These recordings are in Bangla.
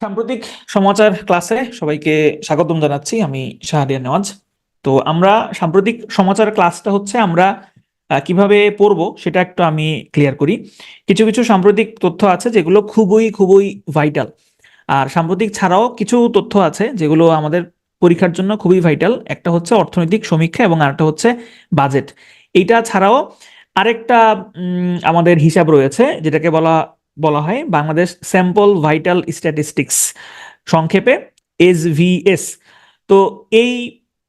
সাম্প্রতিক সমাচার ক্লাসে সবাইকে স্বাগতম জানাচ্ছি। আমি শাহরিয়ার নেওয়াজ। তো আমরা সাম্প্রতিক সমাচার ক্লাসটা হচ্ছে আমরা কিভাবে পড়বো সেটা একটু আমি ক্লিয়ার করি। কিছু কিছু সাম্প্রতিক তথ্য আছে যেগুলো খুবই খুবই ভাইটাল, আর সাম্প্রতিক ছাড়াও কিছু তথ্য আছে যেগুলো আমাদের পরীক্ষার জন্য খুবই ভাইটাল। একটা হচ্ছে অর্থনৈতিক সমীক্ষা এবং আরেকটা হচ্ছে বাজেট। এইটা ছাড়াও আরেকটা আমাদের হিসাব রয়েছে যেটাকে বলা বলা হয় বাংলাদেশ স্যাম্পল ভাইটাল স্ট্যাটিস্টিক্স, সংক্ষেপে SVS। তো এই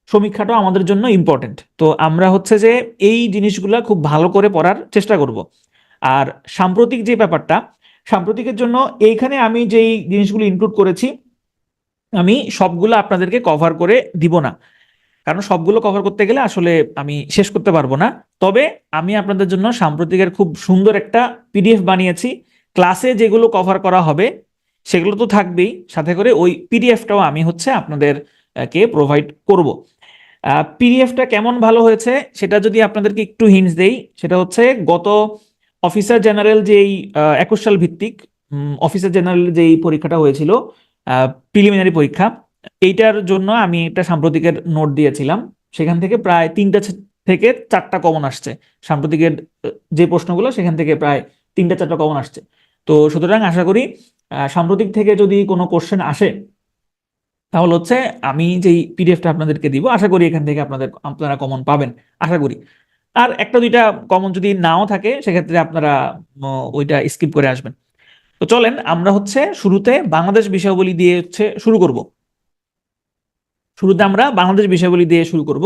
সমীক্ষাটা আমাদের জন্য ইম্পর্টেন্ট। তো আমরা হচ্ছে যে এই জিনিসগুলো খুব ভালো করে পড়ার চেষ্টা করব। আর সাম্প্রতিক যে ব্যাপারটা, সাম্প্রতিকের জন্য এইখানে আমি যেই জিনিসগুলো ইনক্লুড করেছি আমি সবগুলো আপনাদেরকে কভার করে দিব না, কারণ সবগুলো কভার করতে গেলে আসলে আমি শেষ করতে পারবো না। তবে আমি আপনাদের জন্য সাম্প্রতিকের খুব সুন্দর একটা PDF বানিয়েছি। ক্লাসে যেগুলো কভার করা হবে সেগুলো তো থাকবেই, সাথে করে ওই PDFটাও আমি হচ্ছে আপনাদের কে প্রোভাইড করব। PDFটা কেমন ভালো হয়েছে সেটা যদি আপনাদেরকে একটু হিন্টস দেই, সেটা হচ্ছে গত অফিসার জেনারেল যেই 21 সাল ভিত্তিক অফিসার জেনারেল যেই পরীক্ষাটা হয়েছিল, প্রিলিমিনারি পরীক্ষা, এইটার জন্য আমি একটা সাম্প্রতিকের নোট দিয়েছিলাম। সেখান থেকে প্রায় 3টা থেকে 4টা কমন আসছে। সাম্প্রতিকের যে প্রশ্নগুলো সেখান থেকে প্রায় 3টা 4টা কমন আসছে। তো সুতরাং আশা করি সাম্প্রতিক থেকে যদি কোনো কোশ্চেন আসে তাহলে হচ্ছে আমি যেই PDFটা আপনাদেরকে দিব আশা করি এখান থেকে আপনারা কমন পাবেন আশা করি। আর একটা দুইটা কমন যদি নাও থাকে সেক্ষেত্রে আপনারা ওইটা স্কিপ করে আসবেন। তো চলেন আমরা হচ্ছে শুরুতে বাংলাদেশ বিষয়াবলী দিয়ে হচ্ছে শুরু করব। শুরুতে আমরা বাংলাদেশ বিষয়াবলী দিয়ে শুরু করব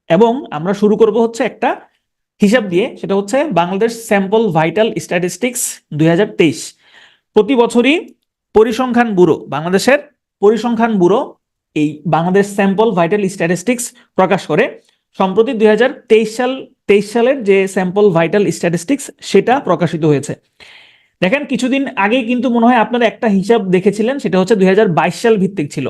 এবং আমরা শুরু করব হচ্ছে একটা হিসাব দিয়ে, সেটা হচ্ছে বাংলাদেশ স্যাম্পল ভাইটাল স্ট্যাটিস্টিক্স 2023। প্রতি বছরই পরিসংখ্যান ব্যুরো, বাংলাদেশের পরিসংখ্যান ব্যুরো এই বাংলাদেশ স্যাম্পল ভাইটাল স্ট্যাটিস্টিক্স প্রকাশ করে। সম্প্রতি 2023 সালের যে স্যাম্পল ভাইটাল স্ট্যাটিস্টিক্স সেটা প্রকাশিত হয়েছে। দেখেন কিছুদিন আগে কিন্তু মনে হয় আপনারা একটা হিসাব দেখেছিলেন, সেটা হচ্ছে 2022 সাল ভিত্তিক ছিল।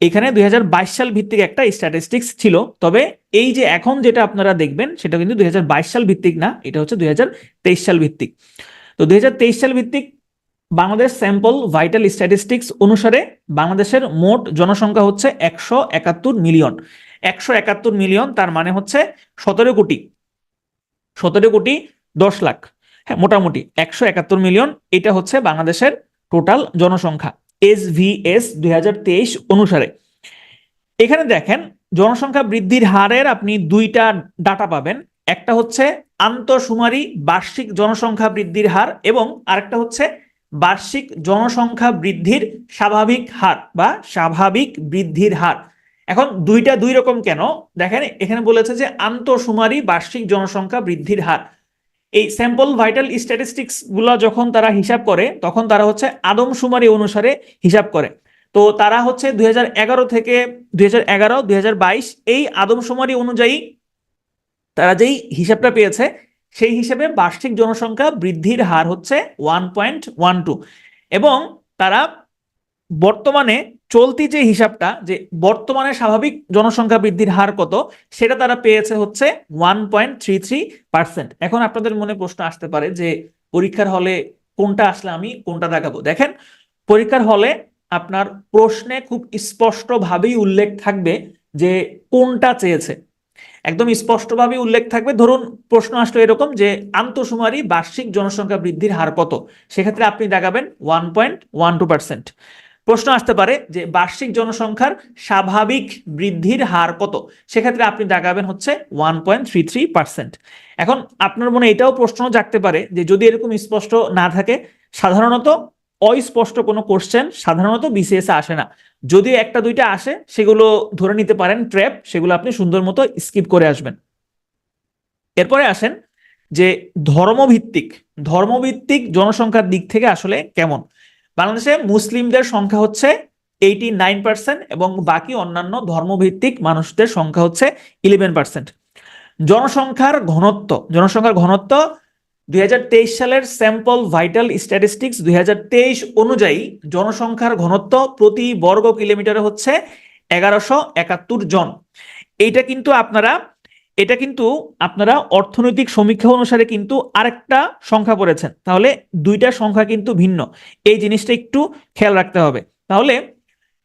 এখানে 2022 সাল ভিত্তিক একটা স্ট্যাটিস্টিক্স ছিল, তবে এই যে এখন যেটা আপনারা দেখবেন সেটা কিন্তু 2022 সাল ভিত্তিক না, এটা হচ্ছে 2023 সাল ভিত্তিক। তো 2023 সাল ভিত্তিক বাংলাদেশ স্যাম্পল ভাইটাল স্ট্যাটিস্টিক্স অনুসারে বাংলাদেশের মোট জনসংখ্যা হচ্ছে 171 মিলিয়ন। 171 মিলিয়ন তার মানে হচ্ছে 17 কোটি, 17 কোটি 10 লাখ। হ্যাঁ, মোটামুটি 171 মিলিয়ন, এটা হচ্ছে বাংলাদেশের টোটাল জনসংখ্যা SVS 2023 অনুসারে। এখানে দেখেন জনসংখ্যা বৃদ্ধির হারের আপনি দুইটা ডাটা পাবেন। একটা হচ্ছে আন্তঃশুমারি বার্ষিক জনসংখ্যা বৃদ্ধির হার এবং আরেকটা হচ্ছে বার্ষিক জনসংখ্যা বৃদ্ধির স্বাভাবিক হার বা স্বাভাবিক বৃদ্ধির হার। এখন দুইটা দুই রকম কেন দেখেন, এখানে বলেছে যে আন্তঃশুমারি বার্ষিক জনসংখ্যা বৃদ্ধির হার। এই স্যাম্পল ভাইটাল স্ট্যাটিস্টিক্স গুলো যখন তারা হিসাব করে তখন তারা হচ্ছে আদমশুমারি অনুসারে হিসাব করে। তো তারা হচ্ছে 2011 থেকে 2011, 2022 এই আদমশুমারি অনুযায়ী তারা যেই হিসাবটা পেয়েছে সেই হিসেবে বার্ষিক জনসংখ্যা বৃদ্ধির হার হচ্ছে 1.12 এবং তারা বর্তমানে চলতি যে হিসাবটা, যে বর্তমানে স্বাভাবিক জনসংখ্যা বৃদ্ধির হার কত সেটা তারা পেয়েছে হচ্ছে 1.33%। এখন আপনাদের মনে প্রশ্ন আসতে পারে যে পরীক্ষার হলে কোনটা আসলে আমি কোনটা দেখাবো। দেখেন পরীক্ষার হলে আপনার প্রশ্নে খুব স্পষ্টভাবেই উল্লেখ থাকবে যে কোনটা চেয়েছে, একদম স্পষ্টভাবে উল্লেখ থাকবে। ধরুন প্রশ্ন আসলো এরকম যে আন্তঃশুমারি বার্ষিক জনসংখ্যা বৃদ্ধির হার কত, সেক্ষেত্রে আপনি দেখাবেন 1.12%। প্রশ্ন আসতে পারে যে বার্ষিক জনসংখ্যার স্বাভাবিক বৃদ্ধির হার কত, সেক্ষেত্রে আপনি দেখাবেন হচ্ছে 1.33%। এখন আপনার মনে এটাও প্রশ্ন জাগতে পারে যে যদি এরকম স্পষ্ট না থাকে, সাধারণত অস্পষ্ট কোনো কোশ্চেন সাধারণত BCS এ আসে না। যদি একটা দুইটা আসে সেগুলো ধরে নিতে পারেন ট্র্যাপ, সেগুলো আপনি সুন্দর মতো স্কিপ করে আসবেন। এরপরে আসেন যে ধর্মভিত্তিক ধর্মভিত্তিক জনসংখ্যার দিক থেকে আসলে কেমন। বাংলাদেশে মুসলিমদের সংখ্যা হচ্ছে 89% এবং বাকি অন্যান্য ধর্মভিত্তিক মানুষদের সংখ্যা হচ্ছে 11%। জনসংখ্যার ঘনত্ব 2023 সালের স্যাম্পল ভাইটাল স্ট্যাটিস্টিক্স 2023 অনুযায়ী জনসংখ্যার ঘনত্ব প্রতি বর্গ কিলোমিটারে হচ্ছে 1171 জন। এইটা কিন্তু আপনারা এটা কিন্তু আপনারা অর্থনৈতিক সমীক্ষা অনুসারে কিন্তু আরেকটা সংখ্যা পড়েছেন, তাহলে দুইটা সংখ্যা কিন্তু ভিন্ন, এই জিনিসটা একটু খেয়াল রাখতে হবে। তাহলে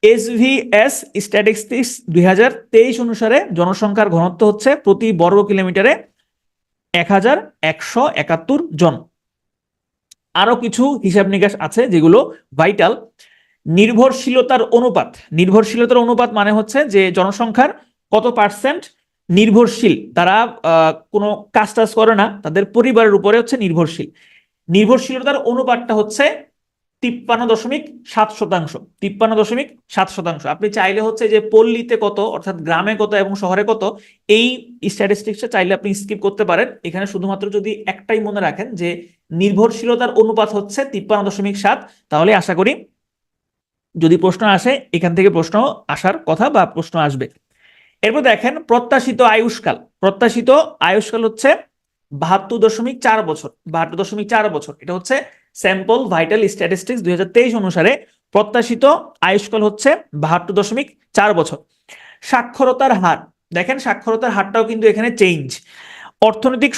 SVS স্ট্যাটিস্টিক্স 2023 অনুসারে জনসংখ্যার ঘনত্ব হচ্ছে প্রতি বর্গ কিলোমিটারে 1171 জন। আরো কিছু হিসাব নিকাশ আছে যেগুলো ভাইটাল। নির্ভরশীলতার অনুপাত মানে হচ্ছে যে জনসংখ্যার কত পার্সেন্ট নির্ভরশীল, তারা কোনো কাজ টাজ করে না, তাদের পরিবারের উপরে হচ্ছে নির্ভরশীল। নির্ভরশীলতার অনুপাতটা হচ্ছে 53.7%। 53.7%। আপনি চাইলে হচ্ছে যে পল্লীতে কত, অর্থাৎ গ্রামে কত এবং শহরে কত, এই স্ট্যাটিস্টিক্সটা চাইলে আপনি স্কিপ করতে পারেন। এখানে শুধুমাত্র যদি একটাই মনে রাখেন যে নির্ভরশীলতার অনুপাত হচ্ছে 53.7, তাহলে আশা করি যদি প্রশ্ন আসে এখান থেকে প্রশ্ন আসার কথা বা প্রশ্ন আসবে। এরপর দেখেন প্রত্যাশিত আয়ুষ্কাল হচ্ছে 72.4 বছর। 72.4 বছর, এটা হচ্ছে স্যাম্পল ভাইটাল স্ট্যাটিস্টিক্স 2023 অনুসারে প্রত্যাশিত আয়ুষ্কাল হচ্ছে 72.4 বছর। সাক্ষরতার হার, দেখেন সাক্ষরতার হারটাও কিন্তু এখানে চেঞ্জ। অর্থনৈতিক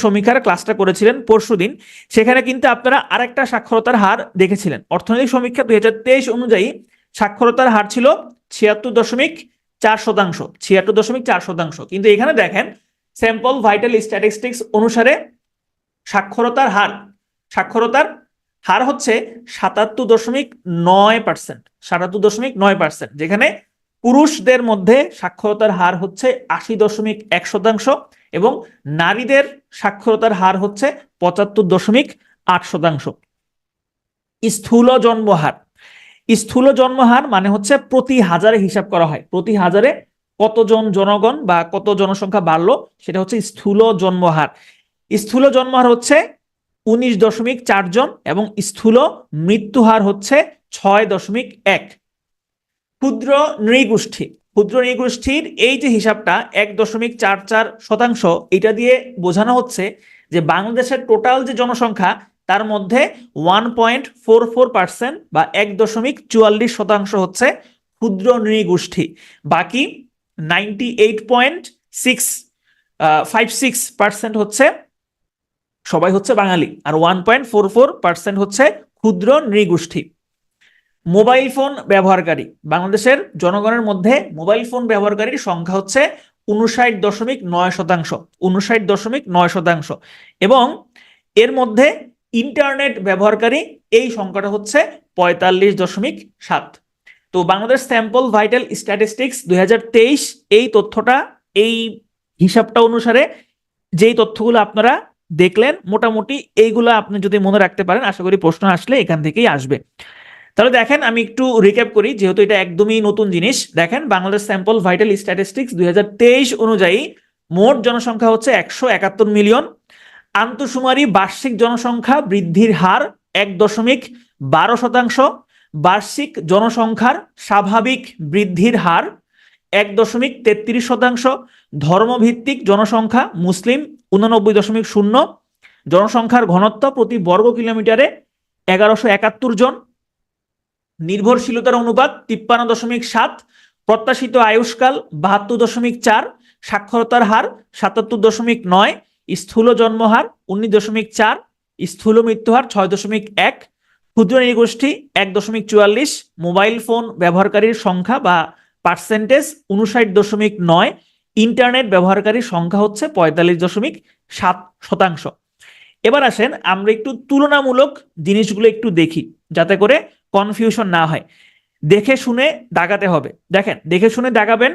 সমীক্ষার ক্লাসটা করেছিলেন পরশুদিন, সেখানে কিন্তু আপনারা আরেকটা সাক্ষরতার হার দেখেছিলেন। অর্থনৈতিক সমীক্ষা 2023 অনুযায়ী সাক্ষরতার হার ছিল 76.4%। 76.4%। কিন্তু এখানে দেখেন স্যাম্পল ভাইটাল স্ট্যাটিস্টিক্স অনুসারে সাক্ষরতার হার হচ্ছে 77.9%। 77.9%, যেখানে পুরুষদের মধ্যে সাক্ষরতার হার হচ্ছে 80.1% এবং নারীদের সাক্ষরতার হার হচ্ছে 75.8%। স্থূল জন্মহার মানে হচ্ছে প্রতি হাজারে হিসাব করা হয়, প্রতি হাজারে কতজন জনগণ বা কত জনসংখ্যা বাড়লো, সেটা হচ্ছে স্থূল জন্মহার। স্থূল জন্মহার হচ্ছে 19.4 জন এবং স্থূল মৃত্যুহার হচ্ছে 6.1। ক্ষুদ্র নৃগোষ্ঠীর এই যে হিসাবটা 1.44%, এটা দিয়ে বোঝানো হচ্ছে যে বাংলাদেশের টোটাল যে জনসংখ্যা তার মধ্যে 1.44% বা 1.44% হচ্ছে ক্ষুদ্র নৃগোষ্ঠী। বাকি 98.56% হচ্ছে সবাই হচ্ছে বাঙালি, আর 1.44% হচ্ছে ক্ষুদ্র নৃগোষ্ঠী। মোবাইল ফোন ব্যবহারকারী, বাংলাদেশের জনগণের মধ্যে মোবাইল ফোন ব্যবহারকারীর সংখ্যা হচ্ছে 59.9%। 59.9%। এবং এর মধ্যে ইন্টারনেট ব্যবহারকারী এই সংখ্যাটা হচ্ছে 45.7। তো বাংলাদেশ স্যাম্পল ভাইটাল স্ট্যাটিস্টিক্স 2023 এই তথ্যটা, এই হিসাবটা অনুসারে যেই তথ্যগুলো আপনারা দেখলেন, মোটামুটি এইগুলো আপনি যদি মনে রাখতে পারেন, আশা করি প্রশ্ন আসলে এখান থেকেই আসবে। তাহলে দেখেন আমি একটু রিক্যাপ করি, যেহেতু এটা একদমই নতুন জিনিস। দেখেন বাংলাদেশ স্যাম্পল ভাইটাল স্ট্যাটিস্টিক্স 2023 অনুযায়ী মোট জনসংখ্যা হচ্ছে 171 মিলিয়ন। আন্তঃশুমারি বার্ষিক জনসংখ্যা বৃদ্ধির হার 1.12%। বার্ষিক জনসংখ্যার স্বাভাবিক বৃদ্ধির হার 1.33%। ধর্মভিত্তিক জনসংখ্যা মুসলিম 89.0। জনসংখ্যার ঘনত্ব প্রতি বর্গ কিলোমিটারে 1171 জন। নির্ভরশীলতার অনুপাত 53.7। প্রত্যাশিত আয়ুষ্কাল 72.4। সাক্ষরতার হার 77.9। স্থূল জন্মহার 19.4। স্থূল মৃত্যুহার 6.1। ক্ষুদ্র নৃগোষ্ঠী 1.44। মোবাইল ফোন ব্যবহারকারীর সংখ্যা বা পার্সেন্টেজ 59.9। ইন্টারনেট ব্যবহারকারীর সংখ্যা হচ্ছে 45.7%। এবার আসেন আমরা একটু তুলনামূলক জিনিসগুলো একটু দেখি, যাতে করে কনফিউশন না হয়। দেখে শুনে দাগাতে হবে। দেখেন দেখে শুনে দাগাবেন।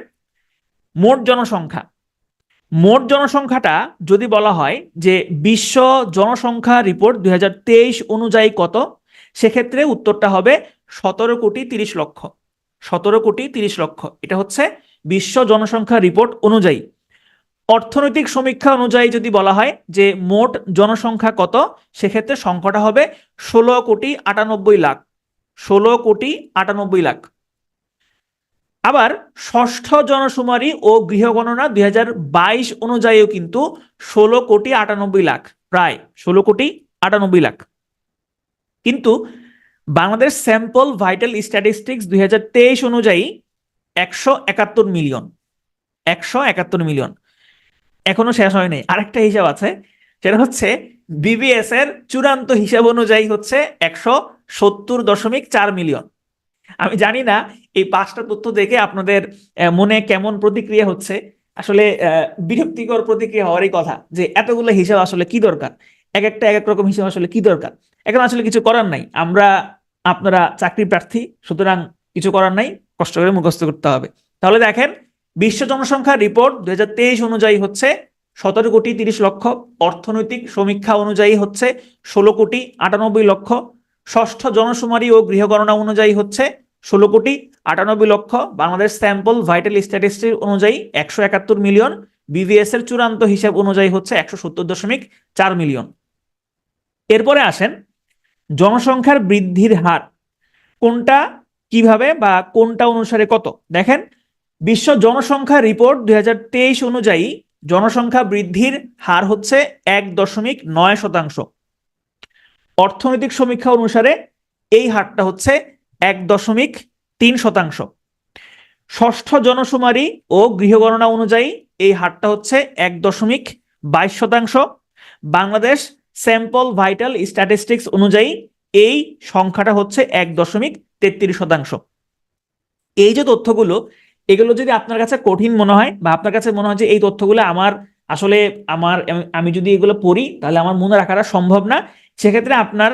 মোট জনসংখ্যাটা যদি বলা হয় যে বিশ্ব জনসংখ্যা রিপোর্ট 2023 অনুযায়ী কত, সেক্ষেত্রে উত্তরটা হবে 17.30 কোটি। 17.30 কোটি। এটা হচ্ছে বিশ্ব জনসংখ্যা রিপোর্ট অনুযায়ী। অর্থনৈতিক সমীক্ষা অনুযায়ী যদি বলা হয় যে মোট জনসংখ্যা কত, সেক্ষেত্রে সংখ্যাটা হবে 16.98 কোটি। 16.98 কোটি। আবার ষষ্ঠ জনশুমারি ও গৃহগণনা 2022 অনুযায়ীও কিন্তু 16.98 কোটি, প্রায় 16.98 কোটি। কিন্তু বাংলাদেশ স্যাম্পল ভাইটাল স্ট্যাটিস্টিক্স 2023 অনুযায়ী 171 মিলিয়ন। 171 মিলিয়ন। এখনো শেষ হয় নাই, আরেকটা হিসাব আছে, সেটা হচ্ছে বিবিএস এর চূড়ান্ত হিসাব অনুযায়ী হচ্ছে 170.4 মিলিয়ন। আমি জানি না এই 5টা তথ্য দেখে আপনাদের মনে কেমন প্রতিক্রিয়া হচ্ছে। আসলে বিরক্তিকর প্রতিক্রিয়া হওয়ারই কথা, যে এতগুলো হিসাব আসলে কি দরকার, এক একটা এক এক রকম হিসাব আসলে কি দরকার। এখন আসলে কিছু করার নাই, আমরা আপনারা চাকরি প্রার্থী, সুতরাং কিছু করার নাই, কষ্ট করে মুখস্থ করতে হবে। তাহলে দেখেন, বিশ্ব জনসংখ্যা রিপোর্ট 2023 অনুযায়ী হচ্ছে 17,30,00,000, অর্থনৈতিক সমীক্ষা অনুযায়ী হচ্ছে 16,98,00,000, ষষ্ঠ জনশুমারি ও গৃহগণনা অনুযায়ী হচ্ছে 16,98,00,000, বাংলাদেশ স্যাম্পল ভাইটাল স্ট্যাটিস্টিক্স অনুযায়ী 171 মিলিয়ন, বিবিএস এর চূড়ান্ত হিসাব অনুযায়ী হচ্ছে 170.4 মিলিয়ন। এরপরে আসেন জনসংখ্যার বৃদ্ধির হার কোনটা কিভাবে বা কোনটা অনুসারে কত। দেখেন, বিশ্ব জনসংখ্যা রিপোর্ট 2023 অনুযায়ী জনসংখ্যা বৃদ্ধির হার হচ্ছে 1.9%। অর্থনৈতিক সমীক্ষা অনুসারে এই হারটা হচ্ছে 1.3%। ষষ্ঠ জনশুমারি ও গৃহগণনা অনুযায়ী এই হারটা হচ্ছে 1.22%। বাংলাদেশ স্যাম্পল ভাইটাল স্ট্যাটিস্টিক্স অনুযায়ী এই সংখ্যাটা হচ্ছে 1.33%। এই যে তথ্যগুলো, এগুলো যদি আপনার কাছে কঠিন মনে হয় বা আপনার কাছে মনে হয় যে এই তথ্যগুলো আমার আসলে আমি যদি এগুলো পড়ি তাহলে আমার মনে রাখাটা সম্ভব না, সেক্ষেত্রে আপনার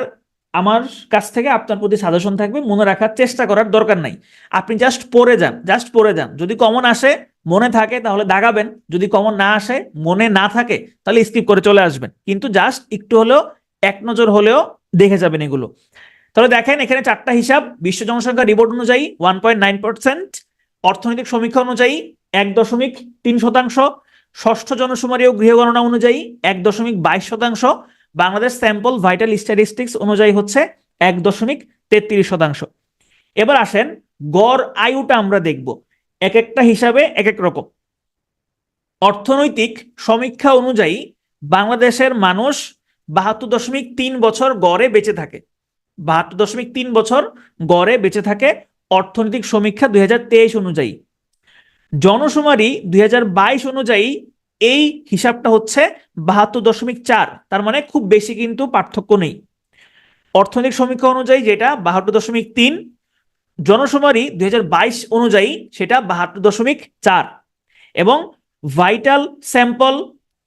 আমার কাছ থেকে আপনার প্রতি সাজেশন থাকবে, মনে রাখার চেষ্টা করার দরকার নাই। আপনি জাস্ট পড়ে যান, জাস্ট পড়ে যান। যদি কমন আসে, মনে থাকে, তাহলে দাগাবেন। যদি কমন না আসে, মনে না থাকে, তাহলে স্কিপ করে চলে আসবেন। কিন্তু জাস্ট একটু হলেও, এক নজর হলেও দেখে যাবেন এগুলো। তাহলে দেখেন, এখানে 4টা হিসাব। বিশ্ব জনসংখ্যা রিপোর্ট অনুযায়ী 1.9%, অর্থনৈতিক সমীক্ষা অনুযায়ী 1.3%, ষষ্ঠ জনশুমারি ও গৃহগণনা অনুযায়ী 1.22%, বাংলাদেশ স্যাম্পল ভাইটাল স্ট্যাটিস্টিক্স অনুযায়ী হচ্ছে 1.33%। এবার আসেন গড় আয়ুটা আমরা দেখব, এক একটা হিসাবে এক এক রকম। অর্থনৈতিক সমীক্ষা অনুযায়ী বাংলাদেশের মানুষ 72.3 বছর গড়ে বেঁচে থাকে। 72.3 বছর গড়ে বেঁচে থাকে অর্থনৈতিক সমীক্ষা 2023 অনুযায়ী। জনশুমারি 2022 অনুযায়ী এই হিসাবটা হচ্ছে 72.4, তার মানে খুব বেশি কিন্তু পার্থক্য নেই। অর্থনৈতিক সমীক্ষা অনুযায়ী যেটা 72.3, জনশুমারি 2022 অনুযায়ী সেটা 72.4, এবং ভাইটাল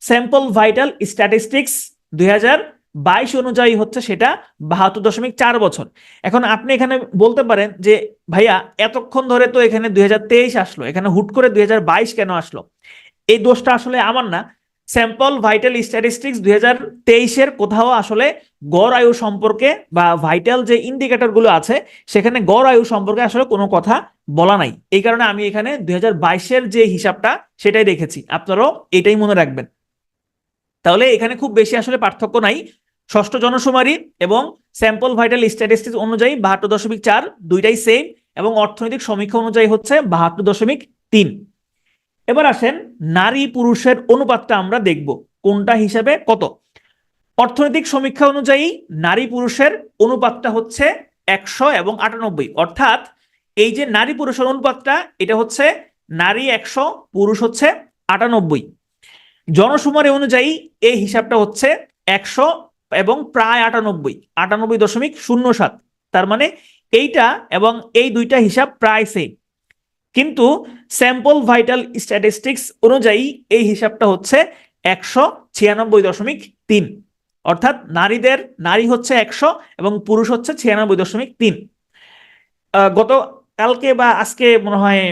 স্যাম্পল ভাইটাল স্ট্যাটিস্টিক্স 2022 অনুযায়ী হচ্ছে সেটা 72.4 বছর। এখন আপনি এখানে বলতে পারেন যে ভাইয়া এতক্ষণ ধরে তো এখানে 2023 আসলো, এখানে হুট করে 2022 কেন আসলো? এই দোষটা আসলে আমার না। স্যাম্পল ভাইটাল স্ট্যাটিস্টিক্স 2023 কোথাও আসলে গড় আয়ু সম্পর্কে বা ভাইটাল যে ইন্ডিকেটর গুলো আছে সেখানে গড় আয়ু সম্পর্কে আসলে কোনো কথা বলা নাই। এই কারণে আমি এখানে 2022 যে হিসাবটা সেটাই রেখেছি, আপনারাও এটাই মনে রাখবেন। তাহলে এখানে খুব বেশি আসলে পার্থক্য নাই। ষষ্ঠ জনশুমারি এবং স্যাম্পল ভাইটাল স্ট্যাটিস্টিক্স অনুযায়ী 72.4, দুইটাই সেম, এবং অর্থনৈতিক সমীক্ষা অনুযায়ী হচ্ছে 72.3। এবার আসেন নারী পুরুষের অনুপাতটা আমরা দেখব কোনটা হিসাবে কত। অর্থনৈতিক সমীক্ষা অনুযায়ী নারী পুরুষের অনুপাতটা হচ্ছে 100 এবং 98, অর্থাৎ এই যে নারী পুরুষের অনুপাতটা, এটা হচ্ছে নারী 100, পুরুষ হচ্ছে 98। জনশুমারি অনুযায়ী এই হিসাবটা হচ্ছে 100 এবং প্রায় 98.07, তার মানে এইটা এবং এই দুইটা হিসাব প্রায় সেম। কিন্তু স্যাম্পল ভাইটাল স্ট্যাটিস্টিক্স অনুযায়ী এই হিসাবটা হচ্ছে 196.3, অর্থাৎ নারী হচ্ছে 100 এবং পুরুষ হচ্ছে 96.3। গত কালকে বা আজকে মনে হয়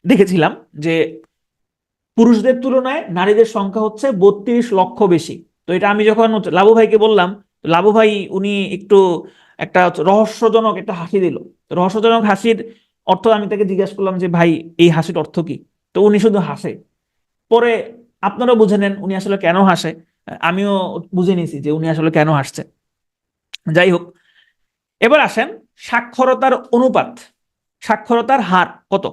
দেখেছিলাম যে পুরুষদের তুলনায় নারীদের সংখ্যা হচ্ছে 32 লক্ষ বেশি। তো এটা আমি যখন লাবু ভাইকে বললাম, লাবু ভাই উনি একটু একটা রহস্যজনক একটা হাসি দিল। রহস্যজনক হাসির অর্থ আমি তাকে জিজ্ঞাসা করলাম যে ভাই এই হাসির অর্থ কি? তো উনি শুধু হাসে। পরে আপনারা বুঝে নেন উনি আসলে কেন হাসে। আমিও বুঝে নিয়েছি যে উনি আসলে কেন হাসছে। যাই হোক, এবার আসেন সাক্ষরতার অনুপাত, সাক্ষরতার হার কত।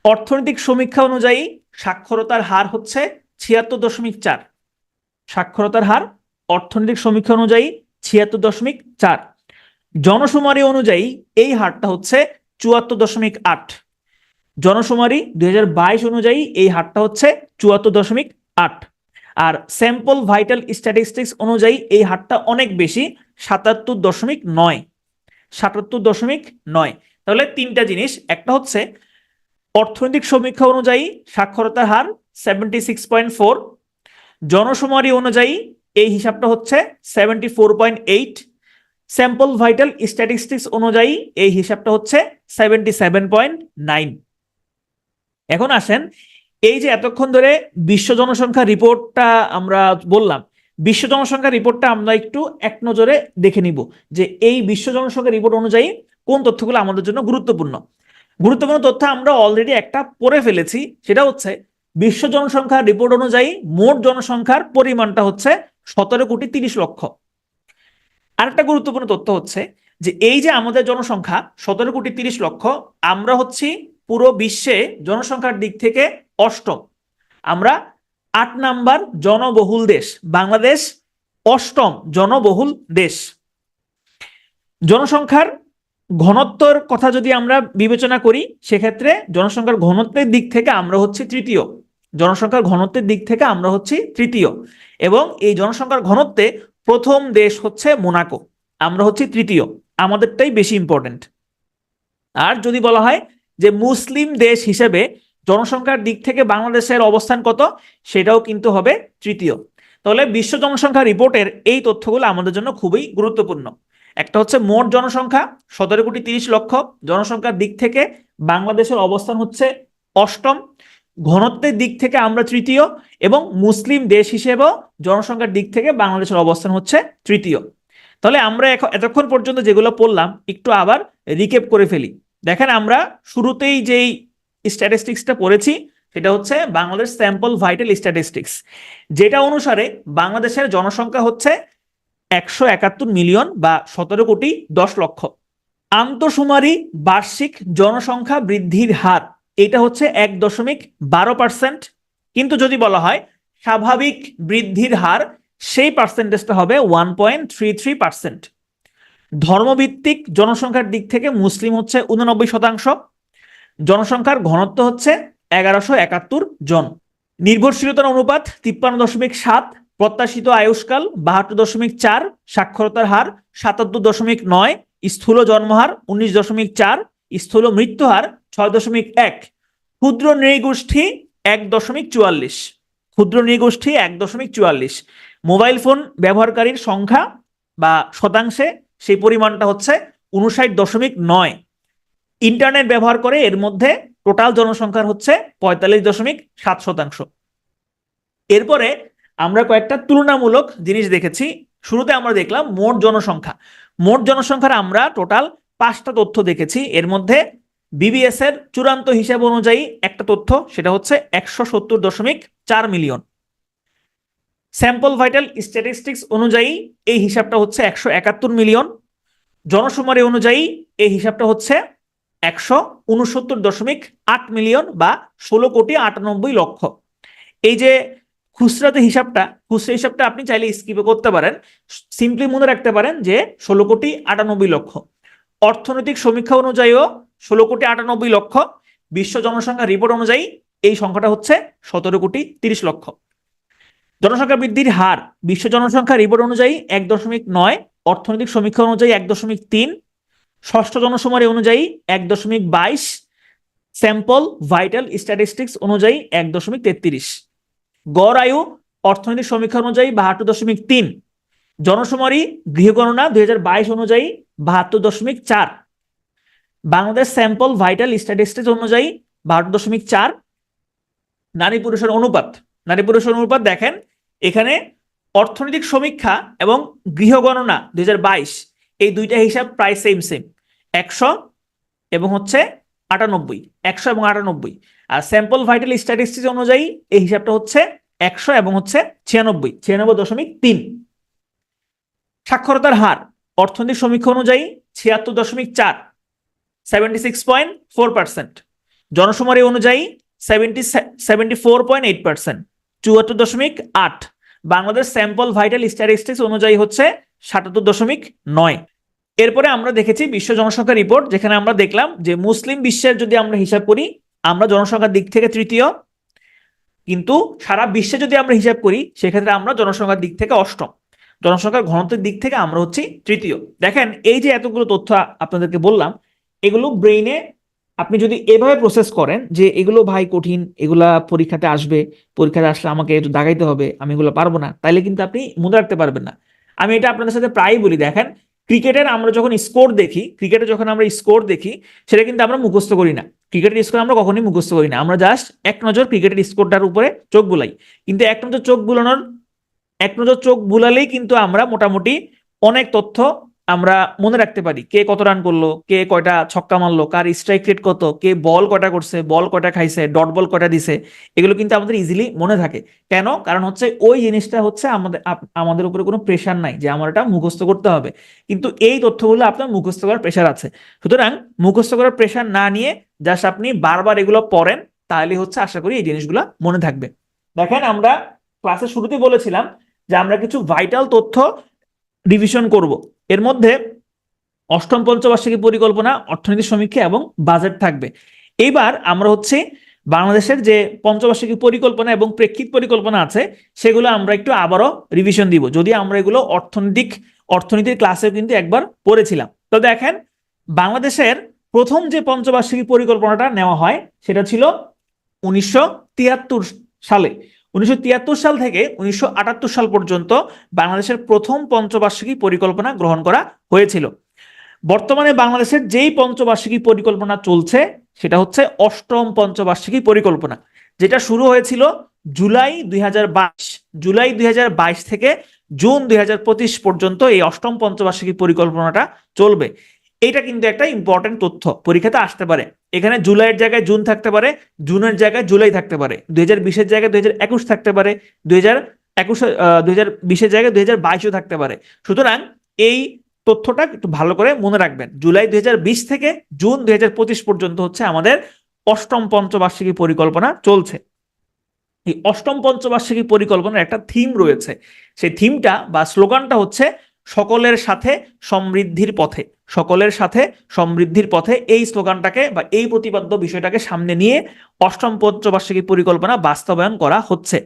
অর্থনৈতিক সমীক্ষা অনুযায়ী সাক্ষরতার হার হচ্ছে 76.4। সাক্ষরতার হার অর্থনৈতিক সমীক্ষা অনুযায়ী 76.4। জনশুমারি অনুযায়ী এই হারটা হচ্ছে 74.8। জনশুমারি 2022 অনুযায়ী এই হারটা হচ্ছে 74.8। আর স্যাম্পল ভাইটাল স্ট্যাটিস্টিক্স অনুযায়ী এই হারটা অনেক বেশি, 77.9। 77.9। তাহলে তিনটা জিনিস, একটা হচ্ছে অর্থনৈতিক সমীক্ষা অনুযায়ী সাক্ষরতার হার 76.4, জনশুমারি অনুযায়ী এই হিসাবটা হচ্ছে 74.8, স্যাম্পল ভাইটাল স্ট্যাটিস্টিক্স অনুযায়ী এই হিসাবটা হচ্ছে 77.9। এখন আসেন, এই যে এতক্ষণ ধরে বিশ্ব জনসংখ্যা রিপোর্টটা আমরা বললাম, বিশ্ব জনসংখ্যা রিপোর্টটা আমরা একটু এক নজরে দেখে নিব যে এই বিশ্ব জনসংখ্যা রিপোর্ট অনুযায়ী কোন তথ্যগুলো আমাদের জন্য গুরুত্বপূর্ণ। গুরুত্বপূর্ণ তথ্য আমরা অলরেডি একটা পড়ে ফেলেছি, সেটা হচ্ছে বিশ্ব জনসংখ্যা রিপোর্ট অনুযায়ী মোট জনসংখ্যার পরিমাণটা হচ্ছে 17,30,00,000। আরেকটা গুরুত্বপূর্ণ তথ্য হচ্ছে যে এই যে আমাদের জনসংখ্যা 17,30,00,000, আমরা হচ্ছি পুরো বিশ্বে জনসংখ্যার দিক থেকে অষ্টম। আমরা 8 নাম্বার জনবহুল দেশ, বাংলাদেশ অষ্টম জনবহুল দেশ। জনসংখ্যার ঘনত্বর কথা যদি আমরা বিবেচনা করি, সেক্ষেত্রে জনসংখ্যার ঘনত্বের দিক থেকে আমরা হচ্ছে তৃতীয়। জনসংখ্যার ঘনত্বের দিক থেকে আমরা হচ্ছি তৃতীয়, এবং এই জনসংখ্যার ঘনত্বে প্রথম দেশ হচ্ছে মোনাকো, আমরা হচ্ছি তৃতীয়, আমাদেরটাই বেশি ইম্পর্টেন্ট। আর যদি বলা হয় যে মুসলিম দেশ হিসেবে জনসংখ্যার দিক থেকে বাংলাদেশের অবস্থান কত, সেটাও কিন্তু হবে তৃতীয়। তাহলে বিশ্ব জনসংখ্যা রিপোর্টের এই তথ্যগুলো আমাদের জন্য খুবই গুরুত্বপূর্ণ। একটা হচ্ছে মোট জনসংখ্যা 17,30,00,000, জনসংখ্যার দিক থেকে বাংলাদেশের অবস্থান হচ্ছে অষ্টম, ঘনত্বের দিক থেকে আমরা তৃতীয়, এবং মুসলিম দেশ হিসেবেও জনসংখ্যার দিক থেকে বাংলাদেশের অবস্থান হচ্ছে তৃতীয়। তাহলে আমরা এতক্ষণ পর্যন্ত যেগুলো পড়লাম একটু আবার রিক্যাপ করে ফেলি। দেখেন, আমরা শুরুতেই যেই স্ট্যাটিস্টিক্সটা পড়েছি সেটা হচ্ছে বাংলাদেশ স্যাম্পল ভাইটাল স্ট্যাটিস্টিক্স, যেটা অনুসারে বাংলাদেশের জনসংখ্যা হচ্ছে 171 মিলিয়ন বা 17,10,00,000। আন্তঃশুমারি বার্ষিক জনসংখ্যা বৃদ্ধির হার এটা হচ্ছে 1.12%, কিন্তু যদি বলা হয় স্বাভাবিক বৃদ্ধির হার, সেই পার্সেন্টেজটা হবে 1.33%। ধর্মভিত্তিক জনসংখ্যার দিক থেকে মুসলিম হচ্ছে 89%, জনসংখ্যার ঘনত্ব হচ্ছে 1171 জন, নির্ভরশীলতার অনুপাত 53.7, প্রত্যাশিত আয়ুষ্কাল 72.4, সাক্ষরতার হার 77.9, স্থূল জন্মহার 19.4, স্থূল মৃত্যু হার 6.1, ক্ষুদ্র নৃগোষ্ঠী 1.44, ক্ষুদ্র নৃগোষ্ঠী 1.44, মোবাইল ফোন ব্যবহারকারীর সংখ্যা বা শতাংশে সেই পরিমাণটা হচ্ছে 59.9, ইন্টারনেট ব্যবহার করে এর মধ্যে টোটাল জনসংখ্যার হচ্ছে 45.7%। এরপরে আমরা কয়েকটা তুলনামূলক জিনিস দেখেছি। শুরুতে আমরা দেখলাম মোট জনসংখ্যা। মোট জনসংখ্যার আমরা টোটাল 5টা তথ্য দেখেছি। এর মধ্যে বিবিএস এর চূড়ান্ত হিসাব অনুযায়ী একটা তথ্য, সেটা হচ্ছে 170.4 মিলিয়ন। স্যাম্পল ভাইটাল স্ট্যাটিস্টিক্স অনুযায়ী এই হিসাবটা হচ্ছে 171 মিলিয়ন। জনশুমারি অনুযায়ী এই হিসাবটা হচ্ছে 169.8 মিলিয়ন বা 16,98,00,000। এই যে খুচরা হিসাবটা আপনি চাইলে স্কিপ করতে পারেন, সিম্পলি মনে রাখতে পারেন যে 16,98,00,000। অর্থনৈতিক সমীক্ষা অনুযায়ীও 16,98,00,000। বিশ্ব জনসংখ্যা রিপোর্ট অনুযায়ী এই সংখ্যাটা হচ্ছে 17,30,00,000। জনসংখ্যা বৃদ্ধির হার বিশ্ব জনসংখ্যা রিপোর্ট অনুযায়ী 1.9, অর্থনৈতিক সমীক্ষা অনুযায়ী 1.3, ষষ্ঠ জনশুমারি অনুযায়ী 1.22, স্যাম্পল ভাইটাল স্ট্যাটিস্টিক্স অনুযায়ী 1.33। গড় আয়ু অর্থনৈতিক সমীক্ষা অনুযায়ী 72.3, জনশুমারি গৃহগণনা 2022 অনুযায়ী 72.4, বাংলাদেশ স্যাম্পল ভাইটাল স্ট্যাটিস্টিক্স অনুযায়ী 72.4। নারী পুরুষের অনুপাত দেখেন, এখানে অর্থনৈতিক সমীক্ষা এবং গৃহগণনা 2022 এই দুইটা হিসাব প্রায় সেম 100 এবং হচ্ছে 98, 100 এবং 98। আর স্যাম্পল ভাইটাল স্ট্যাটিস্টিক্স অনুযায়ী এই হিসাবটা হচ্ছে 100 এবং হচ্ছে 96.3। সাক্ষরতার হার অর্থনৈতিক সমীক্ষা অনুযায়ী 76.4, 76.4%। জনশুমারি অনুযায়ী 74.8%, 74.8। বাংলাদেশ স্যাম্পল ভাইটাল স্ট্যাটিস্টিক্স অনুযায়ী হচ্ছে 77.9। এরপরে আমরা দেখেছি বিশ্ব জনসংখ্যা রিপোর্ট, যেখানে আমরা দেখলাম যে মুসলিম বিশ্বের যদি আমরা হিসাব করি আমরা জনসংখ্যার দিক থেকে তৃতীয়, কিন্তু সারা বিশ্বে যদি আমরা হিসাব করি সেক্ষেত্রে আমরা জনসংখ্যার দিক থেকে অষ্টম, জনসংখ্যার ঘনত্বের দিক থেকে আমরা হচ্ছি তৃতীয়। দেখেন এই যে এতগুলো তথ্য আপনাদেরকে বললাম, এগুলো ব্রেইনে আপনি যদি এভাবে প্রসেস করেন যে এগুলো ভাই কঠিন, এগুলা পরীক্ষাতে আসবে, পরীক্ষাতে আসলে আমাকে একটু দাগাইতে হবে, আমি এগুলো পারবো না, তাইলে কিন্তু আপনি মনে রাখতে পারবেন না। আমি এটা আপনাদের সাথে প্রায়ই বলি, দেখেন ক্রিকেটের আমরা যখন স্কোর দেখি, ক্রিকেটে যখন আমরা স্কোর দেখি সেটা কিন্তু আমরা মুখস্থ করি না। ক্রিকেটের স্কোর আমরা কখনোই মুখস্থ করি না, আমরা জাস্ট এক নজর ক্রিকেটের স্কোরটার উপরে চোখ বুলাই। কিন্তু এক নজর চোখ বুলালেই কিন্তু আমরা মোটামুটি অনেক তথ্য আমরা মনে রাখতে পারি। কে কত রান করলো, কে কয়টা ছক্কা মারলো, কার স্ট্রাইক রেট কত, কে বল কয়টা করছে, বল কয়টা খাইছে, ডট বল কয়টা দিছে, এগুলো কিন্তু আমাদের ইজিলি মনে থাকে। কেন? কারণ হচ্ছে ওই জিনিসটা হচ্ছে আমাদের উপরে কোনো প্রেশার নাই যে আমার এটা মুখস্থ করতে হবে। কিন্তু এই তথ্যগুলো আপনার মুখস্থ করার প্রেশার আছে। সুতরাং মুখস্থ করার প্রেশার না নিয়ে জাস্ট আপনি বারবার এগুলো পড়েন, তাহলে হচ্ছে আশা করি এই জিনিসগুলো মনে থাকবে। দেখেন আমরা ক্লাসের শুরুতেই বলেছিলাম যে আমরা কিছু ভাইটাল তথ্য রিভিশন করব। এর মধ্যে অষ্টম পঞ্চবার্ষিকী পরিকল্পনা, অর্থনীতি সমীক্ষা এবং বাজেট থাকবে। এইবার আমরা হচ্ছে বাংলাদেশের যে পঞ্চবার্ষিকী পরিকল্পনা এবং প্রেক্ষিত পরিকল্পনা আছে সেগুলো আমরা একটু আবারও রিভিশন দিব, যদি আমরা এগুলো অর্থনীতির ক্লাসে কিন্তু একবার পড়েছিলাম। তো দেখেন বাংলাদেশের প্রথম যে পঞ্চবার্ষিকী পরিকল্পনাটা নেওয়া হয় সেটা ছিল 1973 সালে। 1973 সাল থেকে 1978 সাল পর্যন্ত বাংলাদেশের প্রথম পঞ্চবার্ষিকী পরিকল্পনা গ্রহণ করা হয়েছিল। বর্তমানে বাংলাদেশের যেই পঞ্চবার্ষিকী পরিকল্পনা চলছে সেটা হচ্ছে অষ্টম পঞ্চবার্ষিকী পরিকল্পনা, যেটা শুরু হয়েছিল জুলাই 2022 থেকে জুন 2025 পর্যন্ত এই অষ্টম পঞ্চবার্ষিকী পরিকল্পনাটা চলবে। এটা কিন্তু একটা ইম্পর্টেন্ট তথ্য, পরীক্ষাতে আসতে পারে। এখানে জুলাইয়ের জায়গায় জুন থাকতে পারে, জুনের জায়গায় জুলাই থাকতে পারে, 2020-এর জায়গায় 2021 থাকতে পারে, 2020-এর জায়গায় 2022 থাকতে পারে। সুতরাং এই তথ্যটা একটু ভালো করে মনে রাখবেন। জুলাই 2020 থেকে জুন 2025 পর্যন্ত হচ্ছে আমাদের অষ্টম পঞ্চবার্ষিকী পরিকল্পনা চলছে। এই অষ্টম পঞ্চবার্ষিকী পরিকল্পনার একটা থিম রয়েছে, সেই থিমটা বা স্লোগানটা হচ্ছে সকলের সাথে সমৃদ্ধির পথে। সকলের সাথে সমৃদ্ধির পথে, এই স্লোগানটাকে বা এই প্রতিপাদ্য বিষয়টাকে সামনে নিয়ে অষ্টম পঞ্চবার্ষিকী পরিকল্পনা বাস্তবায়ন করা হচ্ছে।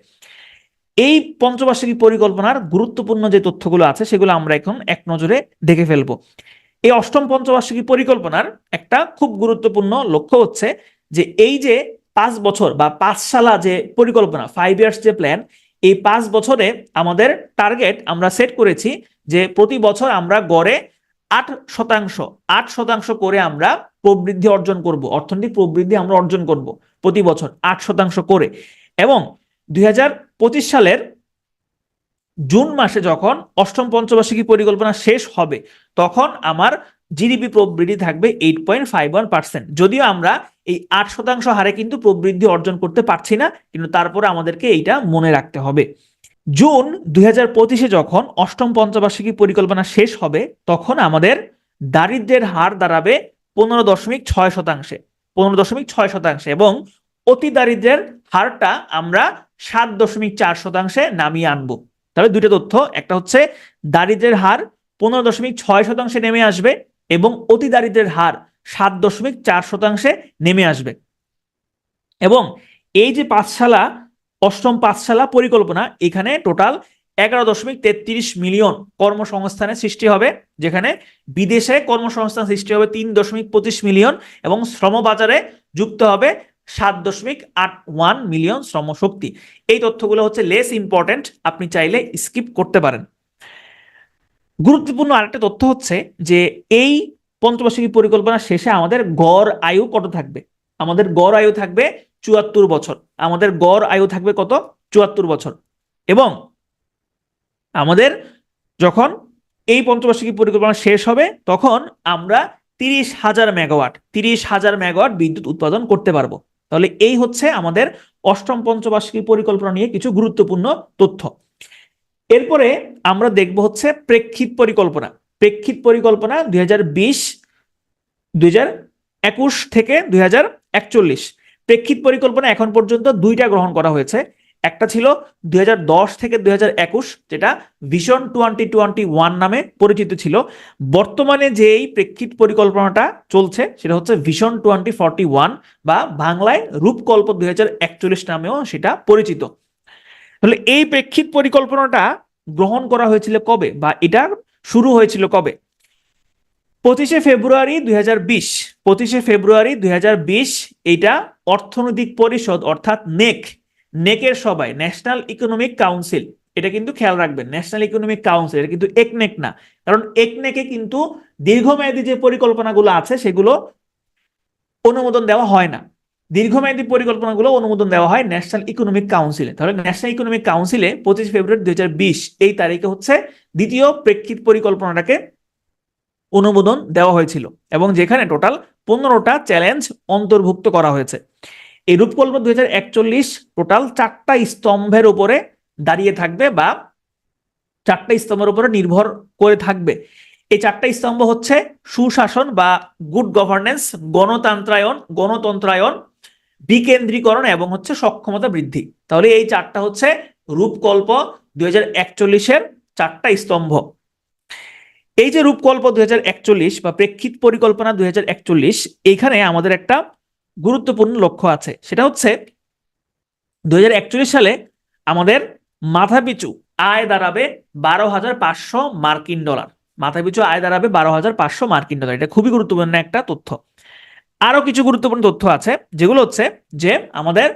এই পঞ্চবার্ষিকী পরিকল্পনার গুরুত্বপূর্ণ যে তথ্যগুলো আছে সেগুলো আমরা এখন এক নজরে দেখে ফেলবো। এই অষ্টম পঞ্চবার্ষিকী পরিকল্পনার একটা খুব গুরুত্বপূর্ণ লক্ষ্য হচ্ছে যে এই যে 5 বছর বা 5 সালা যে পরিকল্পনা, 5 ইয়ার্স যে প্ল্যান, এই 5 বছরে আমাদের টার্গেট আমরা সেট করেছি যে প্রতি বছর আমরা গড়ে 8% করে আমরা প্রবৃদ্ধি অর্জন করব, অর্থনৈতিক প্রবৃদ্ধি আমরা অর্জন করব প্রতি বছর 8% করে। এবং 2025 সালের জুন মাসে যখন অষ্টম পঞ্চবার্ষিকী পরিকল্পনা শেষ হবে তখন আমার জিডিপি প্রবৃদ্ধি থাকবে 8.51%। যদিও আমরা এই 8% হারে কিন্তু প্রবৃদ্ধি অর্জন করতে পারছি না, কিন্তু তারপরে আমাদেরকে এইটা মনে রাখতে হবে। জুন 2025-এ যখন অষ্টম পঞ্চবার্ষিকী পরিকল্পনা শেষ হবে তখন আমাদের দারিদ্র্যের হার দাঁড়াবে 15.6%, 15.6%, এবং অতি দারিদ্র্যের হারটা আমরা 7.4% নামিয়ে আনবো। তাহলে দুইটা তথ্য, একটা হচ্ছে দারিদ্র্যের হার 15.6% নেমে আসবে এবং অতি দারিদ্র্যের হার 7.4% নেমে আসবে। এবং এই যে অষ্টম 5 সালা পরিকল্পনা, এখানে টোটাল 11.33 মিলিয়ন কর্মসংস্থানের সৃষ্টি হবে, যেখানে বিদেশে কর্মসংস্থান সৃষ্টি হবে 3.25 মিলিয়ন এবং শ্রমবাজারে যুক্ত হবে 7.81 মিলিয়ন শ্রমশক্তি। এই তথ্যগুলো হচ্ছে লেস ইম্পর্টেন্ট, আপনি চাইলে স্কিপ করতে পারেন। গুরুত্বপূর্ণ আরেকটা তথ্য হচ্ছে যে এই পঞ্চবার্ষিকী পরিকল্পনা শেষে আমাদের গড় আয়ু কত থাকবে। আমাদের গড় আয়ু থাকবে 74 বছর। আমাদের গড় আয়ু থাকবে কত? 74 বছর। এবং আমাদের যখন এই পঞ্চবার্ষিকী পরিকল্পনা শেষ হবে তখন আমরা 30,000 মেগাওয়াট বিদ্যুৎ উৎপাদন করতে পারবো। তাহলে এই হচ্ছে আমাদের অষ্টম পঞ্চবার্ষিকী পরিকল্পনা নিয়ে কিছু গুরুত্বপূর্ণ তথ্য। এরপরে আমরা দেখব হচ্ছে প্রেক্ষিত পরিকল্পনা। প্রেক্ষিত পরিকল্পনা 2021 থেকে 2041। প্রেক্ষিত পরিকল্পনা এখন পর্যন্ত দুইটা গ্রহণ করা হয়েছে। একটা ছিল 2010 থেকে 2021, যেটা ভিশন 2021 নামে পরিচিত ছিল। বর্তমানে যেই প্রেক্ষিত পরিকল্পনাটা চলছে সেটা হচ্ছে ভিশন 2041 বা বাংলায় রূপকল্প 2041 নামেও সেটা পরিচিত। তাহলে এই প্রেক্ষিত পরিকল্পনাটা গ্রহণ করা হয়েছিল কবে, বা এটা শুরু হয়েছিল কবে? 25শে ফেব্রুয়ারি 2020। 25শে ফেব্রুয়ারি 2020 এইটা অর্থনৈতিক পরিষদ অর্থাৎ নেকের সবাই, ন্যাশনাল ইকোনমিক কাউন্সিল, এটা কিন্তু খেয়াল রাখবেন, ন্যাশনাল ইকোনমিক কাউন্সিল, এটা কিন্তু একনেক না। কারণ একনেকে কিন্তু দীর্ঘমেয়াদী যে পরিকল্পনাগুলো আছে সেগুলো অনুমোদন দেওয়া হয় না। দীর্ঘমেয়াদী পরিকল্পনাগুলো অনুমোদন দেওয়া হয় ন্যাশনাল ইকোনমিক কাউন্সিলে। তাহলে ন্যাশনাল ইকোনমিক কাউন্সিলে 25 ফেব্রুয়ারি 2020 এই তারিখে হচ্ছে দ্বিতীয় প্রেক্ষিত পরিকল্পনাটাকে অনুমোদন দেওয়া হয়েছিল, এবং যেখানে টোটাল 15টা চ্যালেঞ্জ অন্তর্ভুক্ত করা হয়েছে। এই রূপকল্প 2041 টোটাল 4টা স্তম্ভের উপরে দাঁড়িয়ে থাকবে, বা 4টা স্তম্ভের উপরে নির্ভর করে থাকবে। এই 4টা স্তম্ভ হচ্ছে সুশাসন বা গুড গভর্নেন্স, গণতন্ত্রায়ন, বিকেন্দ্রীকরণ এবং হচ্ছে সক্ষমতা বৃদ্ধি। তাহলে এই 4টা হচ্ছে রূপকল্প 2041-এর 4টা স্তম্ভ। এই যে রূপকল্প 2041 বা প্রেক্ষিত পরিকল্পনা 2041, এইখানে আমাদের একটা গুরুত্বপূর্ণ লক্ষ্য আছে, সেটা হচ্ছে 2041 সালে আমাদের মাথাপিছু আয় দাঁড়াবে $12,500। মাথাপিছু আয় দাঁড়াবে $12,500। এটা খুবই গুরুত্বপূর্ণ একটা তথ্য। আরো কিছু গুরুত্বপূর্ণ তথ্য আছে, যেগুলো হচ্ছে যে আমাদের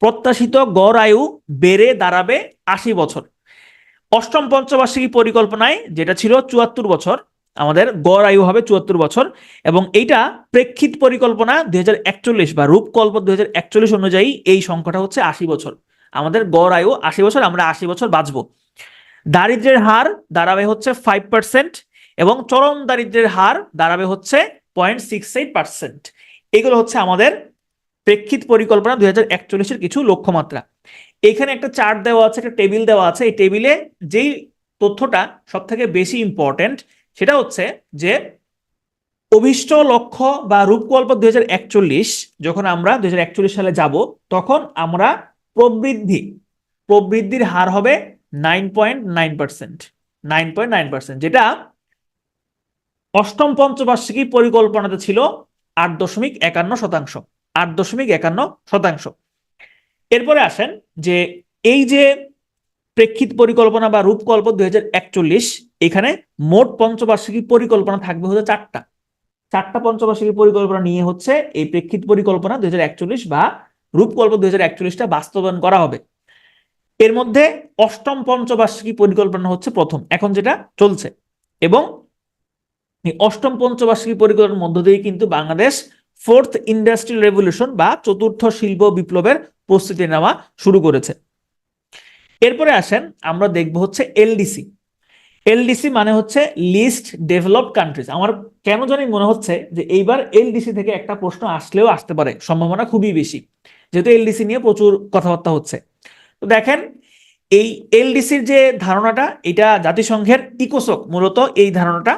প্রত্যাশিত গড় আয়ু বেড়ে দাঁড়াবে 80 বছর। অষ্টম পঞ্চবার্ষিকী পরিকল্পনায় যেটা ছিল 74 বছর, আমাদের গড় আয়ু হবে 74 বছর, এবং এইটা প্রেক্ষিত পরিকল্পনা 2041 বা রূপকল্প 2041 অনুযায়ী এই সংখ্যাটা হচ্ছে 80 বছর। আমাদের গড় আয়ু 80 বছর, আমরা 80 বছর বাঁচবো। দারিদ্র্যের হার দাঁড়াবে হচ্ছে 5%, এবং চরম দারিদ্র্যের হার দাঁড়াবে হচ্ছে 0.68%। এগুলো হচ্ছে আমাদের প্রেক্ষিত পরিকল্পনা 2041-এর কিছু লক্ষ্যমাত্রা। এখানে একটা চার্ট দেওয়া আছে, একটা টেবিল দেওয়া আছে। এই টেবিলে যেই তথ্যটা সব থেকে বেশি ইম্পর্টেন্ট সেটা হচ্ছে যে অভিষ্ট লক্ষ্য বা রূপকল্প 2041 যখন আমরা 2041 সালে যাব, তখন আমরা প্রবৃদ্ধির হার হবে 9.9%। 9.9%, যেটা অষ্টম পঞ্চবার্ষিকী পরিকল্পনাতে ছিল 8.51%। 8.51%। এরপরে আসেন যে এই যে প্রেক্ষিত পরিকল্পনা বা রূপকল্প 2041, এখানে মোট পঞ্চবার্ষিকী পরিকল্পনা থাকবে হচ্ছে 4টা পঞ্চবার্ষিকী পরিকল্পনা নিয়ে হচ্ছে এই প্রেক্ষিত পরিকল্পনা 2041 বা রূপকল্প 2041টা বাস্তবায়ন করা হবে। এর মধ্যে অষ্টম পঞ্চবার্ষিকী পরিকল্পনা হচ্ছে প্রথম, এখন যেটা চলছে, এবং এই অষ্টম পঞ্চবার্ষিকী পরিকল্পনার মধ্য দিয়ে কিন্তু বাংলাদেশ ফোর্থ ইন্ডাস্ট্রিয়াল রেভলিউশন বা চতুর্থ শিল্প বিপ্লবের প্রস্তুতি নেওয়া শুরু করেছে। এরপরে আসেন আমরা দেখব হচ্ছে এলডিসি। এলডিসি মানে হচ্ছে লিস্ট ডেভেলপড কান্ট্রিজ। আমার কেন জানি মনে হচ্ছে যে এইবার এলডিসি থেকে একটা প্রশ্ন আসলেও আসতে পারে, সম্ভাবনা খুবই বেশি, যেহেতু এলডিসি নিয়ে প্রচুর কথাবার্তা হচ্ছে। তো দেখেন, এই এলডিসির যে ধারণাটা, এটা জাতিসংঘের ইকোসক মূলত এই ধারণাটা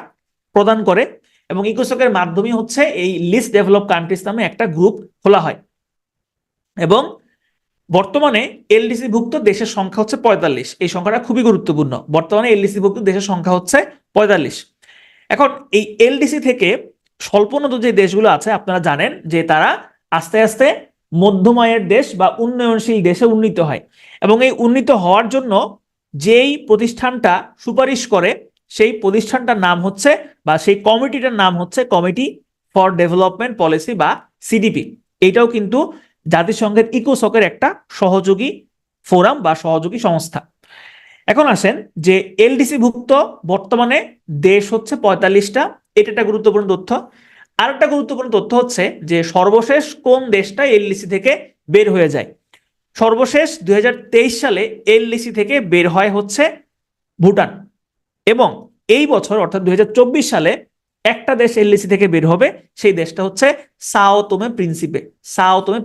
প্রদান করে, এবং ইকোসকের মাধ্যমে হচ্ছে এই লিস্ট ডেভেলপ কান্ট্রিজ নামে একটা গ্রুপ খোলা হয়। এবং বর্তমানে এলডিসি ভুক্ত দেশের সংখ্যা হচ্ছে 45। এই সংখ্যাটা খুবই গুরুত্বপূর্ণ। বর্তমানে এলডিসি ভুক্ত দেশের সংখ্যা হচ্ছে 45। এখন এই এলডিসি থেকে স্বল্পোন্নত যে দেশগুলো আছে, আপনারা জানেন যে তারা আস্তে আস্তে মধ্যম আয়ের দেশ বা উন্নয়নশীল দেশে উন্নীত হয়, এবং এই উন্নীত হওয়ার জন্য যেই প্রতিষ্ঠানটা সুপারিশ করে সেই প্রতিষ্ঠানটার নাম হচ্ছে, বা সেই কমিটিটার নাম হচ্ছে কমিটি ফর ডেভেলপমেন্ট পলিসি বা সিডিপি। এটাও কিন্তু জাতিসংঘের ইকোসকের একটা সহযোগী ফোরাম বা সহযোগী সংস্থা। এখন আসেন যে এলডিসি ভুক্ত বর্তমানে দেশ হচ্ছে 45টা। এটা একটা গুরুত্বপূর্ণ তথ্য। আর একটা গুরুত্বপূর্ণ তথ্য হচ্ছে যে সর্বশেষ কোন দেশটা এলডিসি থেকে বের হয়ে যায়। সর্বশেষ 2023 সালে এলডিসি থেকে বের হয় হচ্ছে ভুটান, এবং এই বছর অর্থাৎ 2024 সালে একটা দেশ এলডিসি থেকে বের হবে, সেই দেশটা হচ্ছে সাও তোমে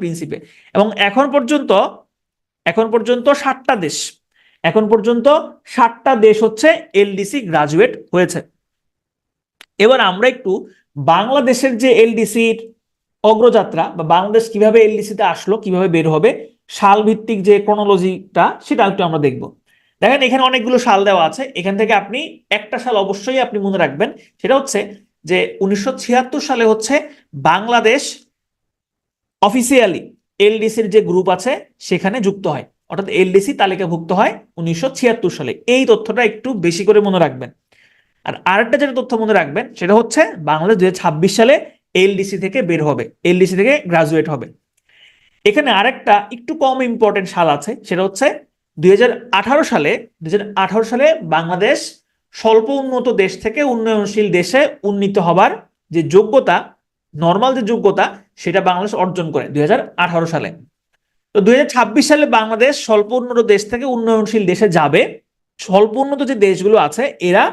প্রিন্সিপে। এবং এখন পর্যন্ত 60টা দেশ হচ্ছে এলডিসি গ্রাজুয়েট হয়েছে। এবার আমরা একটু বাংলাদেশের যে এলডিসির অগ্রযাত্রা, বা বাংলাদেশ কিভাবে এলডিসিতে আসলো, কিভাবে বের হবে, সাল ভিত্তিক যে ক্রোনোলজিটা সেটা একটু আমরা দেখব। দেখেন এখানে অনেকগুলো সাল দেওয়া আছে, এখান থেকে আপনি একটা সাল অবশ্যই আপনি মনে রাখবেন, সেটা হচ্ছে যে 1976 সালে হচ্ছে বাংলাদেশ অফিসিয়ালি এলডিসির যে গ্রুপ আছে সেখানে যুক্ত হয়, অর্থাৎ এলডিসি তালিকাভুক্ত হয় 1976 সালে। এই তথ্যটা একটু বেশি করে মনে রাখবেন। আর আরেকটা যেটা তথ্য মনে রাখবেন সেটা হচ্ছে বাংলাদেশ 2026 সালে এলডিসি থেকে বের হবে, এলডিসি থেকে গ্রাজুয়েট হবে। এখানে আরেকটা একটু কম ইম্পর্টেন্ট সাল আছে, সেটা হচ্ছে 2018 সালে 2018 সালে বাংলাদেশ স্বল্প উন্নত দেশ থেকে উন্নয়নশীল দেশে উন্নীত হবার যে যোগ্যতা, নর্মাল যে যোগ্যতা, সেটা বাংলাদেশ অর্জন করে 2018 সালে। তো 2026 সালে বাংলাদেশ স্বল্প উন্নত দেশ থেকে উন্নয়নশীল দেশে যাবে। স্বল্প উন্নত যে দেশগুলো আছে এরা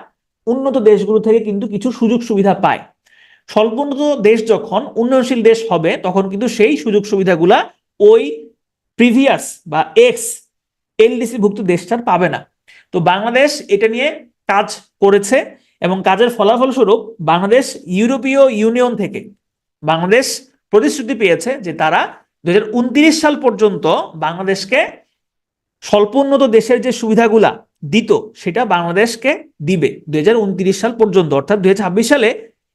উন্নত দেশগুলো থেকে কিন্তু কিছু সুযোগ সুবিধা পায়। স্বল্প উন্নত দেশ যখন উন্নয়নশীল দেশ হবে তখন কিন্তু সেই সুযোগ সুবিধাগুলা ওই প্রিভিয়াস বা এক্স এলডিসি ভুক্ত দেশটার পাবে না। তো বাংলাদেশ এটা নিয়ে কাজ করেছে এবং কাজের ফলাফল স্বরূপ বাংলাদেশ ইউরোপীয় ইউনিয়ন থেকে বাংলাদেশ প্রতিশ্রুতি পেয়েছে যে তারা 2029 সাল পর্যন্ত বাংলাদেশকে স্বল্প উন্নত দেশের যে সুবিধাগুলা দিত সেটা বাংলাদেশকে দিবে 2029 সাল পর্যন্ত। অর্থাৎ 2026 সালে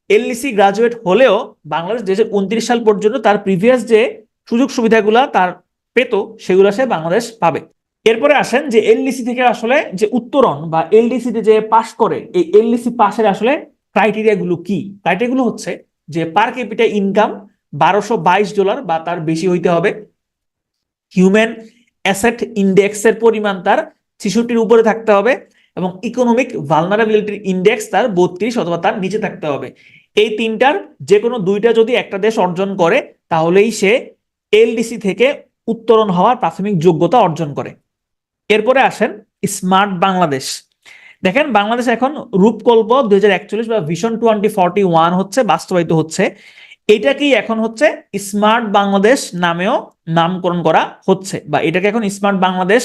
এলডিসি গ্রাজুয়েট হলেও বাংলাদেশ 2029 সাল পর্যন্ত তার প্রিভিয়াস যে সুযোগ সুবিধাগুলা তার পেত সেগুলো সে বাংলাদেশ পাবে। এরপরে আসেন যে এলডিসি থেকে আসলে যে উত্তরণ বা এলডিসি যে পাস করে, এই এলডিসি পাসের আসলে ক্রাইটেরিয়া গুলো কি? ক্রাইটেরিয়া গুলো হচ্ছে যে পার ক্যাপিটা ইনকাম $1222 বা তার বেশি হইতে হবে, হিউম্যান অ্যাসেট ইন্ডেক্সের পরিমাণ তার 66-র উপরে থাকতে হবে এবং ইকোনমিক ভালনারেবিলিটির ইন্ডেক্স তার 32 অথবা তার নিচে থাকতে হবে। এই তিনটার যে কোনো দুইটা যদি একটা দেশ অর্জন করে তাহলেই সে এলডিসি থেকে উত্তরণ হওয়ার প্রাথমিক যোগ্যতা অর্জন করে। এরপরে আসেন স্মার্ট বাংলাদেশ। দেখেন বাংলাদেশ এখন রূপকল্প 2041 বা ভিশন 2041 হচ্ছে বাস্তবায়িত হচ্ছে। এটাকেই এখন হচ্ছে স্মার্ট বাংলাদেশ নামেও নামকরণ করা হচ্ছে, বা এটাকে এখন স্মার্ট বাংলাদেশ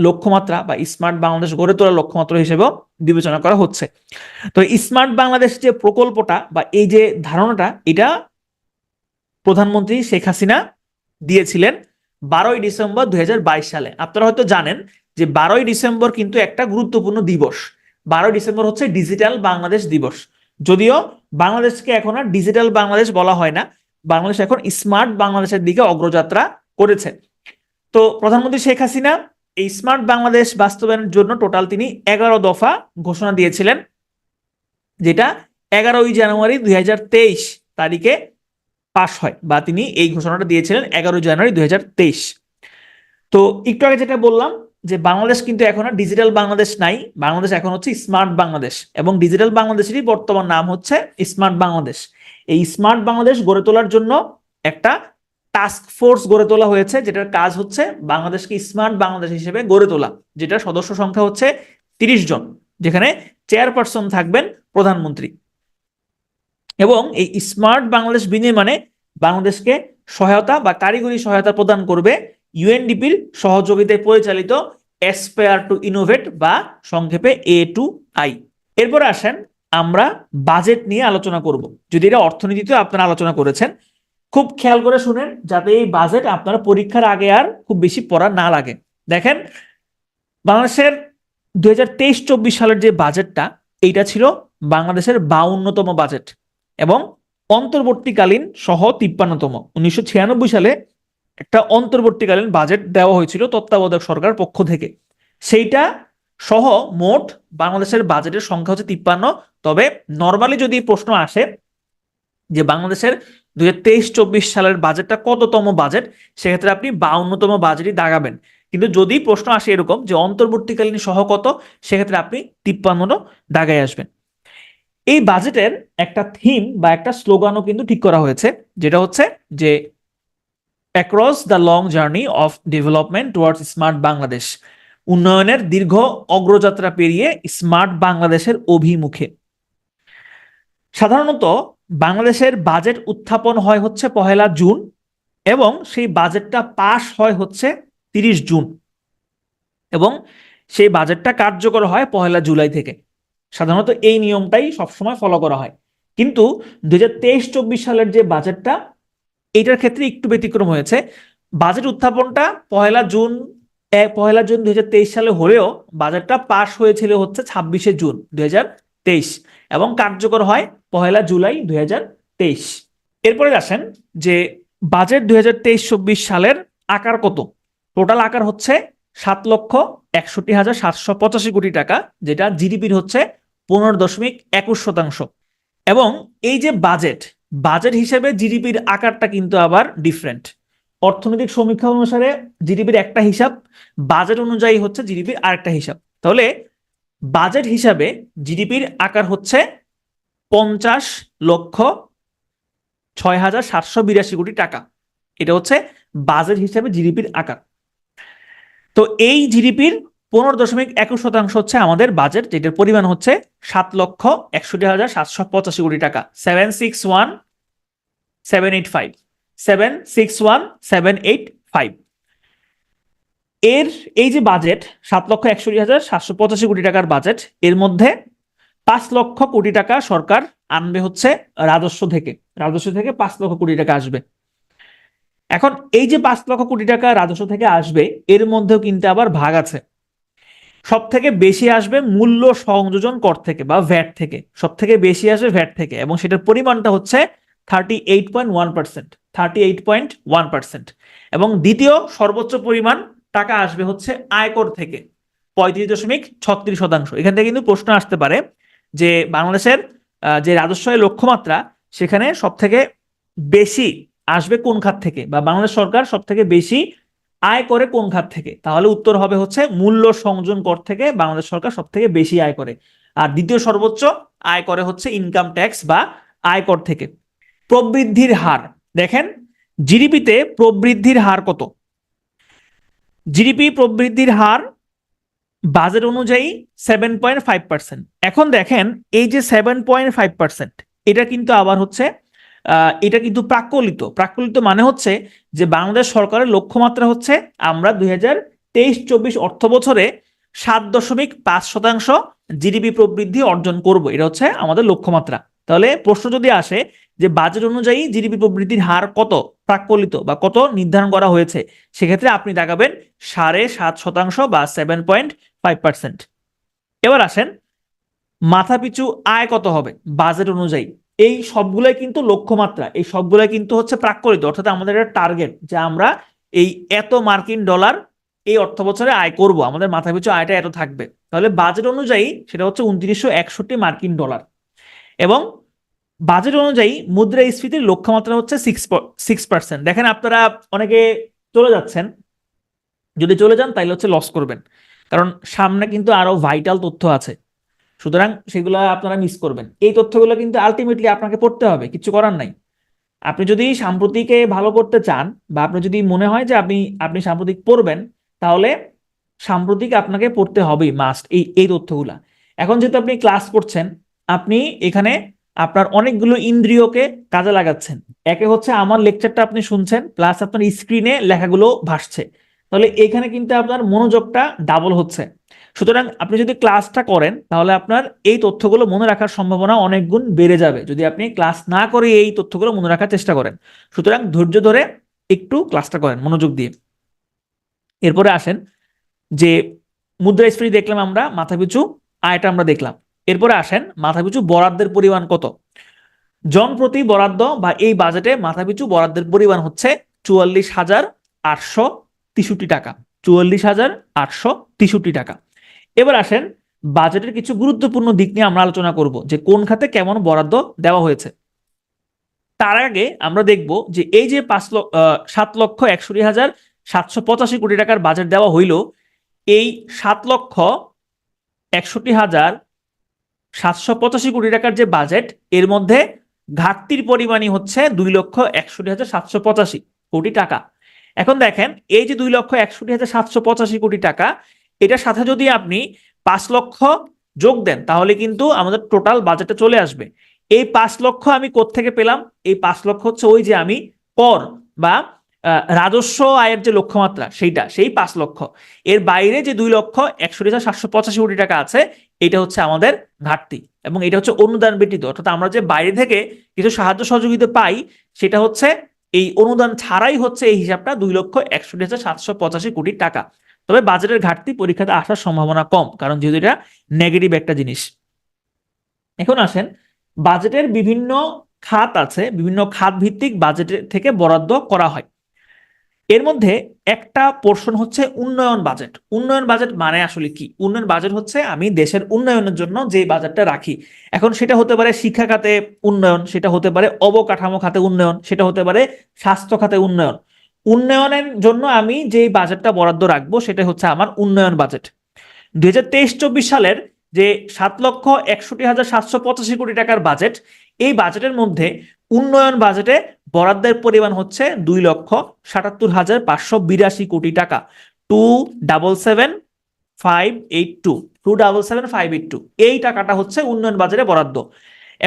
লক্ষ্যমাত্রা বা স্মার্ট বাংলাদেশ গড়ে তোলার লক্ষ্যমাত্রা হিসেবেও বিবেচনা করা হচ্ছে। তো স্মার্ট বাংলাদেশ যে প্রকল্পটা বা এই যে ধারণাটা, এটা প্রধানমন্ত্রী শেখ হাসিনা দিয়েছিলেন 12ই ডিসেম্বর 2022 সালে। আপনারা হয়তো জানেন যে 12ই ডিসেম্বর কিন্তু একটা গুরুত্বপূর্ণ দিবস। 12ই ডিসেম্বর হচ্ছে ডিজিটাল বাংলাদেশ দিবস। যদিও বাংলাদেশকে এখন আর ডিজিটাল বাংলাদেশ বলা হয় না, বাংলাদেশ এখন স্মার্ট বাংলাদেশের দিকে অগ্রযাত্রা করেছে। তো প্রধানমন্ত্রী শেখ হাসিনা এই স্মার্ট বাংলাদেশ বাস্তবায়নের জন্য টোটাল তিনি 11 দফা ঘোষণা দিয়েছিলেন, যেটা 11ই জানুয়ারি 2023 তারিখে পাশ হয়, বা তিনি এই ঘোষণাটা দিয়েছিলেন 11 জানুয়ারি 2023। তো একটু আগে যেটা বললাম যে বাংলাদেশ কিন্তু এখন আর ডিজিটাল বাংলাদেশ নাই, বাংলাদেশ এখন হচ্ছে স্মার্ট বাংলাদেশ, এবং ডিজিটাল বাংলাদেশেরই বর্তমান নাম হচ্ছে স্মার্ট বাংলাদেশ। এই স্মার্ট বাংলাদেশ গড়ে তোলার জন্য একটা টাস্ক ফোর্স গড়ে তোলা হয়েছে, যেটার কাজ হচ্ছে বাংলাদেশকে স্মার্ট বাংলাদেশ হিসেবে গড়ে তোলা, যেটা সদস্য সংখ্যা হচ্ছে 30 জন, যেখানে চেয়ারপারসন থাকবেন প্রধানমন্ত্রী। এবং এই স্মার্ট বাংলাদেশ বিনির্মাণে বাংলাদেশকে সহায়তা বা কারিগরি সহায়তা প্রদান করবে ইউএনডিপির সহযোগিতায় পরিচালিত অ্যাসপায়ার টু ইনোভেট বা সংক্ষেপে A2I। এরপরে আসেন আমরা বাজেট নিয়ে আলোচনা করব। যদি এটা অর্থনীতিতে আপনারা আলোচনা করেছেন, খুব খেয়াল করে শুনেন যাতে এই বাজেট আপনারা পরীক্ষার আগে আর খুব বেশি পড়া না লাগে। দেখেন বাংলাদেশের 2023-24 সালের যে বাজেটটা, এইটা ছিল বাংলাদেশের 52তম বাজেট এবং অন্তর্বর্তীকালীন সহ 53তম। 1996 সালে একটা অন্তর্বর্তীকালীন বাজেট দেওয়া হয়েছিল তত্ত্বাবধায়ক সরকার পক্ষ থেকে, সেইটা সহ মোট বাংলাদেশের বাজেটের সংখ্যা হচ্ছে 53। তবে নর্মালি যদি প্রশ্ন আসে যে বাংলাদেশের 2023-24 সালের বাজেটটা কততম বাজেট, সেক্ষেত্রে আপনি 52তম বাজেটই দাগাবেন। কিন্তু যদি প্রশ্ন আসে এরকম যে অন্তর্বর্তীকালীন সহ কত, সেক্ষেত্রে আপনি 53 দাগায় আসবেন। এই বাজেটের একটা থিম বা একটা স্লোগানও কিন্তু ঠিক করা হয়েছে, যেটা হচ্ছে যে across the long journey of development towards smart Bangladesh, উন্নয়নের দীর্ঘ অগ্রযাত্রা পেরিয়ে স্মার্ট বাংলাদেশের অভিমুখে। সাধারণত বাংলাদেশের বাজেট উত্থাপন হয় হচ্ছে 1 জুন এবং সেই বাজেটটা পাশ হয় হচ্ছে 30 জুন, এবং সেই বাজেটটা কার্যকর হয় 1 জুলাই থেকে। সাধারণত এই নিয়মটাই সবসময় ফলো করা হয়। কিন্তু 2023-24 সালের যে বাজেটটা, এইটার ক্ষেত্রে একটু ব্যতিক্রম হয়েছে। বাজেট উত্থাপনটা পহেলা জুন 2023 সালে হলেও বাজেটটা পাশ হয়েছিল হচ্ছে 26শে জুন 2023 এবং কার্যকর হয় 1লা জুলাই 2023। এরপরে আসেন যে বাজেট 2023-24 সালের আকার কত। টোটাল আকার হচ্ছে 7,61,785 কোটি টাকা, যেটা জিডিপির হচ্ছে 15.21%। এবং এই যে বাজেট হিসেবে জিডিপির আকারটা কিন্তু আবার ডিফারেন্ট। অর্থনৈতিক সমীক্ষা অনুসারে জিডিপির একটা হিসাব, বাজেট অনুযায়ী হচ্ছে জিডিপির আরেকটা হিসাব। তাহলে বাজেট হিসাবে জিডিপির আকার হচ্ছে 50,06,782 কোটি টাকা। এটা হচ্ছে বাজেট হিসাবে জিডিপির আকার। তো এই জিডিপির 15.21% হচ্ছে আমাদের বাজেট, যেটার পরিমাণ হচ্ছে 7,61,785 কোটি টাকা। 761,785 এর এই যে বাজেট 7,61,785 কোটি টাকার বাজেট, এর মধ্যে 5 লক্ষ কোটি টাকা সরকার আনবে হচ্ছে রাজস্ব থেকে 5 লক্ষ কোটি টাকা আসবে। এখন এই যে 5 লক্ষ কোটি টাকা রাজস্ব থেকে আসবে, এর মধ্যেও কিন্তু আবার ভাগ আছে। সব থেকে বেশি আসবে মূল্য সংযোজন কর থেকে বা ভ্যাট থেকে, সব থেকে বেশি আসবে ভ্যাট থেকে, এবং সেটার পরিমাণটা হচ্ছে 38.1%। এবং দ্বিতীয় সর্বোচ্চ পরিমাণ টাকা আসবে হচ্ছে আয়কর থেকে 35.36%। এখান থেকে কিন্তু প্রশ্ন আসতে পারে যে বাংলাদেশের যে রাজস্বের লক্ষ্যমাত্রা, সেখানে সব থেকে বেশি আসবে কোন খাত থেকে, বা বাংলাদেশ সরকার সব থেকে বেশি আয় করে কোন খাত থেকে। তাহলে উত্তর হবে হচ্ছে মূল্য সংযোজন কর থেকে বাংলাদেশ সরকার সব থেকে বেশি আয় করে। আর দ্বিতীয় সর্বোচ্চ আয় করে হচ্ছে ইনকাম ট্যাক্স বা আয়কর থেকে। প্রবৃদ্ধির হার দেখেন, জিডিপিতে প্রবৃদ্ধির হার কত। জিডিপি প্রবৃদ্ধির হার বাজেট অনুযায়ী 7.5%। এখন দেখেন এই যে 7.5%, এটা কিন্তু আবার হচ্ছে এটা কিন্তু প্রাক্কলিত মানে হচ্ছে যে বাংলাদেশ সরকারের লক্ষ্যমাত্রা হচ্ছে আমরা 2023-24 অর্থ বছরে 7.5% জিডিপি প্রবৃদ্ধি অর্জন করব। এটা হচ্ছে আমাদের লক্ষ্যমাত্রা। তাহলে প্রশ্ন যদি আসে যে বাজেট অনুযায়ী জিডিপি প্রবৃদ্ধির হার কত প্রাক্কলিত বা কত নির্ধারণ করা হয়েছে, সেক্ষেত্রে আপনি দেখাবেন 7.5% বা 7.5%। এবার আসেন মাথাপিছু আয় কত হবে বাজেট অনুযায়ী। এই সবগুলাই কিন্তু লক্ষ্যমাত্রা, এই সবগুলাই কিন্তু হচ্ছে প্রাক্কলিত, অর্থাৎ আমাদের একটা টার্গেট যে আমরা এই এত মার্কিন ডলার এই অর্থ বছরে আয় করব, আমাদের মাথাপিছু আয়টা এত থাকবে। তাহলে বাজেট অনুযায়ী সেটা হচ্ছে 2961 মার্কিন ডলার। এবং বাজেট অনুযায়ী মুদ্রাস্ফীতির লক্ষ্যমাত্রা হচ্ছে 6%। দেখেন আপনারা অনেকে চলে যাচ্ছেন, যদি চলে যান তাহলে হচ্ছে লস করবেন, কারণ সামনে কিন্তু আরো ভাইটাল তথ্য আছে, সুতরাং সেগুলো আপনারা মিস করবেন। এই তথ্যগুলো কিন্তু আলটিমেটলি আপনাকে পড়তে হবে, কিছু করার নাই। আপনি যদি সাম্প্রতিকে ভালো করতে চান, বা আপনি যদি মনে হয় যে আপনি সাম্প্রতিক পড়বেন, তাহলে সাম্প্রতিক আপনাকে পড়তে হবেই, মাস্ট এই তথ্যগুলা। এখন যেহেতু আপনি ক্লাস করছেন, আপনি এখানে আপনার অনেকগুলো ইন্দ্রিয়কে কাজে লাগাচ্ছেন। একে হচ্ছে আমার লেকচারটা আপনি শুনছেন, প্লাস আপনার স্ক্রিনে লেখাগুলো ভাসছে, তাহলে এখানে কিন্তু আপনার মনোযোগটা ডাবল হচ্ছে। সুতরাং আপনি যদি ক্লাসটা করেন, তাহলে আপনার এই তথ্যগুলো মনে রাখার সম্ভাবনা অনেক গুণ বেড়ে যাবে যদি আপনি ক্লাস না করে এই তথ্যগুলো মনে রাখার চেষ্টা করেন। সুতরাং ধৈর্য ধরে একটু ক্লাসটা করেন মনোযোগ দিয়ে। এরপরে আসেন যে মুদ্রাস্ফীতি দেখলাম আমরা, মাথাপিছু আয়টা আমরা দেখলাম। এরপরে আসেন মাথাপিছু বরাদ্দের পরিমাণ কত। জনপ্রতি বরাদ্দ বা এই বাজেটে মাথাপিছু বরাদ্দের পরিমাণ হচ্ছে 44,863 টাকা। 44,863 টাকা। এবার আসেন বাজেটের কিছু গুরুত্বপূর্ণ দিক নিয়ে আমরা আলোচনা করব, যে কোন খাতে কেমন বরাদ্দ দেওয়া হয়েছে। তার আগে আমরা দেখব যে এই যে 7,61,785 কোটি টাকার বাজেট দেওয়া হইল, এই 7,61,785 কোটি টাকার যে বাজেট, এর মধ্যে ঘাটতির পরিমাণই হচ্ছে 2,61,785 কোটি টাকা। এখন দেখেন এই যে 2,61,785 কোটি টাকা, এটার সাথে যদি আপনি 5 লক্ষ যোগ দেন, তাহলে কিন্তু আমাদের টোটাল বাজেটে চলে আসবে। এই 5 লক্ষ আমি কোত্থেকে পেলাম? এই 5 লক্ষ হচ্ছে ওই যে আমি কর বা রাজস্ব আয়ের যে লক্ষ্যমাত্রা, সেই 5 লক্ষ। এর বাইরে যে 2,61,785 কোটি টাকা আছে, এটা হচ্ছে আমাদের ঘাটতি, এবং এটা হচ্ছে অনুদান ব্যতীত, অর্থাৎ আমরা যে বাইরে থেকে কিছু সাহায্য সহযোগিতা পাই, সেটা হচ্ছে এই অনুদান ছাড়াই হচ্ছে এই হিসাবটা 2,61,785 কোটি টাকা। তবে বাজেটের ঘাটতি পরীক্ষাতে আসার সম্ভাবনা কম, কারণ যেহেতু এটা নেগেটিভ একটা জিনিস। এখন আসেন, বাজেটের বিভিন্ন খাত আছে, বিভিন্ন খাত ভিত্তিক বাজেটের থেকে বরাদ্দ করা হয়। এর মধ্যে একটা পোর্শন হচ্ছে উন্নয়ন বাজেট। উন্নয়ন বাজেট মানে আসলে কি? উন্নয়ন বাজেট হচ্ছে আমি দেশের উন্নয়নের জন্য যে বাজেটটা রাখি। এখন সেটা হতে পারে শিক্ষা খাতে উন্নয়ন, সেটা হতে পারে অবকাঠামো খাতে উন্নয়ন, সেটা হতে পারে স্বাস্থ্য খাতে উন্নয়ন। উন্নয়নের জন্য আমি যে বাজেটটা বরাদ্দ রাখবো সেটা হচ্ছে আমার উন্নয়ন বাজেট। 2023-24 সালের যে 7,61,785 কোটি টাকার বাজেট, এই বাজেটের মধ্যে উন্নয়ন বাজেটে বরাদ্দের পরিমাণ হচ্ছে 2,77,582 কোটি টাকা। 2,77,582 এই টাকাটা হচ্ছে উন্নয়ন বাজেটে বরাদ্দ।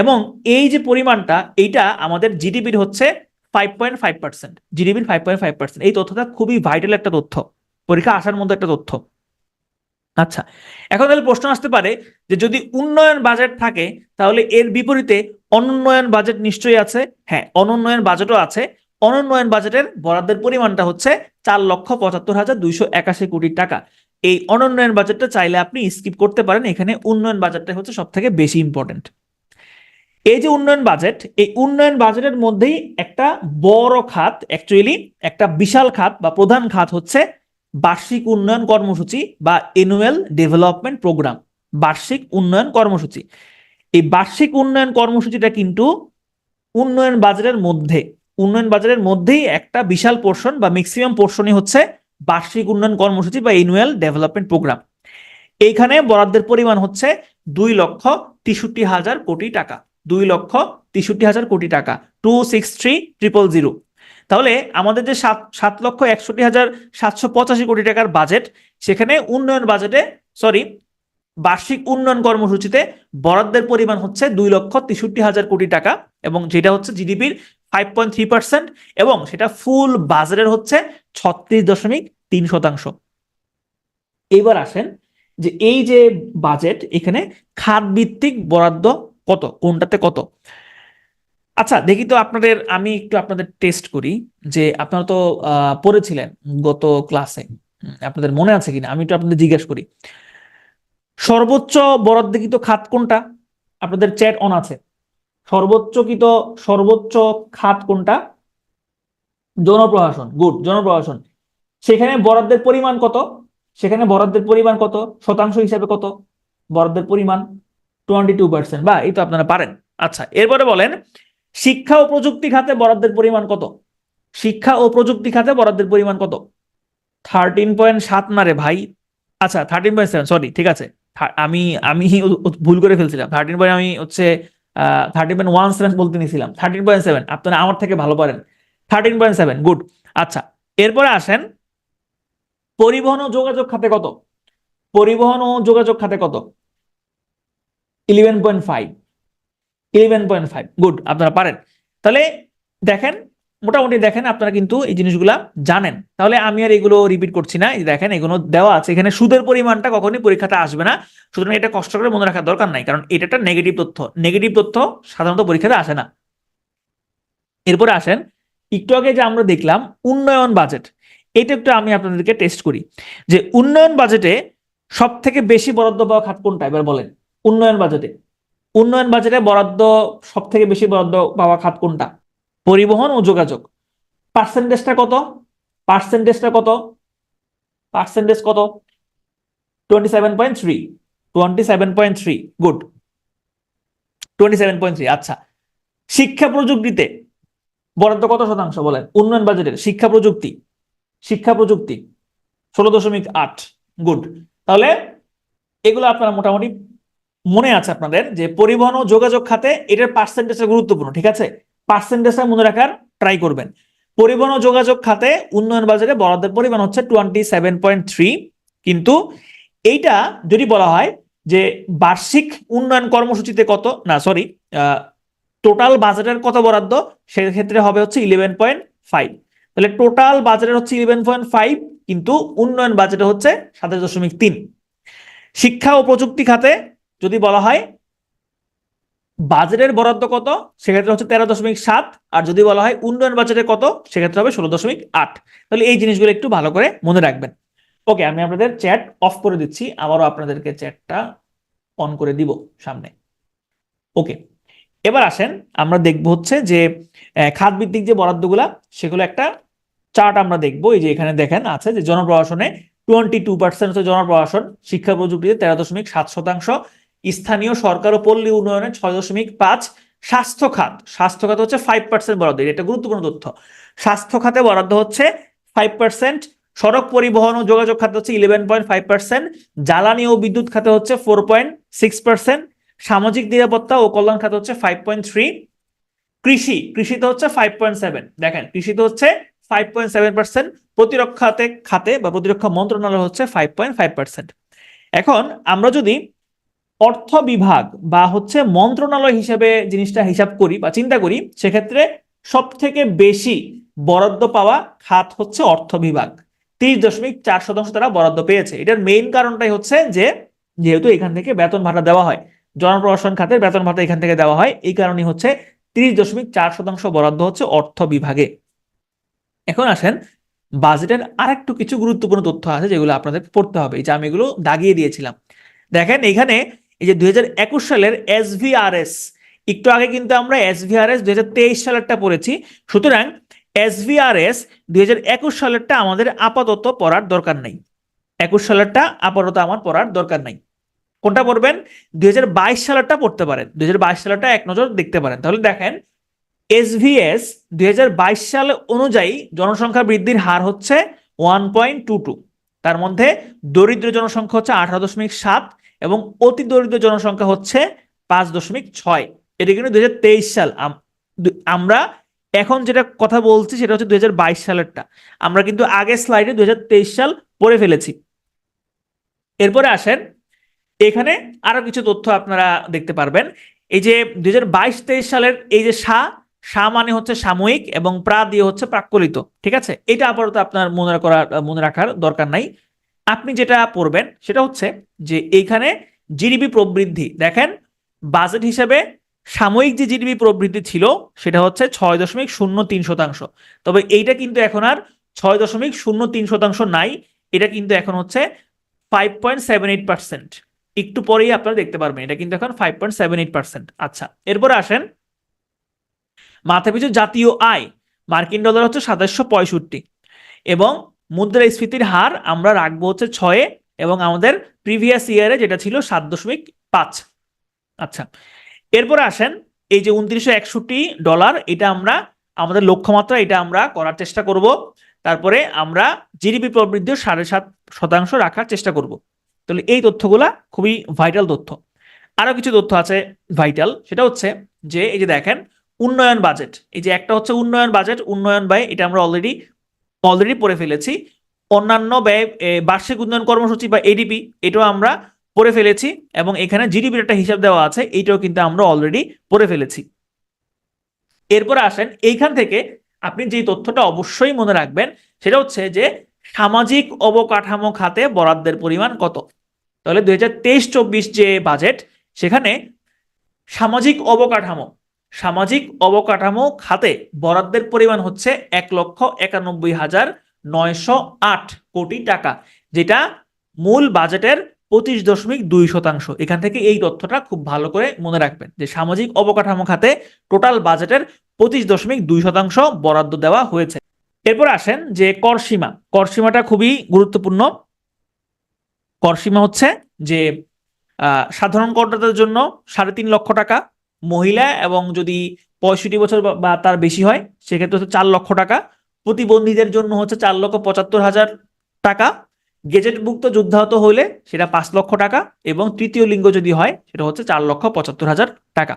এবং এই যে পরিমাণটা, এইটা আমাদের জিডিপির হচ্ছে 5.5%, জিডিপির 5.5%। এই তথ্যটা খুবই ভাইটাল একটা তথ্য, পরীক্ষা আসার মধ্যে একটা তথ্য। আচ্ছা, এখন তাহলে প্রশ্ন আসতে পারে যে যদি উন্নয়ন বাজেট থাকে তাহলে এর বিপরীতে অনুন্নয়ন বাজেট নিশ্চয়ই আছে। হ্যাঁ, অনুন্নয়ন বাজেটও আছে। অনুন্নয়ন বাজেটের বরাদ্দের পরিমাণটা হচ্ছে 4,75,281 কোটি টাকা। এই অনুন্নয়ন বাজেটটা চাইলে আপনি স্কিপ করতে পারেন, এখানে উন্নয়ন বাজেটটা হচ্ছে সব থেকে বেশি ইম্পর্টেন্ট। এই যে উন্নয়ন বাজেট, এই উন্নয়ন বাজেটের মধ্যেই একটা বড় খাত, অ্যাকচুয়ালি একটা বিশাল খাত বা প্রধান খাত হচ্ছে বার্ষিক উন্নয়ন কর্মসূচি বা অ্যানুয়াল ডেভেলপমেন্ট প্রোগ্রাম। বার্ষিক উন্নয়ন কর্মসূচি, এই বার্ষিক উন্নয়ন কর্মসূচিটা কিন্তু উন্নয়ন বাজেটের মধ্যে, উন্নয়ন বাজেটের মধ্যেই একটা বিশাল পোর্শন বা ম্যাক্সিমাম পোর্শনই হচ্ছে বার্ষিক উন্নয়ন কর্মসূচি বা অ্যানুয়াল ডেভেলপমেন্ট প্রোগ্রাম। এইখানে বরাদ্দের পরিমাণ হচ্ছে 2,63,000 কোটি টাকা। 2,63,000 কোটি টাকা, 263,000। তাহলে আমাদের যে 7,61,785 কোটি টাকার বাজেট, সেখানে উন্নয়ন বাজেটে, সরি, বার্ষিক উন্নয়ন কর্মসূচিতে বরাদ্দের পরিমাণ হচ্ছে 2,63,000 কোটি টাকা, এবং যেটা হচ্ছে জিডিপির 5.3%, এবং সেটা ফুল বাজেটের হচ্ছে 36.3%। এইবার আসেন যে এই যে বাজেট, এখানে খাত ভিত্তিক বরাদ্দ কত, কোনটাতে কত। আচ্ছা দেখি তো আপনাদের, আমি একটু আপনাদের টেস্ট করি যে আপনারা তো পড়েছিলেন গত ক্লাসে, আপনাদের মনে আছে কিনা আমি একটু আপনাদের জিজ্ঞেস করি। সর্বোচ্চ বরাদ্দকৃত খাত কোনটা? আপনাদের চ্যাট অন আছে। সর্বোচ্চ খাত কোনটা? জনপ্রশাসন। গুড, জনপ্রশাসন। সেখানে বরাদ্দের পরিমাণ কত? সেখানে বরাদ্দের পরিমাণ কত শতাংশ হিসাবে? কত বরাদ্দের পরিমাণ? 22%। বা এই তো আপনারা পারেন। আচ্ছা, এরপরে বলেন শিক্ষা ও প্রযুক্তি খাতে বরাদ্দের পরিমাণ কত? শিক্ষা ও প্রযুক্তি খাতে বরাদ্দের পরিমাণ কত? 13.7 না রে ভাই। আচ্ছা 13.7, সরি, ঠিক আছে। আমি আমি ভুল করে ফেলছিলাম। 13 আমি হচ্ছে 13.17 বলতে নিয়েছিলাম। 13.7, আপনারা আমার থেকে ভালো পারেন। 13.7, গুড। আচ্ছা, এরপরে আসেন পরিবহন ও যোগাযোগ খাতে কত? পরিবহন ও যোগাযোগ খাতে কত? 11.5। 11.5, গুড, আপনারা পারেন। তাহলে দেখেন, মোটামুটি দেখেন আপনারা কিন্তু এই জিনিসগুলা জানেন। তাহলে আমি আর এগুলো রিপিট করছি না, দেখেন এগুলো দেওয়া আছে। এখানে সুদের পরিমাণটা কখনোই পরীক্ষাতে আসবে না, সুতরাং এটা কষ্ট করে মনে রাখার দরকার নাই, কারণ এটা একটা নেগেটিভ তথ্য। নেগেটিভ তথ্য সাধারণত পরীক্ষাতে আসে না। এরপরে আসেন, একটু আগে যে আমরা দেখলাম উন্নয়ন বাজেট, এটা একটু আমি আপনাদেরকে টেস্ট করি যে উন্নয়ন বাজেটে সব থেকে বেশি বরাদ্দ পাওয়া খাত কোনটা, এবার বলেন। উন্নয়ন বাজেটে, উন্নয়ন বাজেটে বরাদ্দ সব থেকে বেশি বরাদ্দ পাওয়া খাত কোনটা? পরিবহন ও যোগাযোগ। পার্সেন্টেজটা কত? পার্সেন্টেজটা কত? পার্সেন্টেজ কত? 27.3। 27.3, গুড, 27.3। আচ্ছা, শিক্ষা প্রযুক্তিতে বরাদ্দ কত শতাংশ বলেন উন্নয়ন বাজেটের? শিক্ষা প্রযুক্তি, শিক্ষা প্রযুক্তি 16.8, গুড। তাহলে এগুলো আপনারা মোটামুটি মনে আছে আপনাদের যে পরিবহন ও যোগাযোগ খাতে এটার পার্সেন্টেজটা গুরুত্বপূর্ণ, ঠিক আছে? পার্সেন্টেজটা মনে রাখার ট্রাই করবেন। পরিবহন ও যোগাযোগ খাতে উন্নয়ন বাজেটে বরাদ্দের পরিমাণ হচ্ছে 27.3, কিন্তু এইটা যদি বলা হয় যে বার্ষিক উন্নয়ন কর্মসূচিতে কত, না সরি, টোটাল বাজেটের কত বরাদ্দ, সেক্ষেত্রে হবে হচ্ছে 11.5। তাহলে টোটাল বাজেটের হচ্ছে 11.5, কিন্তু উন্নয়ন বাজেটে হচ্ছে 27.3। শিক্ষা ও প্রযুক্তি খাতে যদি বলা হয় বাজেটের বরাদ্দ কত, সেক্ষেত্রে হচ্ছে 13.7, আর যদি বলা হয় উন্নয়ন বাজেটের কত, সেক্ষেত্রে হবে 16.8। তাহলে এই জিনিসগুলো একটু ভালো করে মনে রাখবেন। ওকে, আমি আপনাদের চ্যাট অফ করে দিচ্ছি, আবারও আপনাদেরকে চ্যাটটা অন করে দিব সামনে। ওকে, এবার আসেন আমরা দেখব হচ্ছে যে খাত ভিত্তিক যে বরাদ্দগুলা, সেগুলো একটা চার্ট আমরা দেখবো। এই যে এখানে দেখেন আছে যে জনপ্রশাসনে 22% হচ্ছে জনপ্রশাসন, শিক্ষা প্রযুক্তিতে 13.7%, স্থানীয় সরকার ও পল্লী উন্নয়নে 6.5, স্বাস্থ্য খাত, স্বাস্থ্য খাতে হচ্ছে 5% বরাদ্দ, এটা গুরুত্বপূর্ণ তথ্য। স্বাস্থ্য খাতে বরাদ্দ হচ্ছে 5%, সড়ক পরিবহন ও যোগাযোগ খাতে হচ্ছে 11.5%, জ্বালানি ও বিদ্যুৎ খাতে হচ্ছে 4.6%, সামাজিক নিরাপত্তা ও কল্যাণ খাতে হচ্ছে 5.3, কৃষিতে হচ্ছে 5.7, দেখেন কৃষিতে হচ্ছে 5.7%, প্রতিরক্ষাতে খাতে বা প্রতিরক্ষা মন্ত্রণালয় হচ্ছে 5.5%। এখন আমরা যদি অর্থ বিভাগ বা হচ্ছে মন্ত্রণালয় হিসেবে জিনিসটা হিসাব করি বা চিন্তা করি, সেক্ষেত্রে সব থেকে বেশি বরাদ্দ পাওয়া খাত হচ্ছে অর্থ বিভাগ, 30.4% তারা বরাদ্দ পেয়েছে। এটার মেইন কারণটাই হচ্ছে যে যেহেতু এখান থেকে বেতন ভাতা দেওয়া হয়, জনপ্রশাসন খাতের বেতন ভাতা এখান থেকে দেওয়া হয়, এই কারণে হচ্ছে 30.4% বরাদ্দ হচ্ছে অর্থ বিভাগে। এখন আসেন বাজেটের আরেকটু কিছু গুরুত্বপূর্ণ তথ্য আছে যেগুলো আপনাদের পড়তে হবে, এই যে আমি এগুলো দাগিয়ে দিয়েছিলাম। দেখেন এখানে এই যে 2021 সালের এসভিআরএস, একটু আগে কিন্তু আমরা এসভিআরএস 2023 সালেরটা পড়েছি, সুতরাং এসভিআরএস 2021 সালেরটা আমাদের আপাতত পড়ার দরকার নাই, 21 সালেরটা আপাতত আমার পড়ার দরকার নাই। কোনটা পড়বেন? 2022 সালেরটা পড়তে পারেন, 2022 সালেরটা এক নজর দেখতে পারেন। তাহলে দেখেন এসভিএস 2022 সাল অনুযায়ী জনসংখ্যা বৃদ্ধির হার হচ্ছে 1.22, তার মধ্যে দরিদ্র জনসংখ্যা হচ্ছে 18.7 এবং অতি দরিদ্র জনসংখ্যা হচ্ছে 5.6। এটা কিন্তু 2023 সাল। আমরা এখন যেটা কথা বলছি সেটা হচ্ছে 2022 সালেরটা, আমরা কিন্তু আগের স্লাইডে 2023 সাল পড়ে ফেলেছি। এরপরে আসেন এখানে আরো কিছু তথ্য আপনারা দেখতে পারবেন। এই যে 2022-23 সালের এই যে মানে হচ্ছে সাময়িক এবং প্রা দিয়ে হচ্ছে প্রাক্কলিত, ঠিক আছে? এটা আপাতত আপনার মনে রাখার দরকার নাই। আপনি যেটা পড়বেন সেটা হচ্ছে যে এইখানে জিডিপি প্রবৃদ্ধি, দেখেন বাজেট হিসেবে সাময়িক যে জিডিপি প্রবৃদ্ধি ছিল সেটা হচ্ছে 6.03%, তবে এইটা কিন্তু এখন আর 6.03% নাই, এটা কিন্তু এখন হচ্ছে 5.78%। একটু পরেই আপনারা দেখতে পারবেন এটা কিন্তু এখন 5.78%। আচ্ছা, এরপরে আসেন মাথাপিছু জাতীয় আয়, মার্কিন ডলার হচ্ছে 2765 এবং মুদ্রাস্ফীতির হার আমরা রাখবো হচ্ছে 6, এবং আমাদের প্রিভিয়াস ইয়ারে যেটা ছিল 7.5। আচ্ছা, এরপরে আসেন এই যে $2961, এটা আমরা আমাদের লক্ষ্যমাত্রা, এটা আমরা করার চেষ্টা করব। তারপরে আমরা জিডিপি প্রবৃদ্ধি 7.5% রাখার চেষ্টা করব। তাহলে এই তথ্যগুলা খুবই ভাইটাল তথ্য। আরো কিছু তথ্য আছে ভাইটাল, সেটা হচ্ছে যে এই যে দেখেন উন্নয়ন বাজেট, এই যে একটা হচ্ছে উন্নয়ন বাজেট, উন্নয়ন ব্যয়, এটা আমরা অলরেডি পড়ে ফেলেছি। অন্যান্য ব্যয়, বার্ষিক উন্নয়ন কর্মসূচি বা এডিপি, এটাও আমরা পড়ে ফেলেছি, এবং এখানে জিডিপির একটা হিসাব দেওয়া আছে, এইটাও কিন্তু আমরা অলরেডি পড়ে ফেলেছি। এরপরে আসেন এইখান থেকে আপনি যে তথ্যটা অবশ্যই মনে রাখবেন সেটা হচ্ছে যে সামাজিক অবকাঠামো খাতে বরাদ্দের পরিমাণ কত। তাহলে 2023-24 যে বাজেট, সেখানে সামাজিক অবকাঠামো খাতে বরাদ্দের পরিমাণ হচ্ছে 1,91,908 কোটি টাকা, যেটা মূল বাজেটের 25.2%। এখান থেকে এই তথ্যটা খুব ভালো করে মনে রাখবেন যে সামাজিক অবকাঠামো খাতে টোটাল বাজেটের 25.2% বরাদ্দ দেওয়া হয়েছে। এরপর আসেন যে করসীমাটা খুবই গুরুত্বপূর্ণ। করসীমা হচ্ছে যে সাধারণ করদাতাদের জন্য 3.5 লক্ষ টাকা, মহিলা এবং যদি 65 বছর বা তার বেশি হয় সেক্ষেত্রে হচ্ছে 4 লক্ষ টাকা, প্রতিবন্ধীদের জন্য হচ্ছে 4,75,000 টাকা, গেজেটভুক্ত যুদ্ধাহত হলে সেটা 5 লক্ষ টাকা, এবং তৃতীয় লিঙ্গ যদি হয় সেটা হচ্ছে 4,75,000 টাকা।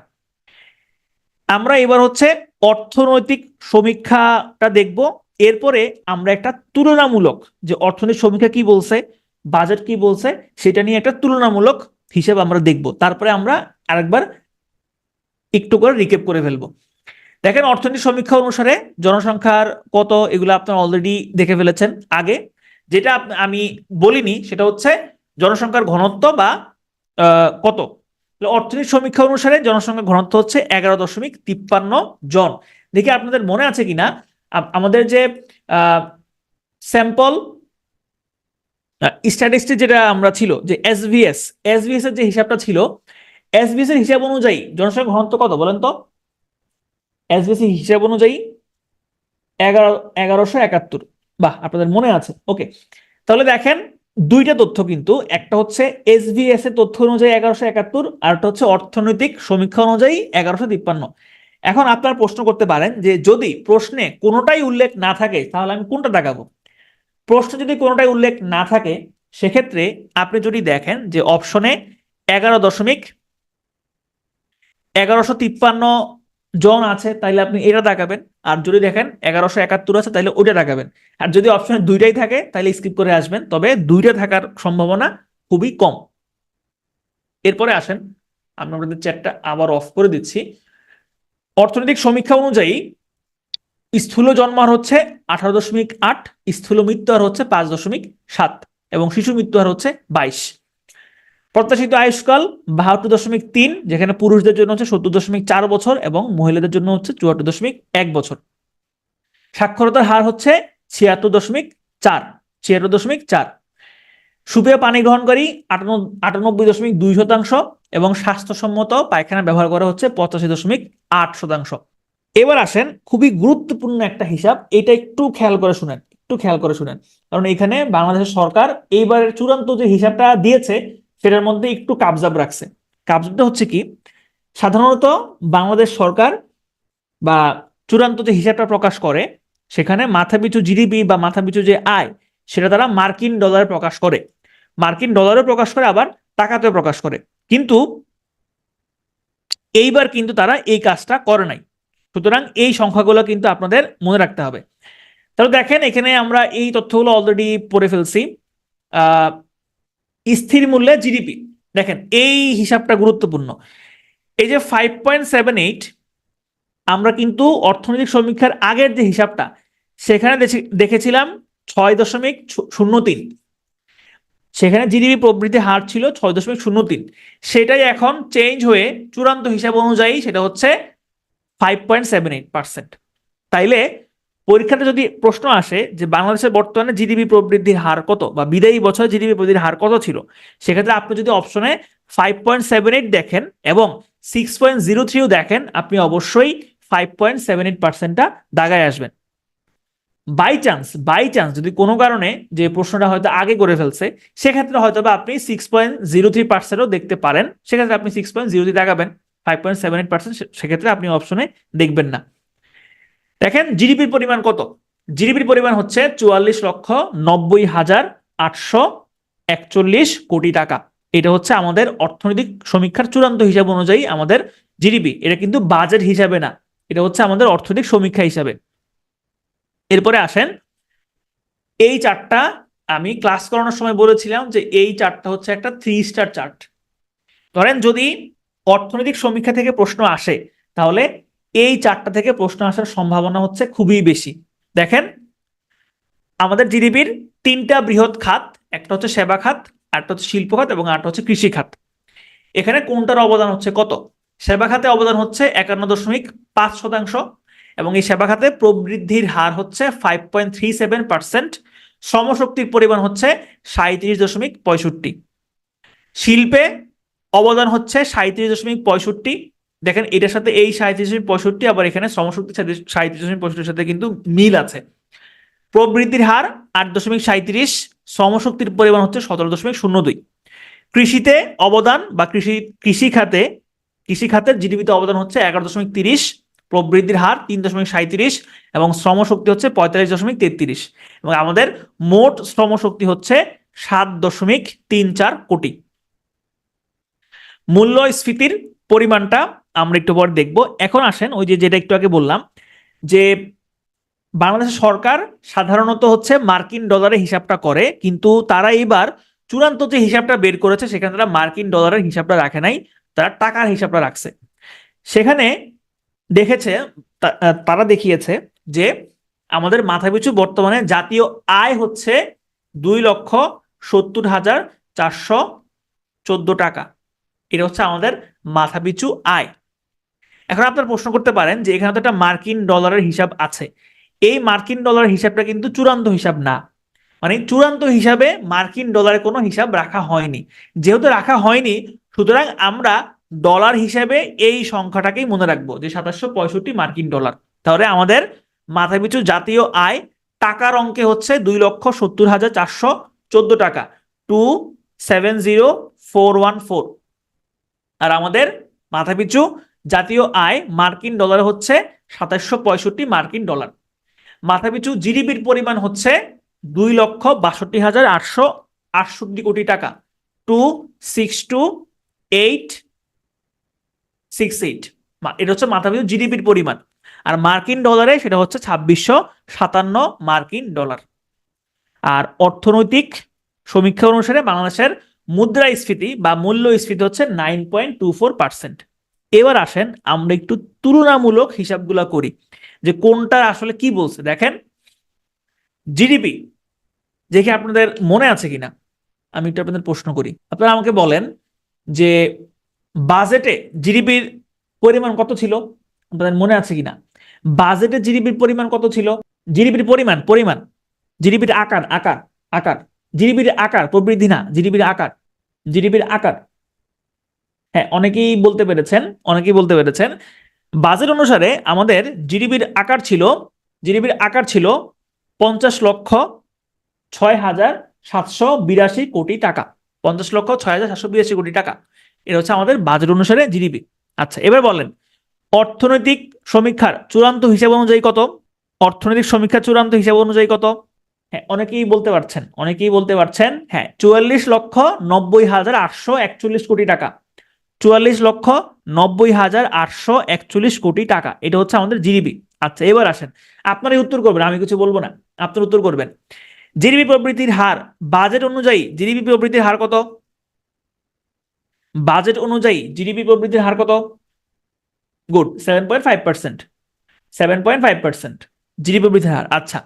আমরা এবার হচ্ছে অর্থনৈতিক সমীক্ষাটা দেখব। এরপরে আমরা একটা তুলনামূলক, যে অর্থনৈতিক সমীক্ষা কি বলছে, বাজেট কি বলছে, সেটা নিয়ে একটা তুলনামূলক হিসেব আমরা দেখব। তারপরে আমরা আরেকবার একটু করে রিক্যাপ করে ফেলবো। দেখেন অর্থনৈতিক সমীক্ষা অনুসারে জনসংখ্যার কত, এগুলো আপনারা অলরেডি দেখে ফেলেছেন আগে। যেটা আমি বলিনি সেটা হচ্ছে জনসংখ্যার ঘনত্ব বা কত। অর্থনৈতিক সমীক্ষা অনুসারে জনসংখ্যা ঘনত্ব হচ্ছে 11.53 জন। দেখি আপনাদের মনে আছে কিনা আমাদের যে স্যাম্পল স্ট্যাটিস্টিক যেটা আমরা ছিল যে এসভিএস এর যে হিসাবটা ছিল, এসভিএস এর হিসাব অনুযায়ী জনসংখ্যা ঘনত্ব কত বলেন তো? এসভিএস এর হিসাব অনুযায়ী 1171। বাহ, আপনাদের মনে আছে। ওকে, তাহলে দেখেন দুইটা তথ্য কিন্তু, একটা হচ্ছে এসভিএস এর তথ্য অনুযায়ী 1171, আর একটা হচ্ছে অর্থনৈতিক সমীক্ষা অনুযায়ী 1153। এখন আপনারা প্রশ্ন করতে পারেন যে যদি প্রশ্নে কোনোটাই উল্লেখ না থাকে তাহলে আমি কোনটা দেখাবো? প্রশ্নে যদি কোনোটাই উল্লেখ না থাকে সেক্ষেত্রে আপনি যদি দেখেন যে অপশনে 11.1153 জন আছে তাহলে আপনি এটা দেখাবেন, আর যদি দেখেন 1171 আছে তাহলে ওইটা দেখাবেন। আর যদি অপশনে দুইটাই থাকে তাহলে স্কিপ করে আসবেন, তবে দুইটা থাকার সম্ভাবনা খুবই কম। এরপরে আসেন, আমি আপনাদের চ্যাটটা আবার অফ করে দিচ্ছি। অর্থনৈতিক সমীক্ষা অনুযায়ী স্থূল জন্মহার হচ্ছে 18.8, স্থূল মৃত্যু হার হচ্ছে 5.7 এবং শিশু মৃত্যু হার হচ্ছে 22। প্রত্যাশিত আয়ুষ্কাল 72.3, যেখানে পুরুষদের জন্য হচ্ছে 70.4 বছর এবং মহিলাদের জন্য হচ্ছে 74.1 বছর। সাক্ষরতার হার হচ্ছে 76.4। সুপেয় পানি গ্রহণকারী 98.2% এবং স্বাস্থ্যসম্মত পায়খানা ব্যবহার করা হচ্ছে 85.8%। এবার আসেন খুবই গুরুত্বপূর্ণ একটা হিসাব, এটা একটু খেয়াল করে শুনেন, কারণ এখানে বাংলাদেশের সরকার এইবারের চূড়ান্ত যে হিসাবটা দিয়েছে সেটার মধ্যে একটু কাবজাব রাখছে। কাবজাবটা হচ্ছে কি, সাধারণত বাংলাদেশ সরকার বা চূড়ান্ত যে হিসাবটা প্রকাশ করে সেখানে মাথাপিছু জিডিপি বা মাথাপিছু যে আয় সেটা তারা মার্কিন ডলারে প্রকাশ করে, আবার টাকাতেও প্রকাশ করে। কিন্তু এইবার কিন্তু তারা এই কাজটা করে নাই। সুতরাং এই সংখ্যাগুলো কিন্তু আপনাদের মনে রাখতে হবে। তাহলে দেখেন এখানে আমরা এই তথ্যগুলো অলরেডি পড়ে ফেলছি। স্থির মূল্যে জিডিপি, দেখেন এই হিসাবটা গুরুত্বপূর্ণ। এই যে 5.78, আমরা কিন্তু অর্থনৈতিক সমীক্ষার আগের যে হিসাবটা সেখানে দেখেছিলাম 6.03, সেখানে জিডিপি প্রবৃদ্ধি হার ছিল 6.03। সেটাই এখন চেঞ্জ হয়ে চূড়ান্ত হিসাব অনুযায়ী সেটা হচ্ছে 5.78%। তাইলে পরীক্ষাতে যদি প্রশ্ন আসে যে বাংলাদেশের বর্তমানে জিডিপি প্রবৃদ্ধির হার কত বা বিদায়ী বছরে জিডিপি প্রবৃদ্ধির হার কত ছিল, সেক্ষেত্রে আপনি যদি অপশনে 5.78 দেখেন এবং 6.03 দেখেন, আপনি অবশ্যই 5.78%টা দাগায় আসবেন। বাই চান্স যদি কোনো কারণে যে প্রশ্নটা হয়তো আগে করে ফেলছে সেক্ষেত্রে হয়তো বা আপনি 6.03%ও দেখতে পারেন, সেক্ষেত্রে আপনি 6.03 দেখাবেন। 5.78% সেক্ষেত্রে আপনি অপশনে দেখবেন না। দেখেন জিডিপির পরিমাণ কত, জিডিপির পরিমাণ হচ্ছে 44,90,841 কোটি টাকা। এটা হচ্ছে আমাদের অর্থনৈতিক সমীক্ষার চূড়ান্ত হিসাব অনুযায়ী আমাদের জিডিপি, এটা কিন্তু বাজেট হিসাবে না, এটা হচ্ছে আমাদের অর্থনৈতিক সমীক্ষা হিসাবে। এরপরে আসেন, এই চার্টটা আমি ক্লাস করানোর সময় বলেছিলাম যে এই চার্টটা হচ্ছে একটা 3 স্টার চার্ট। ধরেন যদি অর্থনৈতিক সমীক্ষা থেকে প্রশ্ন আসে তাহলে এই চার্টটা থেকে প্রশ্ন আসার সম্ভাবনা হচ্ছে খুবই বেশি। দেখেন আমাদের জিডিপির তিনটা বৃহৎ খাত, একটা হচ্ছে সেবা খাত, একটা হচ্ছে শিল্প খাত এবং আরেকটা হচ্ছে কৃষি খাত। এখানে কোনটার অবদান হচ্ছে কত? সেবা খাতে অবদান হচ্ছে 51.5% এবং এই সেবা খাতে প্রবৃদ্ধির হার হচ্ছে 5.37%। শ্রমশক্তির পরিমাণ হচ্ছে 37.65। শিল্পে অবদান হচ্ছে 37.65। দেখেন এটার সাথে এই 37.65 আবার এখানে শ্রমশক্তির সাথে 37.65 সাথে কিন্তু মিল আছে। প্রবৃদ্ধির হার 8.37, শ্রমশক্তির পরিমাণ হচ্ছে 17.02। কৃষিতে অবদান বা কৃষি খাতের জিডিপিতে অবদান হচ্ছে 11.30, প্রবৃদ্ধির হার 3.37 এবং শ্রমশক্তি হচ্ছে 45.33 এবং আমাদের মোট শ্রমশক্তি হচ্ছে 7.34 কোটি। মূল্যস্ফীতির পরিমাণটা আমরা একটু পরে দেখব। এখন আসেন ওই যে যেটা একটু আগে বললাম যে বাংলাদেশের সরকার সাধারণত হচ্ছে মার্কিন ডলারে হিসাবটা করে, কিন্তু তারা এবার চূড়ান্ত যে হিসাবটা বের করেছে সেখানে তারা মার্কিন ডলারের হিসাবটা রাখে নাই, তারা টাকার হিসাবটা রাখছে। সেখানে দেখেছে তারা দেখিয়েছে যে আমাদের মাথাপিছু বর্তমানে জাতীয় আয় হচ্ছে 2,70,414 টাকা। এটা হচ্ছে আমাদের মাথাপিছু আয়। এখন আপনার প্রশ্ন করতে পারেন যে এখানে তো একটা মার্কিন ডলারের হিসাব আছে, এই মার্কিন ডলারের হিসাবটা কিন্তু চূড়ান্ত হিসাব না, মানে চূড়ান্ত হিসাবে মার্কিন ডলারে কোনো হিসাব রাখা হয়নি। যেহেতু রাখা হয়নি, সুতরাং আমরা ডলার হিসাবে এই সংখ্যাটাকেই মনে রাখবো যে 2765 মার্কিন ডলার। তাহলে আমাদের মাথাপিছু জাতীয় আয় টাকার অঙ্কে হচ্ছে 2,70,414 টাকা, 2,70,414। আর আমাদের মাথাপিছু জাতীয় আয় মার্কিন ডলারে হচ্ছে 2765 মার্কিন ডলার। মাথাপিছু জিডিপির পরিমাণ হচ্ছে 2,62,868 টাকা, 2,62,868। এটা হচ্ছে মাথাপিছু জিডিপির পরিমাণ। আর মার্কিন ডলারে সেটা হচ্ছে 2,657 মার্কিন ডলার। আর অর্থনৈতিক সমীক্ষা অনুসারে বাংলাদেশের মুদ্রাস্ফীতি বা মূল্যস্ফীতি হচ্ছে 9.24%। এবার আসেন আমরা একটু তুলনামূলক হিসাবগুলো করি যে কোনটা আসলে কি বলছে। দেখেন, জিডিপি দেখে আপনাদের মনে আছে কিনা আমি একটু আপনাদের প্রশ্ন করি। আপনারা আমাকে বলেন যে বাজেটে জিডিপির পরিমাণ কত ছিল, আপনাদের মনে আছে কিনা? বাজেটে জিডিপির পরিমাণ কত ছিল? জিডিপির পরিমাণ পরিমাণ জিডিপির আকার আকার আকার জিডিপির আকার, প্রবৃদ্ধি না, জিডিপির আকার, জিডিপির আকার। হ্যাঁ, অনেকেই বলতে পেরেছেন। বাজেট অনুসারে আমাদের জিডিপির আকার ছিল 50,06,782 কোটি টাকা, 50,06,782 কোটি টাকা। এটা হচ্ছে আমাদের বাজেট অনুসারে জিডিপি। আচ্ছা, এবার বলেন অর্থনৈতিক সমীক্ষার চূড়ান্ত হিসাব অনুযায়ী কত? অর্থনৈতিক সমীক্ষার চূড়ান্ত হিসাব অনুযায়ী কত? হ্যাঁ, অনেকেই বলতে পারছেন। হ্যাঁ, 44,90,841 কোটি টাকা, 44,90,841 কোটি টাকা। এটা হচ্ছে আমাদের জিডিপি। আচ্ছা, এবার আসেন, আপনারাই উত্তর করবেন, আমি কিছু বলবো না, আপনার উত্তর করবেন। জিডিপি প্রবৃদ্ধির হার বাজেট অনুযায়ী, জিডিপি প্রবৃদ্ধির হার কত? বাজেট অনুযায়ী জিডিপি প্রবৃদ্ধির হার কত? গুড, 7.5%, 7.5% জিডিপি প্রবৃদ্ধির হার। আচ্ছা,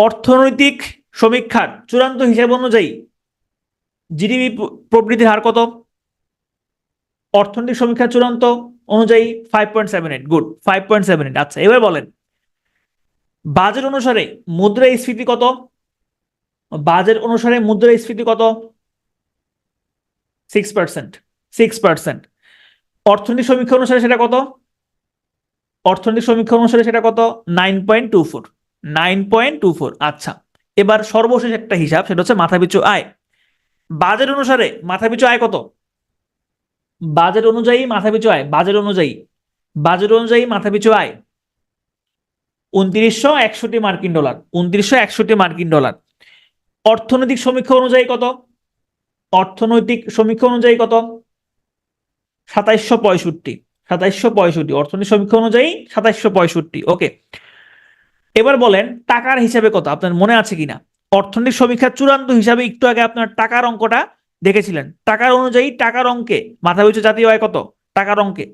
অর্থনৈতিক সমীক্ষার চূড়ান্ত হিসাব অনুযায়ী জিডিপি প্রবৃদ্ধির হার কত? অর্থনৈতিক সমীক্ষার চূড়ান্ত অনুযায়ী 5.78। গুড, 5.78। আচ্ছা, এবার বলেন বাজেট অনুসারে মুদ্রাস্ফীতি কত? বাজেট অনুসারে মুদ্রাস্ফীতি কত? 6%, 6%। অর্থনৈতিক সমীক্ষা অনুসারে সেটা কত? অর্থনৈতিক সমীক্ষা অনুসারে সেটা কত? 9.24, 9.24। আচ্ছা, এবার সর্বশেষ একটা হিসাব, সেটা হচ্ছে মাথাপিছু আয়। বাজেট অনুসারে মাথাপিছু আয় কত? বাজেট অনুযায়ী মাথাপিছু আয়, বাজেট অনুযায়ী মাথাপিছু আয় 2,961 মার্কিন ডলার, 2,961 মার্কিন ডলার। অর্থনৈতিক সমীক্ষা অনুযায়ী কত? অর্থনৈতিক সমীক্ষা অনুযায়ী কত? 2,765, 2,765। অর্থনৈতিক সমীক্ষা অনুযায়ী 2,765। ওকে, এবার বলেন টাকার হিসাবে কত, আপনার মনে আছে কিনা? অর্থনৈতিক সমীক্ষার চূড়ান্ত হিসাবে একটু আগে আপনার টাকার অঙ্কটা দেখেছিলেন। টাকার অনুযায়ী, টাকার অঙ্কে মাথাপিছু জাতীয় আয় কত? টাকার অঙ্কে,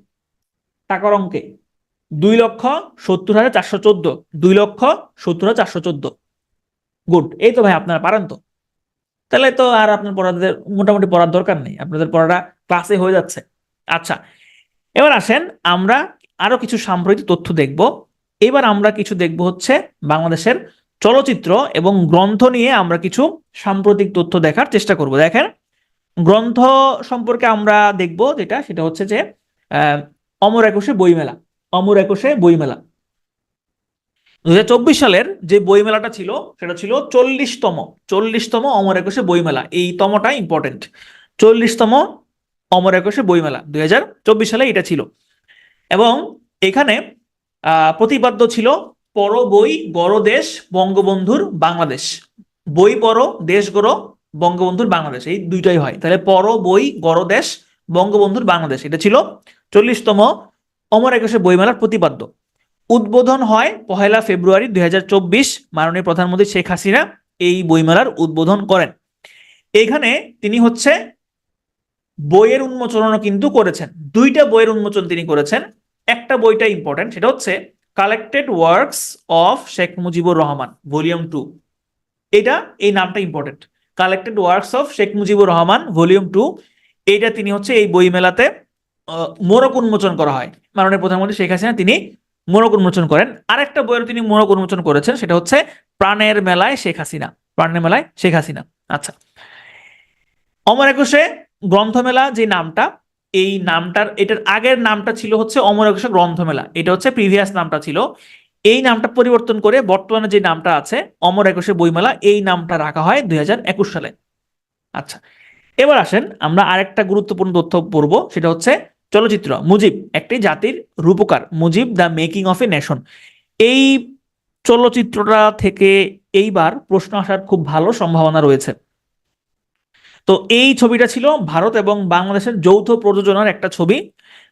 টাকার অঙ্কে 2,70,414, 2,70,414। গুড, এই তো ভাই আপনারা পারেন তো। তাহলে তো আর আপনার পড়াদের মোটামুটি পড়ার দরকার নেই, আপনাদের পড়াটা ক্লাসে হয়ে যাচ্ছে। আচ্ছা, এবার আসেন আমরা আরো কিছু সাম্প্রতিক তথ্য দেখব। এবার আমরা কিছু দেখব হচ্ছে বাংলাদেশের চলচ্চিত্র এবং গ্রন্থ নিয়ে আমরা কিছু সাম্প্রতিক তথ্য দেখার চেষ্টা করব। দেখেন, গ্রন্থ সম্পর্কে আমরা দেখব সেটা হচ্ছে যে অমর একুশে বইমেলা, অমর একুশে বইমেলা 2024 সালের যে বইমেলাটা ছিল সেটা ছিল 40তম অমর একুশে বইমেলা। এই তমটা ইম্পর্টেন্ট, 40তম অমর একুশে বইমেলা 2024 সালে এটা ছিল। এবং এখানে প্রতিপাদ্য ছিল পড়ো বই গড়ো দেশ বঙ্গবন্ধুর বাংলাদেশ, বই পড়ো দেশ গড়ো বঙ্গবন্ধুর বাংলাদেশ, এই দুইটাই হয়। তাহলে পড়ো বই গড়ো দেশ বঙ্গবন্ধুর বাংলাদেশ, এটা ছিল 40তম অমর একুশে বইমেলার প্রতিপাদ্য। উদ্বোধন হয় 1 ফেব্রুয়ারি 2024, মাননীয় প্রধানমন্ত্রী শেখ হাসিনা এই বইমেলার উদ্বোধন করেন। এখানে তিনি হচ্ছে বইয়ের উন্মোচনও কিন্তু করেছেন, দুইটা বইয়ের উন্মোচন তিনি করেছেন। একটা বইটা ইম্পর্টেন্ট, সেটা হচ্ছে collected works of Sheikh Mujibur Rahman volume 2। এই নামটা important, collected works of Sheikh Mujibur Rahman volume 2। এইটা তিনি হচ্ছে এই বইমেলাতে মোড়ক উন্মোচন করা হয়। মাননীয় প্রধানমন্ত্রী শেখ হাসিনা তিনি মোড়ক উন্মোচন করেন। আরেকটা বইয়ের তিনি মোড়ক উন্মোচন করেছেন, সেটা হচ্ছে প্রাণের মেলায় শেখ হাসিনা। প্রাণের মেলায় শেখ হাসিনা। আচ্ছা, অমর একুশে গ্রন্থমেলা যে নামটা, এই নামটার এটার আগের নামটা ছিল হচ্ছে অমর একুশে গ্রন্থমেলা, এটা হচ্ছে প্রিভিয়াস নামটা ছিল। এই নামটা পরিবর্তন করে বর্তমানে যে নামটা আছে অমর একুশে বইমেলা, এই নামটা রাখা হয় 2021 সালে। আচ্ছা, এবার আসেন আমরা আরেকটা গুরুত্বপূর্ণ তথ্য পড়বো, সেটা হচ্ছে চলচ্চিত্র মুজিব একটি জাতির রূপকার, Mujib the making of a nation. এই চলচ্চিত্রটা থেকে এইবার প্রশ্ন আসার খুব ভালো সম্ভাবনা রয়েছে। তো এই ছবিটা ছিল ভারত এবং বাংলাদেশের যৌথ প্রযোজনার একটা ছবি,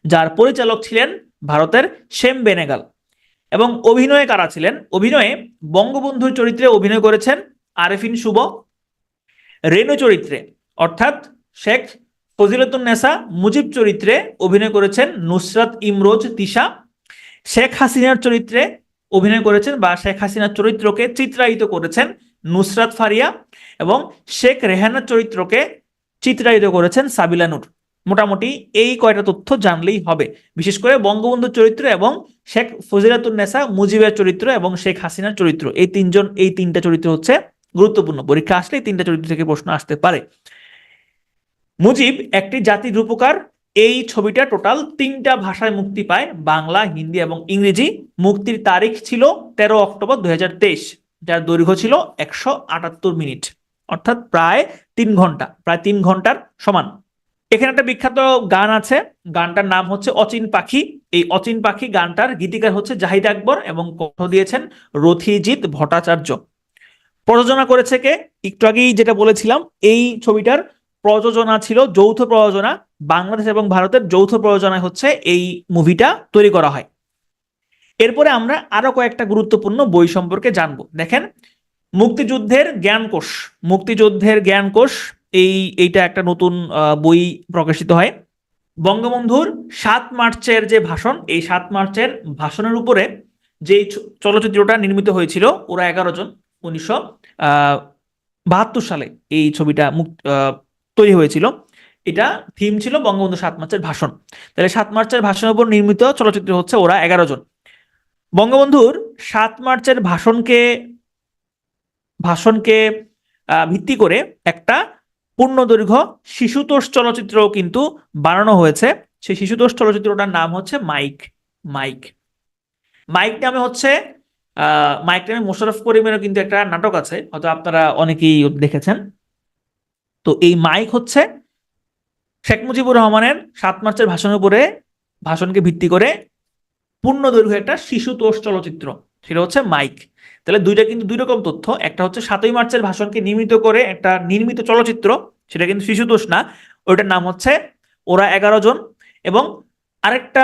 যার পরিচালক ছিলেন ভারতের শ্যাম বেনেগাল। এবং অভিনয়ে কারা ছিলেন? অভিনয়ে বঙ্গবন্ধুর চরিত্রে অভিনয় করেছেন আরেফিন শুভ, রেনু চরিত্রে অর্থাৎ শেখ ফজিলতুন্নেসা মুজিব চরিত্রে অভিনয় করেছেন নুসরাত ইমরোজ তিশা, শেখ হাসিনার চরিত্রে অভিনয় করেছেন বা শেখ হাসিনার চরিত্রকে চিত্রায়িত করেছেন নুসরাত ফারিয়া, এবং শেখ রেহানার চরিত্রকে চিত্রায়িত করেছেন সাবিলা নূর। মোটামুটি এই কয়টা তথ্য জানলেই হবে। বিশেষ করে বঙ্গবন্ধুর চরিত্র এবং শেখ ফজিলাতুন্নেসা মুজিবের চরিত্র এবং শেখ হাসিনার চরিত্র, এই তিনটা চরিত্র হচ্ছে গুরুত্বপূর্ণ। পরীক্ষা আসলে এই তিনটা চরিত্র থেকে প্রশ্ন আসতে পারে। মুজিব একটি জাতির রূপকার, এই ছবিটা টোটাল 3টা ভাষায় মুক্তি পায়, বাংলা, হিন্দি এবং ইংরেজি। মুক্তির তারিখ ছিল 13 অক্টোবর 2023, যার দৈর্ঘ্য ছিল 178 মিনিট, অর্থাৎ প্রায় 3 ঘন্টা, প্রায় 3 ঘন্টার সমান। এখানে একটা বিখ্যাত গান আছে, গানটার নাম হচ্ছে অচিন পাখি। এই অচিন পাখি গানটার গীতিকার হচ্ছে জাহিদ আকবর এবং কণ্ঠ দিয়েছেন রথিজিৎ ভট্টাচার্য। প্রযোজনা করেছে কে? একটু আগেই যেটা বলেছিলাম, এই ছবিটার প্রযোজনা ছিল যৌথ প্রযোজনা, বাংলাদেশ এবং ভারতের যৌথ প্রযোজনায় হচ্ছে এই মুভিটা তৈরি করা হয়। এরপরে আমরা আরো কয়েকটা গুরুত্বপূর্ণ বই সম্পর্কে জানবো। দেখেন, মুক্তিযুদ্ধের জ্ঞানকোষ, মুক্তিযুদ্ধের জ্ঞানকোষ, এইটা একটা নতুন বই প্রকাশিত হয়। বঙ্গবন্ধুর 7 মার্চের যে ভাষণ, এই 7 মার্চের ভাষণের উপরে যে চলচ্চিত্রটা নির্মিত হয়েছিল, ওরা 11 জন 1972 সালে এই ছবিটা তৈরি হয়েছিল। এটা থিম ছিল বঙ্গবন্ধু 7 মার্চের ভাষণ। তাহলে 7 মার্চের ভাষণের উপর নির্মিত চলচ্চিত্র হচ্ছে ওরা 11 জন। বঙ্গবন্ধুর 7 মার্চের ভাষণকে ভিত্তি করে একটা পূর্ণদৈর্ঘ্য শিশুতোষ চলচ্চিত্রও কিন্তু বানানো হয়েছে। সেই শিশুতোষ চলচ্চিত্রটার নাম হচ্ছে মাইক। মাইক মাইক নামে হচ্ছে মাইক নামে মোশাররফ করিমেরও কিন্তু একটা নাটক আছে, হয়তো আপনারা অনেকেই দেখেছেন। তো এই মাইক হচ্ছে শেখ মুজিবুর রহমানের 7 মার্চের ভাষণকে ভিত্তি করে পূর্ণদৈর্ঘ্য একটা শিশুতোষ চলচ্চিত্র, সেটা হচ্ছে মাইক। তাহলে দুইটা কিন্তু দুই রকম তথ্য। একটা হচ্ছে 7ই মার্চের ভাষণকে নির্মিত করে একটা নির্মিত চলচ্চিত্র, সেটা কিন্তু শিশুতোষ না, ওইটার নাম হচ্ছে ওরা 11 জন। এবং আরেকটা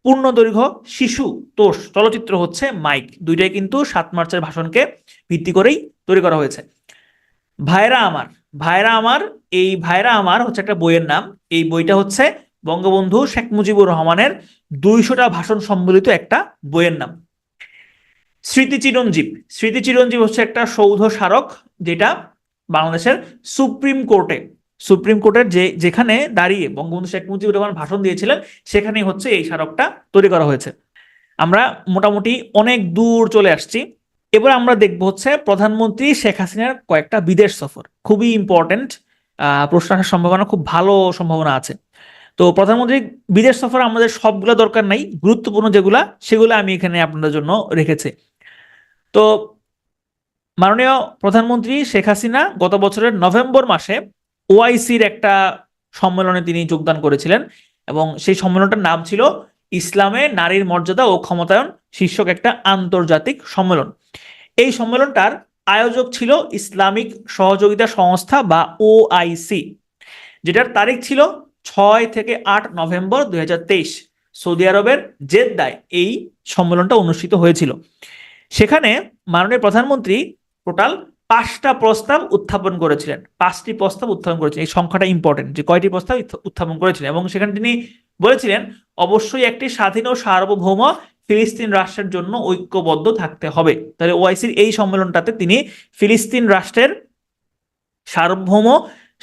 পূর্ণদৈর্ঘ্য শিশুতোষ চলচ্চিত্র হচ্ছে মাইক। দুইটাই কিন্তু 7 মার্চের ভাষণকে ভিত্তি করেই তৈরি করা হয়েছে। ভাইরা আমার, ভাইরা আমার, এই ভাইরা আমার হচ্ছে একটা বইয়ের নাম। এই বইটা হচ্ছে বঙ্গবন্ধু শেখ মুজিবুর রহমানের 200টা ভাষণ সম্বলিত একটা বইয়ের নাম। স্মৃতি চিরঞ্জীব, স্মৃতি চিরঞ্জীব হচ্ছে একটা সৌধ স্মারক, যেটা বাংলাদেশের সুপ্রিম কোর্টের যেখানে দাঁড়িয়ে বঙ্গবন্ধু শেখ মুজিবুর রহমান ভাষণ দিয়েছিলেন, সেখানেই হচ্ছে এই স্মারকটা তৈরি করা হয়েছে। আমরা মোটামুটি অনেক দূর চলে আসছি। এবার আমরা দেখবো হচ্ছে প্রধানমন্ত্রী শেখ হাসিনার কয়েকটা বিদেশ সফর, খুবই ইম্পর্টেন্ট, প্রশ্ন আসার সম্ভাবনা, খুব ভালো সম্ভাবনা আছে। তো প্রধানমন্ত্রী বিদেশ সফর আমাদের সবগুলো দরকার নাই, গুরুত্বপূর্ণ যেগুলা সেগুলো আমি এখানে আপনাদের জন্য রেখেছি। তো মাননীয় প্রধানমন্ত্রী শেখ হাসিনা গত বছরের নভেম্বর মাসে ওআইসির একটা সম্মেলনে তিনি যোগদান করেছিলেন, এবং সেই সম্মেলনটার নাম ছিল ইসলামে নারীর মর্যাদা ও ক্ষমতায়ন শীর্ষক একটা আন্তর্জাতিক সম্মেলন। এই সম্মেলনটার আয়োজক ছিল ইসলামিক সহযোগিতা সংস্থা বা ওআইসি, যেটার তারিখ ছিল 6 থেকে 8 নভেম্বর 2023। সৌদি আরবের জেদ্দায় এই সম্মেলনটা অনুষ্ঠিত হয়েছিল। সেখানে মাননীয় প্রধানমন্ত্রী টোটাল 5টা প্রস্তাব উত্থাপন করেছিলেন। 5টি প্রস্তাব উত্থাপন করেছিলেন, এই সংখ্যাটা ইম্পর্টেন্ট, যে কয়টি প্রস্তাব উত্থাপন করেছিলেন। এবং সেখানে তিনি বলেছিলেন অবশ্যই একটি স্বাধীন ও সার্বভৌম ফিলিস্তিন রাষ্ট্রের জন্য ঐক্যবদ্ধ থাকতে হবে। তাহলে ওআইসির এই সম্মেলনটাতে তিনি ফিলিস্তিন রাষ্ট্রের সার্বভৌম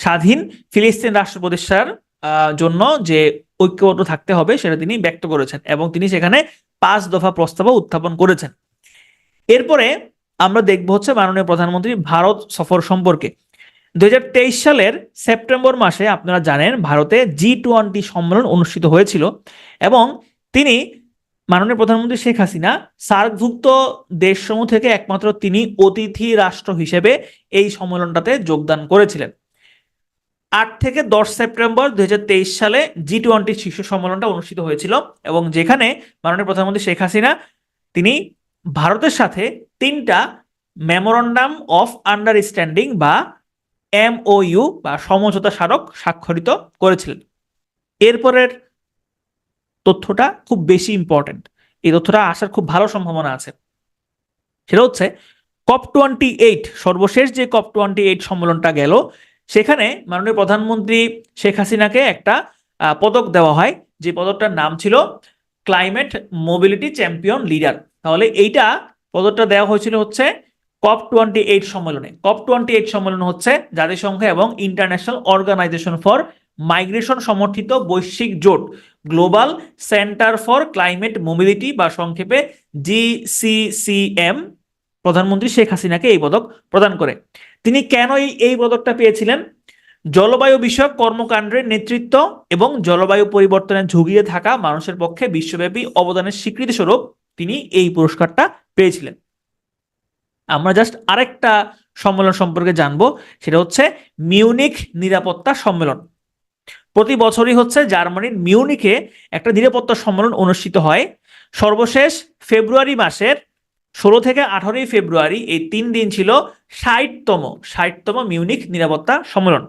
স্বাধীন ফিলিস্তিন রাষ্ট্র প্রতিষ্ঠার জন্য যে ঐক্যবদ্ধ থাকতে হবে সেটা তিনি ব্যক্ত করেছেন এবং তিনি সেখানে 5 দফা প্রস্তাবও উত্থাপন করেছেন। এরপরে আমরা দেখব হচ্ছে মাননীয় প্রধানমন্ত্রী ভারত সফর সম্পর্কে। 2023 সালের সেপ্টেম্বর মাসে আপনারা জানেন ভারতে G20 সম্মেলন অনুষ্ঠিত হয়েছিল এবং তিনি মাননীয় প্রধানমন্ত্রী শেখ হাসিনা সার্কভুক্ত দেশসমূহ থেকে একমাত্র তিনি অতিথি রাষ্ট্র হিসেবে এই সম্মেলনটাতে যোগদান করেছিলেন। 8 থেকে 10 সেপ্টেম্বর 2023 সালে G20 শীর্ষ সম্মেলনটা অনুষ্ঠিত হয়েছিল এবং যেখানে মাননীয় প্রধানমন্ত্রী শেখ হাসিনা তিনি ভারতের সাথে 3টা মেমোরান্ডাম অফ আন্ডারস্ট্যান্ডিং বা MOU বা সমঝোতা স্মারক স্বাক্ষরিত করেছিলেন। এরপরের তথ্যটা খুব বেশি ইম্পর্টেন্ট, এই তথ্যটা আসার খুব ভালো সম্ভাবনা আছে। সেটা হচ্ছে COP28, সর্বশেষ যে COP28 সম্মেলনটা গেল সেখানে মাননীয় প্রধানমন্ত্রী শেখ হাসিনাকে একটা পদক দেওয়া হয়, যে পদকটার নাম ছিল ক্লাইমেট মোবিলিটি চ্যাম্পিয়ন লিডার। তাহলে এইটা পদকটা দেওয়া হয়েছিল হচ্ছে COP28 সম্মেলনে। COP28 সম্মেলন হচ্ছে জাতিসংঘ এবং ইন্টারন্যাশনাল অর্গানাইজেশন ফর মাইগ্রেশন সমর্থিত বৈশ্বিক জোট global centre for climate mobility বা সংক্ষেপে GCCM প্রধানমন্ত্রী শেখ হাসিনাকে এই পদক প্রদান করে। তিনি কেন এই পদকটা পেয়েছিলেন? জলবায়ু বিষয়ক কর্মকাণ্ডের নেতৃত্ব এবং জলবায়ু পরিবর্তনের ঝুঁকিতে থাকা মানুষের পক্ষে বিশ্বব্যাপী অবদানের স্বীকৃতি স্বরূপ তিনি এই পুরস্কারটা পেয়েছিলেন। আমরা জাস্ট আরেকটা সম্মেলন সম্পর্কে জানবো, সেটা হচ্ছে মিউনিখ নিরাপত্তা সম্মেলন। প্রতি বছরই হচ্ছে জার্মানির মিউনিখে একটা নিরাপত্তা সম্মেলন অনুষ্ঠিত হয়। সর্বশেষ ফেব্রুয়ারি মাসের 16 থেকে 18 ফেব্রুয়ারি এই 3 দিন ছিল 60তম মিউনিখ নিরাপত্তা সম্মেলন।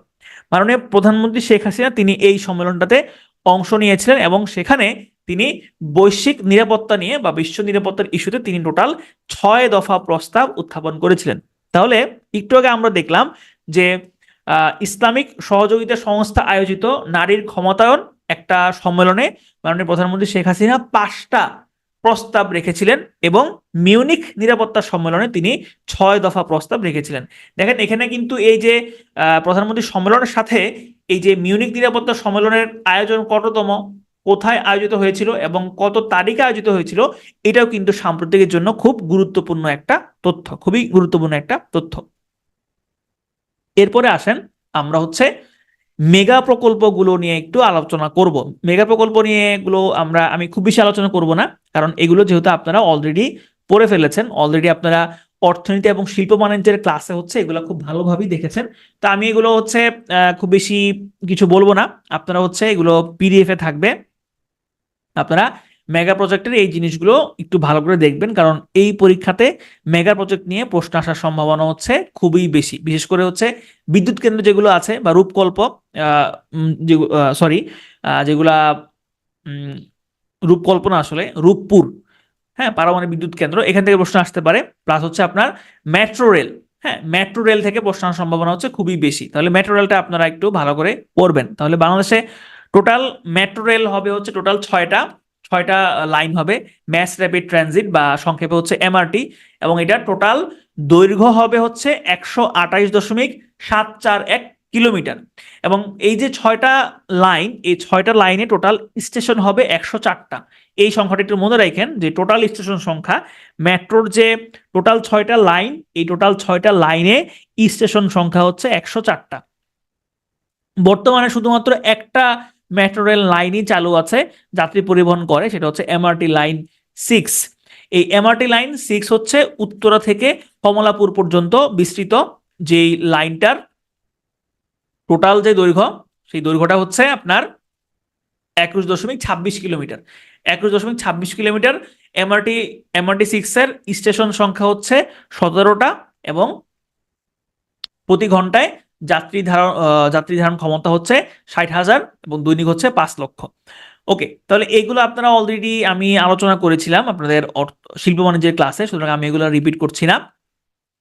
মাননীয় প্রধানমন্ত্রী শেখ হাসিনা তিনি এই সম্মেলনটাতে অংশ নিয়েছিলেন এবং সেখানে তিনি বৈশ্বিক নিরাপত্তা নিয়ে বা বিশ্ব নিরাপত্তার ইস্যুতে তিনি টোটাল 6 দফা প্রস্তাব উত্থাপন করেছিলেন। তাহলে একটু আগে আমরা দেখলাম যে ইসলামিক সহযোগিতা সংস্থা আয়োজিত নারীর ক্ষমতায়ন একটা সম্মেলনে মাননীয় প্রধানমন্ত্রী শেখ হাসিনা 5টা প্রস্তাব রেখেছিলেন এবং মিউনিখ নিরাপত্তা সম্মেলনে তিনি 6 দফা প্রস্তাব রেখেছিলেন। দেখেন এখানে কিন্তু এই যে প্রধানমন্ত্রী সম্মেলনের সাথে এই যে মিউনিখ নিরাপত্তা সম্মেলনের আয়োজন কততম, কোথায় আয়োজিত হয়েছিল এবং কত তারিখে আয়োজিত হয়েছিল, এটাও কিন্তু সাম্প্রতিকের জন্য খুব গুরুত্বপূর্ণ একটা তথ্য, খুবই গুরুত্বপূর্ণ একটা তথ্য। এরপরে আসেন আমরা হচ্ছে মেগা প্রকল্পগুলো নিয়ে একটু আলোচনা করব। মেগা প্রকল্প নিয়ে এগুলো আমি খুব বেশি আলোচনা করব না, কারণ এগুলো যেহেতু আপনারা অলরেডি পড়ে ফেলেছেন, অলরেডি আপনারা অর্থনীতি এবং শিল্প বাণিজ্যের ক্লাসে হচ্ছে এগুলো খুব ভালোভাবেই দেখেছেন। তো আমি এগুলো হচ্ছে খুব বেশি কিছু বলবো না, আপনারা হচ্ছে এগুলো PDF এ থাকবে, আপনারা মেগা প্রজেক্টের এই জিনিসগুলো একটু ভালো করে দেখবেন, কারণ এই পরীক্ষাতে মেগা প্রজেক্ট নিয়ে প্রশ্ন আসার সম্ভাবনা হচ্ছে খুবই বেশি। বিশেষ করে হচ্ছে বিদ্যুৎ কেন্দ্র যেগুলো আছে বা রূপকল্প, যেগুলা রূপকল্প না, আসলে রূপপুর, হ্যাঁ, পারমাণবিক বিদ্যুৎ কেন্দ্র, এখান থেকে প্রশ্ন আসতে পারে। প্লাস হচ্ছে আপনার মেট্রো রেল, হ্যাঁ, মেট্রো রেল থেকে প্রশ্ন আসার সম্ভাবনা হচ্ছে খুবই বেশি। তাহলে মেট্রো রেলটা আপনারা একটু ভালো করে পড়বেন। তাহলে বাংলাদেশে টোটাল মেট্রো রেল হবে হচ্ছে টোটাল 6টা লাইন হবে, ম্যাস র্যাপিড ট্রানজিট বা সংক্ষেপে হচ্ছে MRT, এবং এটা টোটাল দৈর্ঘ্য হবে হচ্ছে 128.741 কিলোমিটার। এবং এই যে 6টা লাইন, এই 6টা লাইনে টোটাল স্টেশন হবে 104টা। এই সংখ্যাটা একটু মনে রাখেন যে টোটাল স্টেশন সংখ্যা, মেট্রোর যে টোটাল 6টা লাইন, এই টোটাল 6টা লাইনে স্টেশন সংখ্যা হচ্ছে 104টা। বর্তমানে শুধুমাত্র একটা মেট্রো রেল লাইনই চালু আছে যাত্রী পরিবহন করে, সেটা হচ্ছে MRT লাইন 6। এই MRT লাইন 6 হচ্ছে উত্তরা থেকে কমলাপুর পর্যন্ত বিস্তৃত, যেই লাইনটার টোটাল যে দৈর্ঘ্য, সেই দৈর্ঘ্যটা হচ্ছে আপনার 21.26 কিলোমিটার। 21.26 কিলোমিটার। MRT 6 এর স্টেশন সংখ্যা হচ্ছে 17টা এবং প্রতি ঘন্টায় যাত্রী ধারণ ক্ষমতা হচ্ছে 60,000 এবং দৈনিক হচ্ছে 5 লক্ষ। ওকে, তাহলে এইগুলো আপনারা অলরেডি আমি আলোচনা করেছিলাম আপনাদের শিল্প বাণিজ্যের ক্লাসে, সুতরাং আমি এগুলো রিপিট করছি না,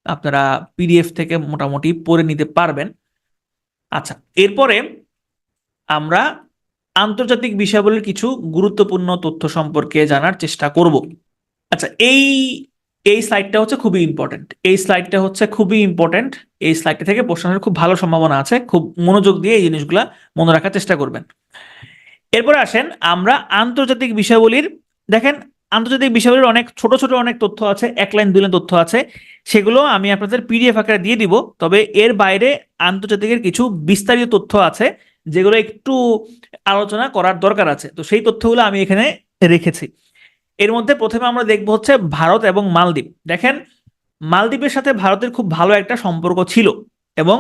আপনারা PDF থেকে মোটামুটি পড়ে নিতে পারবেন। আচ্ছা, এরপরে আমরা আন্তর্জাতিক বিষয়াবলীর কিছু গুরুত্বপূর্ণ তথ্য সম্পর্কে জানার চেষ্টা করব। আচ্ছা, এই এই স্লাইডটা হচ্ছে খুবই ইম্পর্টেন্ট, এই স্লাইডটা হচ্ছে খুবই ইম্পর্টেন্ট। এই স্লাইডটা থেকে প্রশ্ন আসার খুব ভালো সম্ভাবনা আছে, খুব মনোযোগ দিয়ে এই জিনিসগুলা মনে রাখার চেষ্টা করবেন। এরপরে আসেন আমরা আন্তর্জাতিক বিষয়াবলীর, দেখেন আন্তর্জাতিক বিষয়াবলীর অনেক ছোট ছোট অনেক তথ্য আছে, 1 লাইন 2 লাইন তথ্য আছে, সেগুলো আমি আপনাদের পিডিএফ আকারে দিয়ে দিব। তবে এর বাইরে আন্তর্জাতিকের কিছু বিস্তারিত তথ্য আছে যেগুলো একটু আলোচনা করার দরকার আছে, তো সেই তথ্যগুলো আমি এখানে রেখেছি। এর মধ্যে প্রথমে আমরা দেখব হচ্ছে ভারত এবং মালদ্বীপ। দেখেন মালদ্বীপের সাথে ভারতের খুব ভালো একটা সম্পর্ক ছিল এবং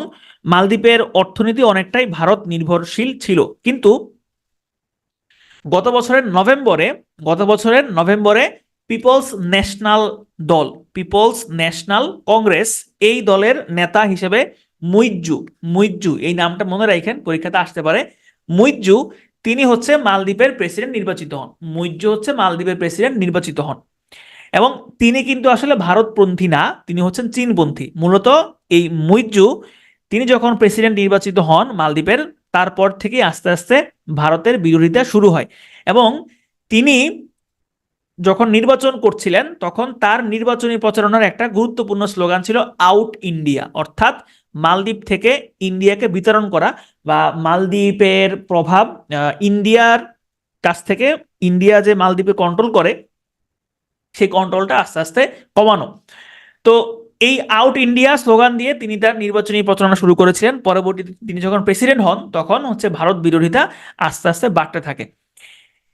মালদ্বীপের অর্থনীতি অনেকটাই ভারত নির্ভরশীল ছিল, কিন্তু গত বছরের নভেম্বরে পিপলস ন্যাশনাল দল, পিপলস ন্যাশনাল কংগ্রেস, এই দলের নেতা হিসেবে মুইজ্জু, মুইজ্জু এই নামটা মনে রাখেন, পরীক্ষাতে আসতে পারে। মুইজ্জু তিনি হচ্ছে মালদ্বীপের প্রেসিডেন্ট নির্বাচিত হন, মুইজ্জু হচ্ছে মালদ্বীপের প্রেসিডেন্ট নির্বাচিত হন। এবং তিনি কিন্তু আসলে ভারতপন্থী না, তিনি হচ্ছেন চীনপন্থী মূলত। এই মুইজ্জু তিনি যখন প্রেসিডেন্ট নির্বাচিত হন মালদ্বীপের, তারপর থেকে আস্তে আস্তে ভারতের বিরোধিতা শুরু হয়। এবং তিনি যখন নির্বাচন করছিলেন তখন তার নির্বাচনী প্রচারণার একটা গুরুত্বপূর্ণ স্লোগান ছিল আউট ইন্ডিয়া, অর্থাৎ মালদ্বীপ থেকে ইন্ডিয়াকে বিতরণ করা, বা মালদ্বীপের প্রভাব ইন্ডিয়ার কাছ থেকে, ইন্ডিয়া যে মালদ্বীপে কন্ট্রোল করে সেই কন্ট্রোলটা আস্তে আস্তে কমানো। তো এই আউট ইন্ডিয়া স্লোগান দিয়ে তিনি তার নির্বাচনী প্রচারণা শুরু করেছিলেন। পরবর্তীতে তিনি যখন প্রেসিডেন্ট হন তখন হচ্ছে ভারত বিরোধিতা আস্তে আস্তে বাড়তে থাকে।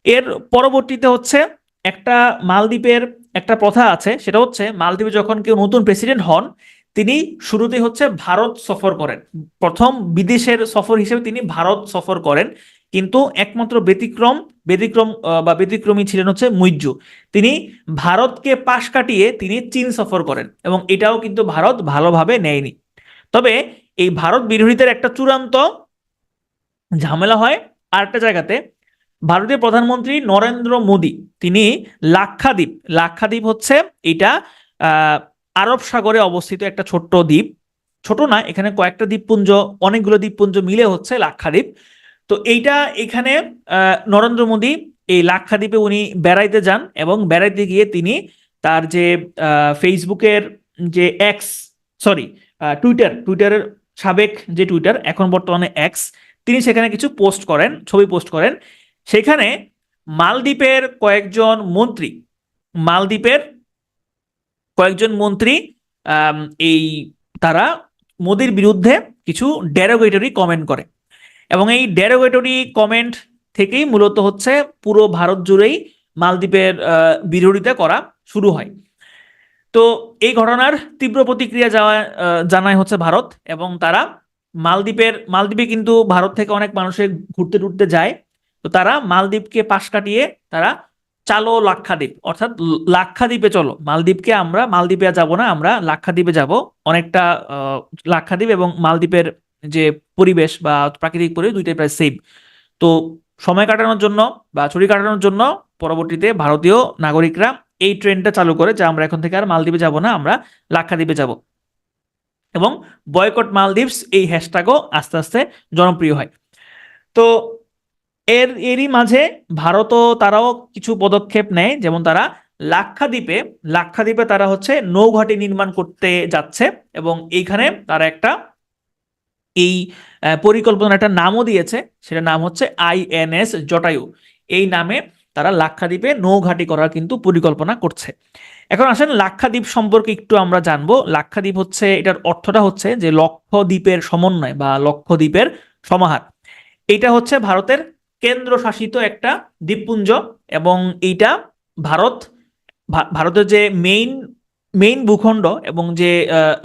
এর পরবর্তীতে হচ্ছে একটা মালদ্বীপের একটা প্রথা আছে, সেটা হচ্ছে মালদ্বীপে যখন কেউ নতুন প্রেসিডেন্ট হন তিনি শুরুতে হচ্ছে ভারত সফর করেন, প্রথম বিদেশের সফর হিসেবে তিনি ভারত সফর করেন। কিন্তু একমাত্র ব্যতিক্রম ব্যতিক্রম বা ব্যতিক্রমী ছিলেন হচ্ছে মুইজ্জু, তিনি ভারতকে পাশ কাটিয়ে তিনি চীন সফর করেন এবং এটাও কিন্তু ভারত ভালোভাবে নেয়নি। তবে এই ভারত বিরোধিতার একটা চূড়ান্ত ঝামেলা হয় আরেকটা জায়গাতে। ভারতের প্রধানমন্ত্রী নরেন্দ্র মোদী তিনি লাক্ষাদ্বীপ, লাক্ষাদ্বীপ হচ্ছে এটা আরব সাগরে অবস্থিত একটা ছোট্ট দ্বীপ, ছোট না, এখানে কয়েকটা দ্বীপপুঞ্জ, অনেকগুলো দ্বীপপুঞ্জ মিলে হচ্ছে লাক্ষাদ্বীপ। তো এইটা এখানে নরেন্দ্র মোদী এই লাক্ষাদ্বীপে উনি বেড়াইতে যান এবং বেড়াইতে গিয়ে তিনি তার যে ফেসবুকের যে এক্স, সরি টুইটারের সাবেক যে টুইটার এখন বর্তমানে এক্স, তিনি সেখানে কিছু পোস্ট করেন, ছবি পোস্ট করেন। সেখানে মালদ্বীপের কয়েকজন মন্ত্রী, মালদ্বীপের কয়েকজন মন্ত্রী এই তারা মোদির বিরুদ্ধে কিছু ডেরোগেটরি কমেন্ট করে এবং এই ডেরোগেটরি কমেন্ট থেকেই মূলত হচ্ছে পুরো ভারত জুড়েই মালদ্বীপের বিরোধিতা করা শুরু হয়। তো এই ঘটনার তীব্র প্রতিক্রিয়া জানায় হচ্ছে ভারত, এবং তারা মালদ্বীপে কিন্তু ভারত থেকে অনেক মানুষের ঘুরতে টুরতে যায়। তো তারা মালদ্বীপকে পাশ কাটিয়ে তারা চালো লাক্ষাদ্বীপ, অর্থাৎ লাক্ষাদ্বীপে চলো, মালদ্বীপে যাব না, আমরা লাক্ষাদ্বীপে যাব। অনেকটা লাক্ষাদ্বীপ এবং মালদ্বীপের যে পরিবেশ বা প্রাকৃতিক পরিবেশ দুইটাই প্রায় সেম। তো সময় কাটানোর জন্য বা ছুটি কাটানোর জন্য পরবর্তীতে ভারতীয় নাগরিকরা এই ট্রেনটা চালু করে যে আমরা এখন থেকে আর মালদ্বীপে যাব না, আমরা লাক্ষাদ্বীপে যাব। এবং বয়কট মালদ্বীপস এই হ্যাশট্যাগও আস্তে আস্তে জনপ্রিয় হয়। তো এরই মাঝে ভারতও তারাও কিছু পদক্ষেপ নেয়, যেমন তারা লাক্ষাদ্বীপে তারা হচ্ছে নৌঘাঁটি নির্মাণ করতে যাচ্ছে এবং এইখানে তারা একটা এই পরিকল্পনার একটা নামও দিয়েছে, সেটার নাম হচ্ছে আইএনএস জটায়ু। এই নামে তারা লাক্ষাদ্বীপে নৌঘাঁটি করার কিন্তু পরিকল্পনা করছে। এখন আসেন লাক্ষাদ্বীপ সম্পর্কে একটু আমরা জানবো। লাক্ষাদ্বীপ হচ্ছে, এটার অর্থটা হচ্ছে যে লক্ষ দ্বীপের সমন্বয় বা লক্ষ দ্বীপের সমাহার। এটা হচ্ছে ভারতের কেন্দ্রশাসিত একটা দ্বীপপুঞ্জ এবং এইটা ভারতের যে মেইন ভূখণ্ড এবং যে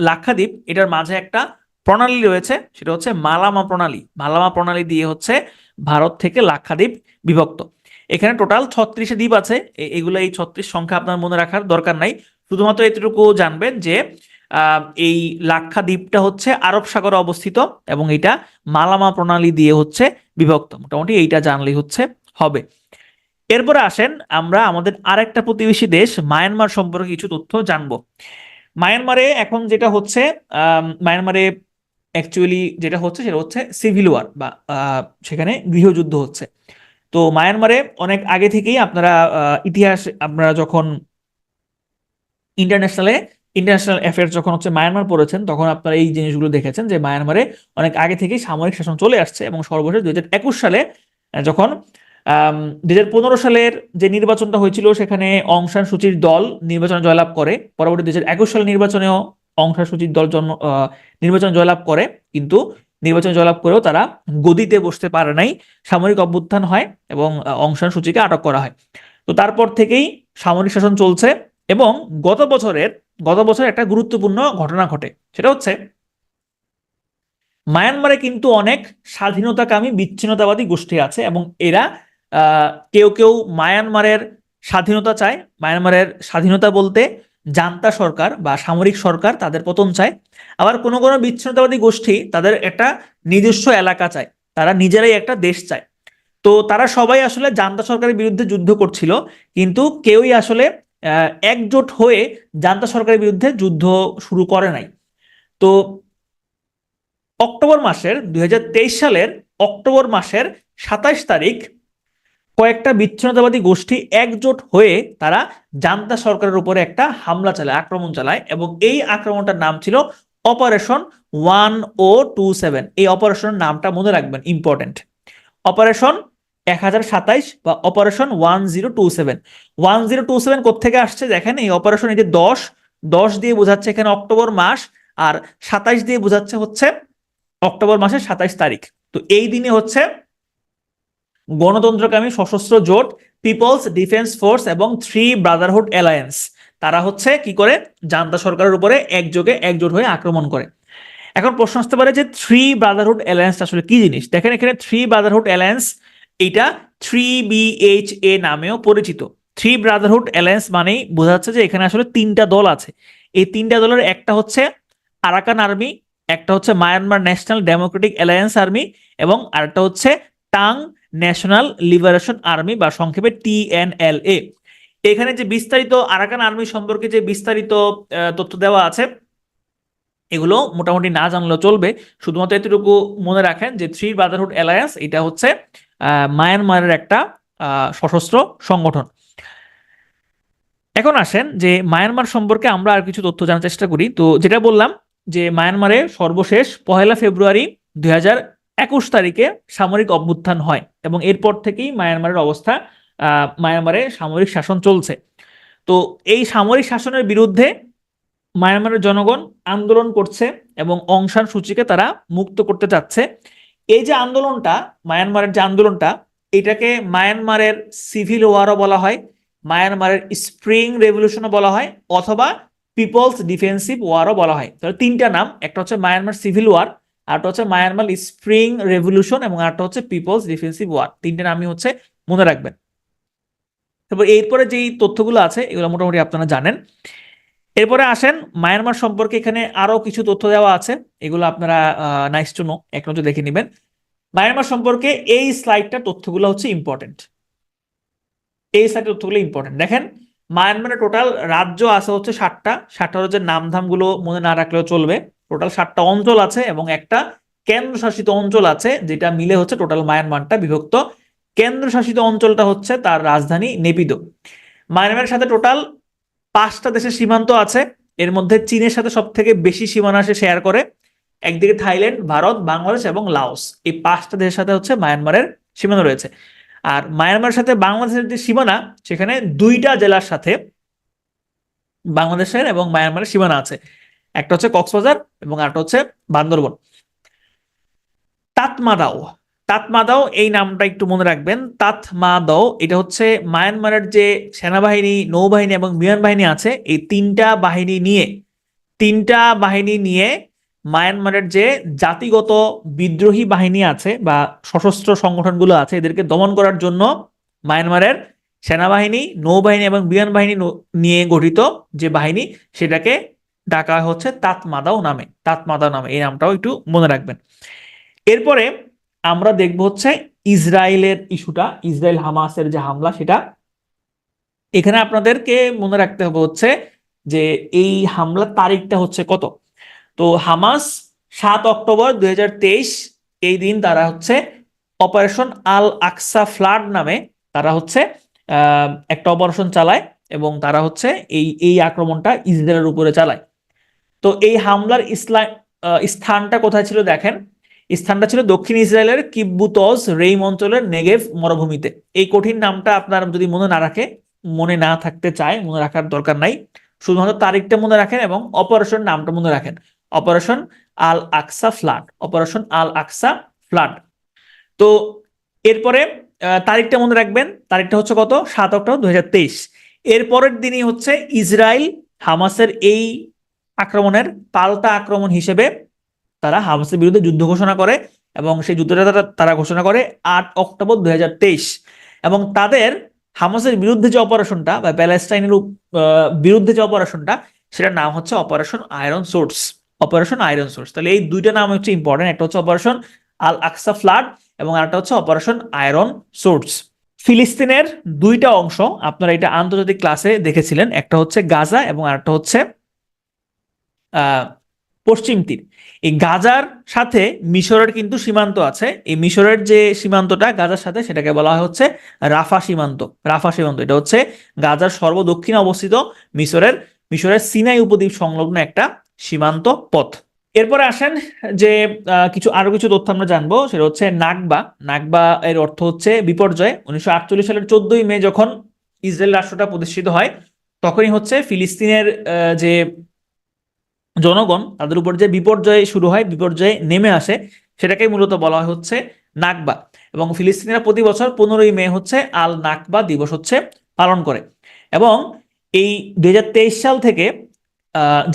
লাক্ষাদ্বীপ, এটার মাঝে একটা প্রণালী রয়েছে, সেটা হচ্ছে মালামা প্রণালী। মালামা প্রণালী দিয়ে হচ্ছে ভারত থেকে লাক্ষাদ্বীপ বিভক্ত। এখানে টোটাল 36 দ্বীপ আছে, এগুলো এই 36 সংখ্যা আপনার মনে রাখার দরকার নাই, শুধুমাত্র এতটুকু জানবেন যে এই লাক্ষাদ্বীপটা হচ্ছে আরব সাগরে অবস্থিত এবং এটা মালামা প্রণালী দিয়ে হচ্ছে বিভক্ত। মোটামুটি এইটা জানলেই হচ্ছে হবে। এরপরে আসেন আমরা আমাদের আরেকটা প্রতিবেশী দেশ মায়ানমার সম্পর্কে কিছু তথ্য জানবো। মায়ানমারে এখন যেটা হচ্ছে, মায়ানমারে অ্যাকচুয়ালি যেটা হচ্ছে সেটা হচ্ছে সিভিল ওয়ার বা সেখানে গৃহযুদ্ধ হচ্ছে। তো মায়ানমারে অনেক আগে থেকেই আপনারা ইতিহাস, আপনারা যখন ইন্টারন্যাশনাল অ্যাফেয়ার্স যখন হচ্ছে মায়ানমার পড়েছেন, তখন আপনারা এই জিনিসগুলো দেখেছেন যে মায়ানমারে অনেক আগে থেকেই সামরিক শাসন চলে আসছে, এবং সর্বশেষ 2021 সালে যখন 2015 সালের যে নির্বাচনটা হয়েছিল সেখানে অং সান সুচির দল নির্বাচনে জয়লাভ করে। পরবর্তী 2021 সালের নির্বাচনেও অং সান সুচির দল নির্বাচনে জয়লাভ করে, কিন্তু নির্বাচনে জয়লাভ করেও তারা গদিতে বসতে পারে নাই। সামরিক অভ্যুত্থান হয় এবং অং সান সুচিকে আটক করা হয়। তো তারপর থেকেই সামরিক শাসন চলছে, এবং গত বছর একটা গুরুত্বপূর্ণ ঘটনা ঘটে। সেটা হচ্ছে মায়ানমারে কিন্তু অনেক স্বাধীনতাকামী বিচ্ছিন্নতাবাদী গোষ্ঠী আছে, এবং এরা কেউ কেউ মায়ানমারের স্বাধীনতা চায়। মায়ানমারের স্বাধীনতা বলতে জান্তা সরকার বা সামরিক সরকার তাদের পতন চায়। আবার কোনো কোনো বিচ্ছিন্নতাবাদী গোষ্ঠী তাদের একটা নিজস্ব এলাকা চায়, তারা নিজেরাই একটা দেশ চায়। তো তারা সবাই আসলে জান্তা সরকারের বিরুদ্ধে যুদ্ধ করছিল, কিন্তু কেউই আসলে একজোট হয়ে জান্তা সরকারের বিরুদ্ধে যুদ্ধ শুরু করে নাই। তো অক্টোবর মাসের 2023 সালের অক্টোবর মাসের 27 তারিখ কয়েকটা বিচ্ছিন্নতাবাদী গোষ্ঠী একজোট হয়ে তারা জান্তা সরকারের উপরে একটা হামলা চালায়, আক্রমণ চালায়, এবং এই আক্রমণটার নাম ছিল অপারেশন 1027। এই অপারেশনের নামটা মনে রাখবেন, ইম্পর্টেন্ট। অপারেশন 1027 বা অপারেশন 1027। 1027 কোত্থেকে আসছে দেখেন, এই অপারেশন, এই যে 10 দিয়ে বোঝাচ্ছে এখানে অক্টোবর মাস, আর 27 দিয়ে বোঝাচ্ছে হচ্ছে অক্টোবর মাসের 27 তারিখ। তো এই দিনে হচ্ছে গণতন্ত্রকামী সশস্ত্র জোট, পিপলস ডিফেন্স ফোর্স এবং থ্রি ব্রাদারহুড অ্যালায়েন্স, তারা হচ্ছে কি করে জান্তা সরকারের উপরে একজোট হয়ে আক্রমণ করে। এখন প্রশ্ন আসতে পারে যে থ্রি ব্রাদারহুড অ্যালায়েন্স আসলে কি জিনিস। দেখেন এখানে থ্রি ব্রাদারহুড অ্যালায়েন্স, এটা 3BHA নামেও পরিচিত। থ্রি ব্রাদারহুড অ্যালায়েন্স মানেই বোঝা যাচ্ছে যে এখানে আসলে তিনটা দল আছে। এই তিনটা দলের একটা হচ্ছে আরাকান আর্মি, একটা হচ্ছে Myanmar national Democratic alliance army, এবং আরেকটা হচ্ছে টাং ন্যাশনাল লিবারেশন আর্মি বা সংক্ষেপে TNLA। এখানে যে বিস্তারিত আরাকান আর্মি সম্পর্কে যে বিস্তারিত তথ্য দেওয়া আছে, এগুলো মোটামুটি না জানলেও চলবে। শুধুমাত্র এতটুকু মনে রাখেন যে থ্রি ব্রাদারহুড অ্যালায়েন্স এটা হচ্ছে মায়ানমারের একটা সশস্ত্র সংগঠন। এখন আসেন যে মায়ানমার সম্পর্কে আমরা আর কিছু তথ্য জানার চেষ্টা করি। তো যেটা বললাম যে মায়ানমারে সর্বশেষ 1 ফেব্রুয়ারি 2021 তারিখে সামরিক অভ্যুত্থান হয়, এবং এরপর থেকেই মায়ানমারের অবস্থা, মায়ানমারে সামরিক শাসন চলছে। তো এই সামরিক শাসনের বিরুদ্ধে মায়ানমারের জনগণ আন্দোলন করছে, এবং অং সান সুচিকে তারা মুক্ত করতে চাচ্ছে। এই যে আন্দোলনটা, মায়ানমারের যে আন্দোলনটা, এটাকে মায়ানমারের সিভিল ওয়ারও বলা হয়, মায়ানমারের স্প্রিং রেভলিউশনও বলা হয়, অথবা পিপলস ডিফেন্সিভ ওয়ারও বলা হয়। তাহলে তিনটা নাম, একটা হচ্ছে মায়ানমার সিভিল ওয়ার, আরটা হচ্ছে মায়ানমার স্প্রিং রেভলিউশন, এবং আরটা হচ্ছে পিপলস ডিফেন্সিভ ওয়ার। তিনটা নামই হচ্ছে মনে রাখবেন। তারপর এরপরে যেই তথ্যগুলো আছে এগুলো মোটামুটি আপনারা জানেন। এরপরে আসেন মায়ানমার সম্পর্কে, এখানে আরো কিছু তথ্য দেওয়া আছে, এগুলো আপনারা নাইস টু নো, এক নজর দেখে নেবেন। মায়ানমার সম্পর্কে এই স্লাইডটা তথ্যগুলো হচ্ছে ইম্পর্টেন্ট, এই স্লাইডের তথ্যগুলো ইম্পর্টেন্ট। দেখেন মায়ানমারের টোটাল রাজ্য আছে হচ্ছে 7টা রাজ্যের নামধামগুলো মনে না রাখলেও চলবে। টোটাল 7টা অঞ্চল আছে এবং একটা কেন্দ্রশাসিত অঞ্চল আছে, যেটা মিলে হচ্ছে টোটাল মায়ানমারটা বিভক্ত। কেন্দ্রশাসিত অঞ্চলটা হচ্ছে তার রাজধানী নেপিদো। মায়ানমারের সাথে টোটাল 5টা দেশের সীমান্ত আছে, এর মধ্যে চীনের সাথে সব থেকে বেশি সীমানা সে শেয়ার করে। একদিকে থাইল্যান্ড, ভারত, বাংলাদেশ এবং লাওস, এই 5টা দেশের সাথে হচ্ছে মায়ানমারের সীমানা রয়েছে। আর মায়ানমারের সাথে বাংলাদেশের যে সীমানা, সেখানে 2টা জেলার সাথে বাংলাদেশের এবং মায়ানমারের সীমানা আছে, একটা হচ্ছে কক্সবাজার এবং আরেকটা হচ্ছে বান্দরবন। তাতমাদাও, তাতমাদাও এই নামটা একটু মনে রাখবেন। তাতমাদাও এটা হচ্ছে মায়ানমারের যে সেনাবাহিনী, নৌবাহিনী এবং বিমান বাহিনী আছে, এই তিনটা বাহিনী নিয়ে মায়ানমারের যে জাতিগত বিদ্রোহী বাহিনী আছে বা সশস্ত্র সংগঠনগুলো আছে, এদেরকে দমন করার জন্য মায়ানমারের সেনাবাহিনী, নৌবাহিনী এবং বিমান বাহিনী নিয়ে গঠিত যে বাহিনী, সেটাকে ডাকা হচ্ছে তাতমাদাও নামে। এই নামটাও একটু মনে রাখবেন। এরপরে আমরা দেখব হচ্ছে ইসরায়েলের ইস্যুটা, ইসরায়েল হামাসের যে হামলা, সেটা। এখানে আপনাদেরকে মনে রাখতে হবে হচ্ছে যে এই হামলার তারিখটা হচ্ছে কত। তো হামাস 7 অক্টোবর 2023 এই দিন তারা হচ্ছে অপারেশন আল আকসা ফ্লাড নামে তারা হচ্ছে একটা অপারেশন চালায়, এবং তারা হচ্ছে এই এই আক্রমণটা ইসরায়েলের উপরে চালায়। তো এই হামলার স্থানটা কোথায় ছিল দেখেন, স্থানটা ছিল দক্ষিণ ইসরায়েলের কিব্বুতজ রেইম অঞ্চলের নেগেভ মরুভূমিতে। এই কঠিন নামটা আপনার যদি মনে না রাখে, মনে না থাকতে চায়, মনে রাখার দরকার নাই, শুধুমাত্র তারিখটা মনে রাখেন এবং অপারেশন নামটা মনে রাখেন, অপারেশন আল আকসা ফ্লাড, অপারেশন আল আকসা ফ্লাড। তো এরপরে তারিখটা মনে রাখবেন, তারিখটা হচ্ছে কত, 7 অক্টোবর 2023। এর পরের দিনই হচ্ছে ইসরায়েল হামাসের এই আক্রমণের পাল্টা আক্রমণ হিসেবে তারা হামাসের বিরুদ্ধে যুদ্ধ ঘোষণা করে এবং সেই যুদ্ধটা তারা ঘোষণা করে 8 অক্টোবর 2023। এবং তাদের হামাসের বিরুদ্ধে যে অপারেশনটা বা প্যালেস্টাইনের বিরুদ্ধে যে অপারেশনটা, সেটার নাম হচ্ছে operation iron source, operation iron source. তাহলে এই দুইটা নাম হচ্ছে ইম্পর্টেন্ট, একটা হচ্ছে অপারেশন আল আকসা ফ্লাড এবং আরেকটা হচ্ছে অপারেশন আয়রন সোর্স। ফিলিস্তিনের দুইটা অংশ আপনারা এটা আন্তর্জাতিক ক্লাসে দেখেছিলেন, একটা হচ্ছে গাজা এবং আরেকটা হচ্ছে পশ্চিম তীর। এই গাজার সাথে মিশরের কিন্তু সীমান্ত আছে, এই মিশরের যে সীমান্তটা গাজার সাথে সেটাকে বলা হয় হচ্ছে রাফা সীমান্ত। রাফা সীমান্ত এটা হচ্ছে গাজার সর্বদক্ষিণে অবস্থিত মিশরের মিশরের সিনাই উপদ্বীপ সংলগ্ন একটা সীমান্ত পথ। এরপরে আসেন যে আরো কিছু তথ্য আমরা জানবো, সেটা হচ্ছে নাকবা। নাকবা এর অর্থ হচ্ছে বিপর্যয়। 1948 সালের 14 মে যখন ইসরায়েল রাষ্ট্রটা প্রতিষ্ঠিত হয়, তখনই হচ্ছে ফিলিস্তিনের যে জনগণ তাদের উপর যে বিপর্যয় শুরু হয়, বিপর্যয়ে নেমে আসে, সেটাকে মূলত বলা হয় হচ্ছে নাকবা। এবং ফিলিস্তিনিরা প্রতি বছর 15ই মে হচ্ছে আল নাকবা দিবস হচ্ছে পালন করে। এবং এই 2023 সাল থেকে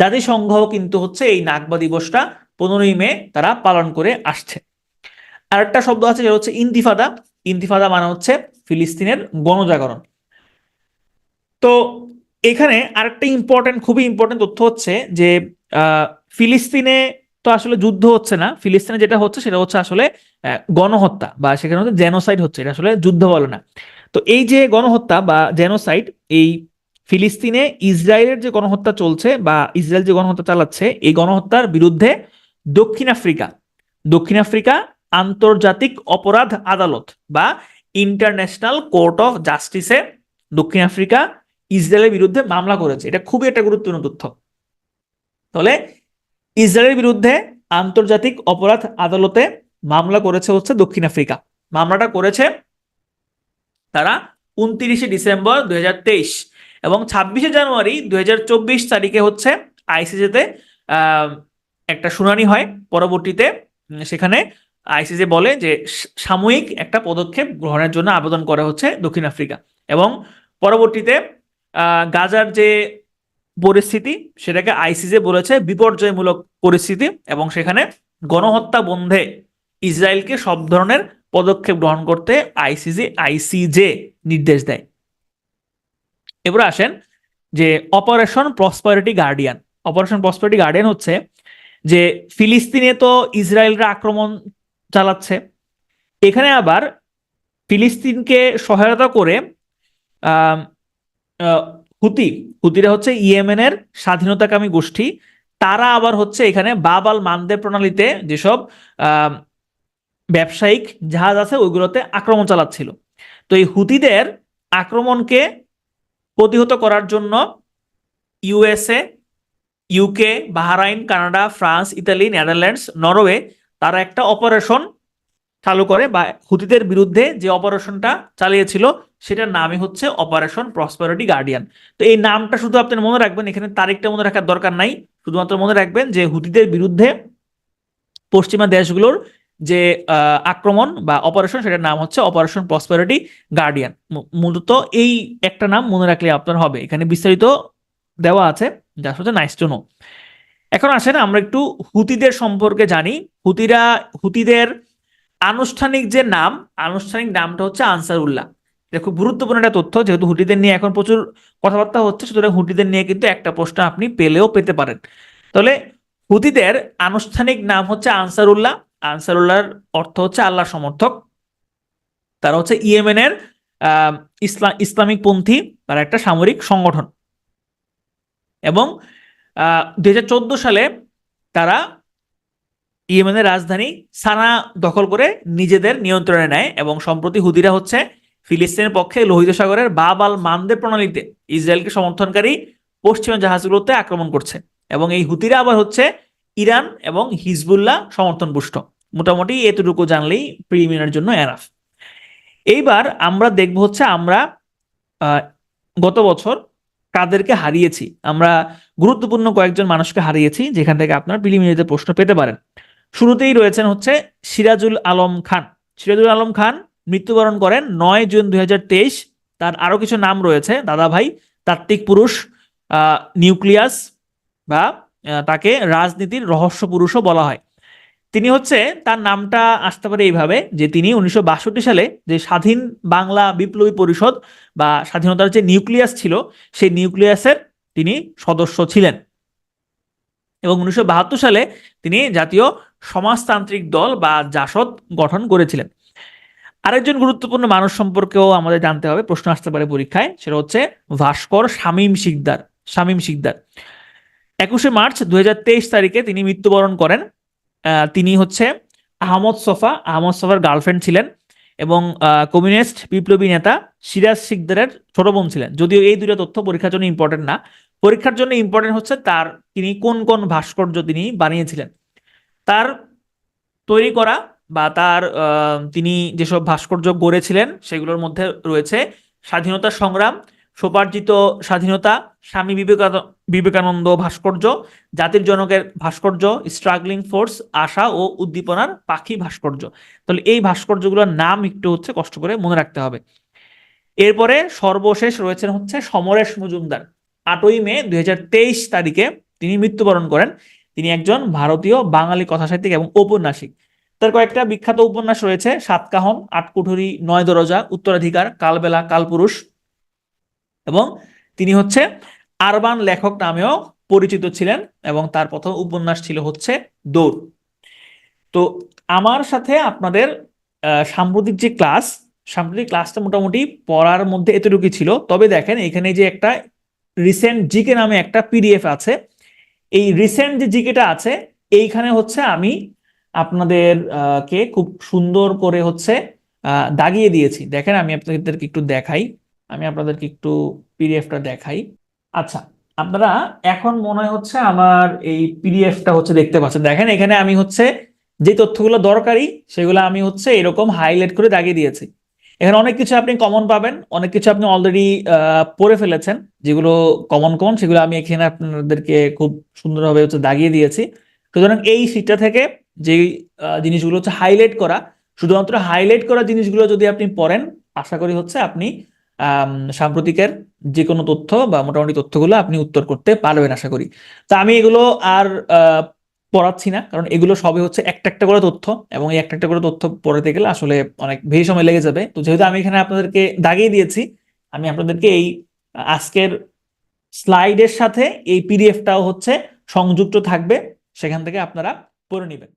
জাতিসংঘ কিন্তু হচ্ছে এই নাকবা দিবসটা 15ই মে তারা পালন করে আসছে। আরেকটা শব্দ আছে যেটা হচ্ছে ইন্তিফাদা। ইন্তিফাদা মানে হচ্ছে ফিলিস্তিনের গণজাগরণ। তো এখানে আরেকটা খুবই ইম্পর্টেন্ট তথ্য হচ্ছে যে ফিলিস্তিনে তো আসলে যুদ্ধ হচ্ছে না, ফিলিস্তিনে যেটা হচ্ছে সেটা হচ্ছে আসলে গণহত্যা, বা সেখানে হচ্ছে জেনোসাইড হচ্ছে, এটা আসলে যুদ্ধ বলে না। তো এই যে গণহত্যা বা জেনোসাইড, এই ফিলিস্তিনে ইসরায়েলের যে গণহত্যা চলছে বা ইসরায়েল যে গণহত্যা চালাচ্ছে, এই গণহত্যার বিরুদ্ধে দক্ষিণ আফ্রিকা দক্ষিণ আফ্রিকা আন্তর্জাতিক অপরাধ আদালত বা ইন্টারন্যাশনাল কোর্ট অফ জাস্টিসে দক্ষিণ আফ্রিকা ইসরায়েলের বিরুদ্ধে মামলা করেছে। এটা খুবই একটা গুরুত্বপূর্ণ তথ্য। তাহলে ইসরায়েলের বিরুদ্ধে আন্তর্জাতিক অপরাধ আদালতে মামলা করেছে হচ্ছে দক্ষিণ আফ্রিকা। মামলাটা করেছে তারা 29 ডিসেম্বর 2023 এবং 26 জানুয়ারি 2024 তারিখে হচ্ছে আইসিজেতে একটা শুনানি হয়। পরবর্তীতে সেখানে আইসিজে বলে যে সাময়িক একটা পদক্ষেপ গ্রহণের জন্য আবেদন করা হচ্ছে দক্ষিণ আফ্রিকা। এবং পরবর্তীতে গাজার যে পরিস্থিতি সেটাকে আইসিজে বলেছে বিপর্যয়মূলক পরিস্থিতি, এবং সেখানে গণহত্যা বন্ধে ইসরায়েলকে সব ধরনের পদক্ষেপ গ্রহণ করতে আইসিজে নির্দেশ দেয়। এবার আসেন যে operation prosperity guardian. Operation prosperity guardian হচ্ছে যে ফিলিস্তিনে তো ইসরায়েলরা আক্রমণ চালাচ্ছে, এখানে আবার ফিলিস্তিনকে সহায়তা করে হুতিরা হচ্ছে ইয়েমেনের স্বাধীনতাকামী গোষ্ঠী, তারা আবার হচ্ছে এখানে বাব আল মানদেব প্রণালীতে যেসব ব্যবসায়িক জাহাজ আছে ওইগুলোতে আক্রমণ চালাচ্ছিল। তো এই হুতিদের আক্রমণকে প্রতিহত করার জন্য USA, UK, Bahrain, Canada, France, Italy, Netherlands, Norway তারা একটা অপারেশন চালু করে, বা হুতিদের বিরুদ্ধে যে অপারেশনটা চালিয়েছিল সেটার নামই হচ্ছে অপারেশন প্রসপারিটি গার্ডিয়ান। তো এই নামটা শুধু আপনি মনে রাখবেন, এখানে তারিখটা মনে রাখার দরকার নাই, শুধুমাত্র মনে রাখবেন যে হুতিদের বিরুদ্ধে পশ্চিমা দেশগুলোর যে আক্রমণ বা অপারেশন সেটার নাম হচ্ছে অপারেশন প্রসপারিটি গার্ডিয়ান। মূলত এই একটা নাম মনে রাখলে আপনার হবে, এখানে বিস্তারিত দেওয়া আছে, যা হচ্ছে নাইস টু নো। এখন আসেন আমরা একটু হুতিদের সম্পর্কে জানি। হুতিদের আনুষ্ঠানিক যে নাম, আনুষ্ঠানিক নামটা হচ্ছে আনসারুল্লাহ। এটা খুব গুরুত্বপূর্ণ একটা তথ্য, যেহেতু হুতিদের নিয়ে এখন প্রচুর কথাবার্তা হচ্ছে, সুতরাং হুতিদের নিয়ে কিন্তু একটা প্রশ্ন আপনি পেতে পারেন। তাহলে হুতিদের আনুষ্ঠানিক নাম হচ্ছে আনসারুল্লাহ। আনসারুল্লাহর অর্থ হচ্ছে আল্লাহর সমর্থক। তারা হচ্ছে ইয়েমেনের ইসলামিক পন্থী তারা একটা সামরিক সংগঠন। এবং 2014 সালে তারা ইয়েমেনের রাজধানী সানা দখল করে নিজেদের নিয়ন্ত্রণে নেয়, এবং সম্প্রতি হুতিরা হচ্ছে ফিলিস্তিনের পক্ষে লোহিত সাগরের বাব আল মানদেব প্রণালীতে ইসরায়েলকে সমর্থনকারী পশ্চিমা জাহাজগুলোতে আক্রমণ করছে, এবং এই হুতিরা আবার হচ্ছে ইরান এবং হিজবুল্লাহ সমর্থন পুষ্ট। মোটামুটি এতটুকু জানলেই প্রিলিমিনারির জন্য এনাফ। এইবার আমরা দেখব হচ্ছে আমরা গত বছর কাদেরকে হারিয়েছি। আমরা গুরুত্বপূর্ণ কয়েকজন মানুষকে হারিয়েছি, যেখান থেকে আপনার প্রিলিমিনারিতে প্রশ্ন পেতে পারেন। শুরুতেই রয়েছেন হচ্ছে সিরাজুল আলম খান। সিরাজুল আলম খান মৃত্যুবরণ করেন 9 জুন 2023। তার আরো কিছু নাম রয়েছে: দাদাভাই, তাত্ত্বিক পুরুষ, নিউক্লিয়াস, বা তাকে রাজনীতির রহস্য পুরুষও বলা হয়। তিনি হচ্ছে, তার নামটা আসতে পারে এইভাবে যে তিনি 1962 সালে যে স্বাধীন বাংলা বিপ্লবী পরিষদ বা স্বাধীনতার যে নিউক্লিয়াস ছিল, সেই নিউক্লিয়াসের তিনি সদস্য ছিলেন, এবং 1972 সালে তিনি জাতীয় সমাজতান্ত্রিক দল বা জাসদ গঠন করেছিলেন। আরেকজন গুরুত্বপূর্ণ মানুষ সম্পর্কেও আমাদের জানতে হবে, প্রশ্ন আসতে পারে পরীক্ষায়, সেটা হচ্ছে ভাস্কর শামীম শিকদার। শামীম শিকদার 21 মার্চ 2023 তারিখে তিনি মৃত্যুবরণ করেন। তিনি হচ্ছে আহমদ সফার গার্লফ্রেন্ড ছিলেন, এবং কমিউনিস্ট বিপ্লবী নেতা সিরাজ শিকদারের ছোট বোন ছিলেন। যদিও এই দুটো তথ্য পরীক্ষার জন্য ইম্পর্টেন্ট না, পরীক্ষার জন্য ইম্পর্টেন্ট হচ্ছে তিনি কোন কোন ভাস্কর্য তিনি বানিয়েছিলেন। তার তৈরি করা বা তিনি যেসব ভাস্কর্য গড়েছিলেন সেগুলোর মধ্যে রয়েছে স্বাধীনতা সংগ্রাম, স্বোপার্জিত স্বাধীনতা, স্বামী বিবেকানন্দ ভাস্কর্য, জাতির জনকের ভাস্কর্য, স্ট্রাগলিং ফোর্স, আশা ও উদ্দীপনার পাখি ভাস্কর্য। তাহলে এই ভাস্কর্যগুলোর নাম একটু হচ্ছে কষ্ট করে মনে রাখতে হবে। এরপরে সর্বশেষ রয়েছেন হচ্ছে সমরেশ মজুমদার। 8ই মে 2023 তারিখে তিনি মৃত্যুবরণ করেন। তিনি একজন ভারতীয় বাঙালি কথাসাহিত্যিক এবং ঔপন্যাসিক। তার কয়েকটা বিখ্যাত উপন্যাস রয়েছে: সাতকাহন, আটকুঠুরি, নয় দরজা, উত্তরাধিকার, কালবেলা, কালপুরুষ, এবং তিনি হচ্ছে আরবান লেখক নামেও পরিচিত ছিলেন, এবং তার প্রথম উপন্যাস ছিল হচ্ছে দৌড়। তো আমার সাথে আপনাদের সাম্প্রতিক যে সাম্প্রতিক ক্লাসটা মোটামুটি পড়ার মধ্যে এতটুকুই ছিল। তবে দেখেন, এখানে যে একটা রিসেন্ট জিকে নামে একটা পিডিএফ আছে, এই রিসেন্ট যে জিকেটা আছে এইখানে হচ্ছে আমি আপনাদের কে খুব সুন্দর করে হচ্ছে দাগিয়ে দিয়েছি। দেখেন, আমি আপনাদেরকে একটু দেখাই, পিডিএফটা দেখাই। আচ্ছা, আপনারা এখন মনে হচ্ছে আমার এই পিডিএফটা হচ্ছে দেখতে পাচ্ছেন। দেখেন, এখানে আমি হচ্ছে যে তথ্যগুলো দরকারি সেগুলো আমি হচ্ছে এরকম হাইলাইট করে দাগিয়ে দিয়েছি। এখানে অনেক কিছু আপনি কমন পাবেন, অনেক কিছু আপনি অলরেডি পড়ে ফেলেছেন। যেগুলো কমন সেগুলো আমি এখানে আপনাদেরকে খুব সুন্দরভাবে হচ্ছে দাগিয়ে দিয়েছি। সুতরাং এই শীটটা থেকে যে জিনিসগুলো হচ্ছে হাইলাইট করা, শুধুমাত্র হাইলাইট করা জিনিসগুলো যদি আপনি পড়েন, আশা করি হচ্ছে আপনি সাম্প্রতিকের যে কোনো তথ্য বা মোটামুটি তথ্যগুলো আপনি উত্তর করতে পারবেন আশা করি। তা আমি এগুলো আর পড়াচ্ছি না, কারণ এগুলো সবই হচ্ছে একটা একটা করে তথ্য, এবং এই একটা একটা করে তথ্য পড়াতে গেলে আসলে অনেক বেশি সময় লেগে যাবে। তো যেহেতু আমি এখানে আপনাদেরকে দাগিয়ে দিয়েছি, আমি আপনাদেরকে এই আজকের স্লাইডের সাথে এই পিডিএফটাও হচ্ছে সংযুক্ত থাকবে, সেখান থেকে আপনারা পড়ে নেবেন।